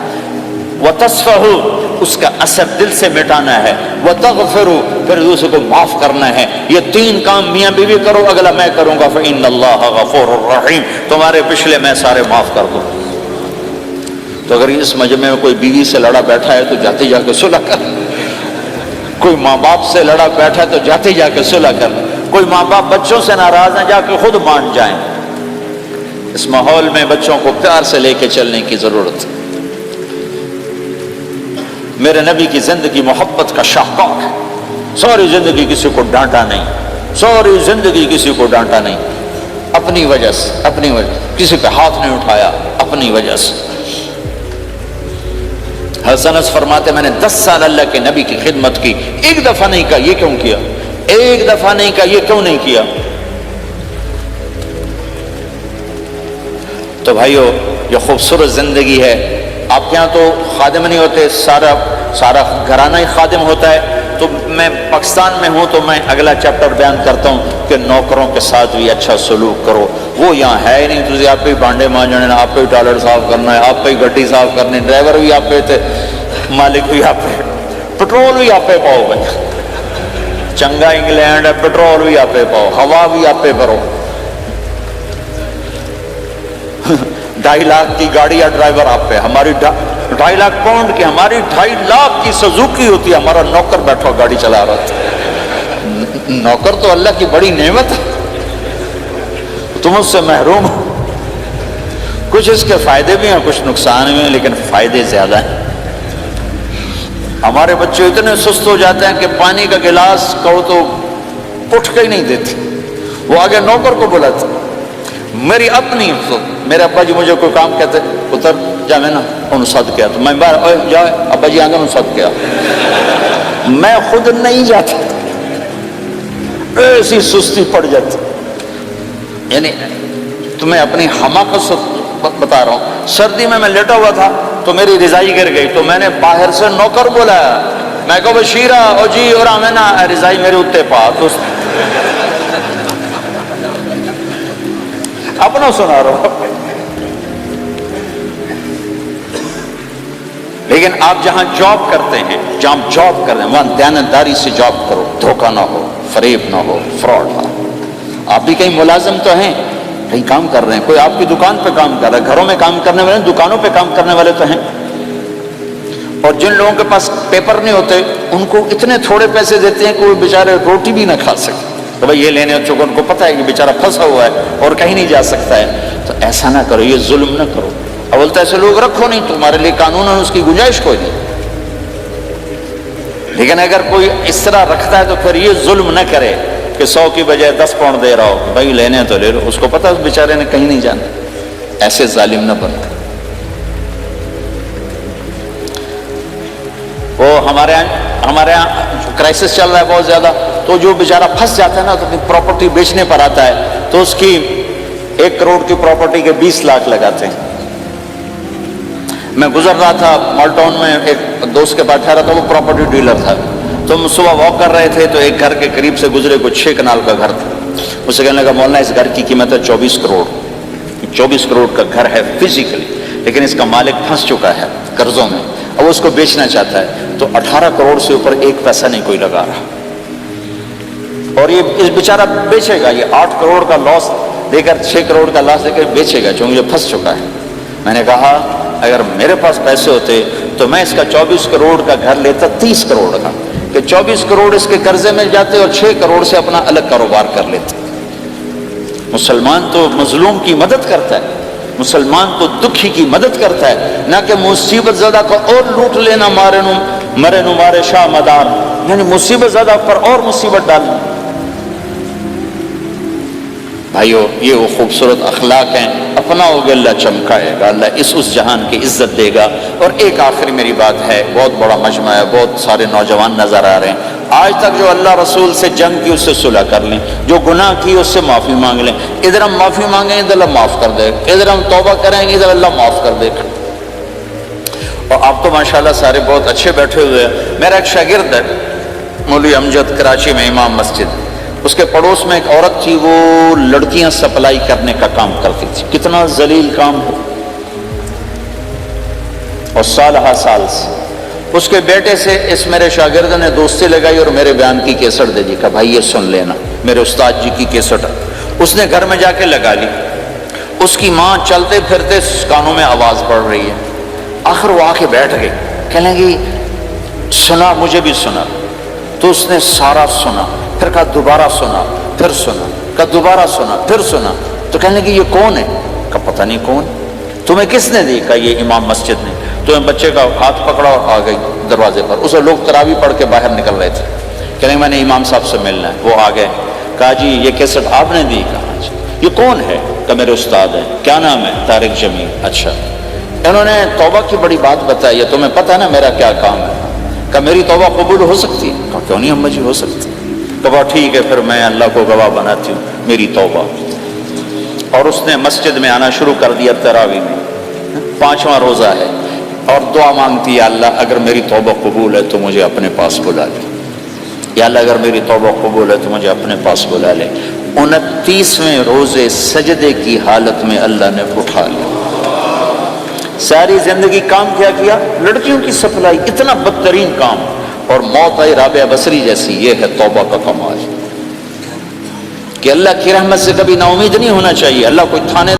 وتصفحوا، اس کا اثر دل سے مٹانا ہے۔ وتغفروا، پھر دوسرے کو معاف کرنا ہے۔ یہ تین کام میاں بیوی کرو، اگلا میں کروں گا، فإن اللہ غفور الرحیم، تمہارے پچھلے میں سارے معاف کر دوں۔ تو اگر اس مجمع میں کوئی بیوی سے لڑا بیٹھا ہے تو جاتے جا کے صلح کر، کوئی ماں باپ سے لڑا بیٹھا ہے تو جاتے جا کے صلح کر، کوئی ماں باپ بچوں سے ناراض ہیں جا کے خود مان جائیں۔ اس ماحول میں بچوں کو پیار سے لے کے چلنے کی ضرورت ہے۔ میرے نبی کی زندگی محبت کا شاہکار ہے، ساری زندگی کسی کو ڈانٹا نہیں، ساری زندگی کسی کو ڈانٹا نہیں، اپنی وجہ سے، اپنی وجہ، کسی پہ ہاتھ نہیں اٹھایا، اپنی وجہ سے۔ حسن انس فرماتے میں نے 10 سال اللہ کے نبی کی خدمت کی، ایک دفعہ نہیں کہا یہ کیوں کیا، ایک دفعہ نہیں کہا یہ کیوں نہیں کیا۔ تو بھائیو، یہ خوبصورت زندگی ہے۔ آپ کے ہاں تو خادم نہیں ہوتے، سارا گھرانہ ہی خادم ہوتا ہے۔ تو میں پاکستان میں ہوں تو میں اگلا چیپٹر بیان کرتا ہوں کہ نوکروں کے ساتھ بھی اچھا سلوک کرو۔ وہ یہاں ہے ہی نہیں، تو آپ پہ ہی بانڈے مانجنے، آپ پہ ہی ٹوائلٹ صاف کرنا ہے، آپ پہ ہی گڈی صاف کرنی، ڈرائیور بھی آپ پہ تھے، مالک بھی آپ پہ، پٹرول بھی آپ پہ پاؤ بھائی، چنگا انگلینڈ ہے، پٹرول بھی آپ پہ پاؤ، ہوا بھی آپ پہ بھرو۔ 2.5 لاکھ کی گاڑی یا ڈرائیور آپ پہ، ہماری 2.5 لاکھ پاؤنڈ کی، ہماری 2.5 لاکھ کی سزوکی ہوتی ہے، ہمارا نوکر بیٹھا گاڑی چلا رہا تھا۔ نوکر تو اللہ کی بڑی نعمت ہے، تم اس سے محروم ہو۔ کچھ اس کے فائدے بھی ہیں، کچھ نقصان بھی ہیں، لیکن فائدے زیادہ ہیں۔ ہمارے بچے اتنے سست ہو جاتے ہیں کہ پانی کا گلاس کہو تو اٹھ کے ہی نہیں دیتے، وہ آگے نوکر کو بلاتے۔ میری اپنی، میرے ابا جی مجھے کوئی کام کہتے، اتر جا، میں نا ان صد کیا، تو میں باہر جا ابا جی آگے ان صد کیا، میں خود نہیں جاتا، ایسی سستی پڑ جاتی۔ یعنی تمہیں اپنی حماقت سے بتا رہا ہوں، سردی میں لیٹا ہوا تھا تو میری رضائی گر گئی، تو میں نے باہر سے نوکر بولایا، میں کہا بشیرہ او جی اور آمینہ، رضائی میرے اتنے پا، تو اپنا سنا رہا ہوں۔ لیکن آپ جہاں جاب کرتے ہیں، جہاں جاب کر رہے ہیں، وہاں دیانتداری سے جاب کرو، دھوکہ نہ ہو، فریب نہ ہو، فراڈ نہ ہو۔ آپ بھی کہیں ملازم تو ہیں، کہیں کام کر رہے ہیں، کوئی آپ کی دکان پہ کام کر رہا ہے، گھروں میں کام کرنے والے، دکانوں پہ کام کرنے والے تو ہیں۔ اور جن لوگوں کے پاس پیپر نہیں ہوتے ان کو اتنے تھوڑے پیسے دیتے ہیں کہ وہ بیچارے روٹی بھی نہ کھا سکتے، تو بھائی یہ لینے، چونکہ ان کو پتہ ہے کہ بیچارہ پھنسا ہوا ہے اور کہیں نہیں جا سکتا ہے۔ تو ایسا نہ کرو، یہ ظلم نہ کرو۔ اب بولتا ہے ایسے لوگ رکھو نہیں، تمہارے لیے قانون ہے، اس کی گنجائش کوئی نہیں، لیکن اگر کوئی اس طرح رکھتا ہے تو پھر یہ ظلم نہ کرے کہ 100 کی بجائے 10 پاؤنڈ دے رہا ہو، بھائی لینے تو لے لو، اس کو پتہ ہے اس بیچارے نے کہیں نہیں جانا، ایسے ظالم نہ بن۔ وہ ہمارے یہاں کرائسس چل رہا ہے بہت زیادہ، تو جو بیچارہ پھنس جاتا ہے نا تو اپنی پراپرٹی بیچنے پر آتا ہے، تو اس کی 1 کروڑ کی پراپرٹی کے 20 لاکھ لگاتے ہیں۔ میں گزر رہا تھا مال ٹاؤن میں، ایک دوست کے پاس ٹھہرا تھا، وہ پراپرٹی ڈیلر تھا، تو ہم صبح واک کر رہے تھے تو ایک گھر کے قریب سے گزرے، کچھ 6 کنال کا گھر تھا۔ اسے کہنے لگا مولانا اس گھر کی قیمت ہے 24 کروڑ، 24 کروڑ کا گھر ہے فزیکلی، لیکن اس کا مالک پھنس چکا ہے قرضوں میں، اب اس کو بیچنا چاہتا ہے، تو 18 کروڑ سے اوپر 1 پیسہ نہیں کوئی لگا رہا، اور یہ اس بیچارہ بیچے گا، یہ 8 کروڑ کا لاس دے کر، 6 کروڑ کا لاس دے کر بیچے گا، چونکہ یہ پھنس چکا ہے۔ میں نے کہا اگر میرے پاس پیسے ہوتے تو میں اس کا 24 کروڑ کا گھر لیتا 30 کروڑ کا، کہ 24 کروڑ اس کے قرضے میں جاتے اور 6 کروڑ سے اپنا الگ کاروبار کر لیتے۔ مسلمان تو مظلوم کی مدد کرتا ہے، مسلمان تو دکھی کی مدد کرتا ہے، نہ کہ مصیبت زدہ کو اور لوٹ لینا، مرے نو مارے شاہ مدار، یعنی مصیبت زدہ پر اور مصیبت ڈالنا۔ بھائیو یہ وہ خوبصورت اخلاق ہیں، اپناؤ گے اللہ چمکائے گا، اللہ اس جہان کی عزت دے گا۔ اور ایک آخری میری بات ہے، بہت بڑا مجمع ہے، بہت سارے نوجوان نظر آ رہے ہیں، آج تک جو اللہ رسول سے جنگ کی اس سے صلح کر لیں، جو گناہ کی اس سے معافی مانگ لیں، ادھر ہم معافی مانگیں ادھر اللہ معاف کر دے، ادھر ہم توبہ کریں گے ادھر اللہ معاف کر دے گا۔ اور آپ تو ماشاءاللہ سارے بہت اچھے بیٹھے ہوئے ہیں۔ میرا ایک شاگرد ہے مولوی امجد، کراچی میں امام مسجد، اس کے پڑوس میں ایک عورت تھی، وہ لڑکیاں سپلائی کرنے کا کام کرتی تھی، کتنا ذلیل کام ہے، اور سال ہا سال سے اس کے بیٹے سے اس میرے شاگرد نے دوستی لگائی اور میرے بیان کی کیسٹ دے دی، کہا بھائی یہ سن لینا، میرے استاد جی کی کیسٹ۔ اس نے گھر میں جا کے لگا لی، اس کی ماں چلتے پھرتے کانوں میں آواز پڑ رہی ہے، آخر وہ آ کے بیٹھ گئی، کہنے لگی سنا، مجھے بھی سنا، تو اس نے سارا سنا، پھر کہا دوبارہ سنا، پھر سنا، کہا دوبارہ سنا، پھر سنا، تو کہنے لگی یہ کون ہے؟ کہا پتہ نہیں کون، تمہیں کس نے دی؟ کہا یہ امام مسجد نے۔ تو بچے کا ہاتھ پکڑا اور آ گئی دروازے پر، اسے لوگ تراویح پڑھ کے باہر نکل رہے تھے، کہنے میں نے امام صاحب سے ملنا ہے۔ وہ آ گئے، کہا جی یہ کیسٹ آپ نے دی؟ کہا جی۔ یہ کون ہے؟ کہا میرے استاد ہے۔ کیا نام ہے؟ طارق جمیل۔ اچھا، انہوں نے توبہ کی بڑی بات بتائی ہے، تمہیں پتہ ہے نا میرا کیا کام ہے؟ کہا میری توبہ قبول ہو سکتی ہے؟ کہا کیوں نہیں اما جی ہو سکتی۔ کہا ٹھیک ہے پھر میں اللہ کو گواہ بناتی ہوں میری توبہ۔ اور اس نے مسجد میں آنا شروع کر دیا تراویح میں، 5واں روزہ ہے، اور دعا مانگتی ہے اللہ اگر میری توبہ قبول ہے تو مجھے اپنے پاس بلا لے، یا اللہ اگر میری توبہ قبول ہے تو مجھے اپنے پاس بلا لے۔ 29ویں روزے سجدے کی حالت میں اللہ نے اٹھا لیا۔ ساری زندگی کام کیا؟ لڑکیوں کی سپلائی، اتنا بدترین کام، اور موت آئی رابعہ بصری جیسی۔ یہ ہے توبہ کا کمال، کہ اللہ کی رحمت سے کبھی نا امید نہیں ہونا چاہیے۔ اللہ کوئی تھانے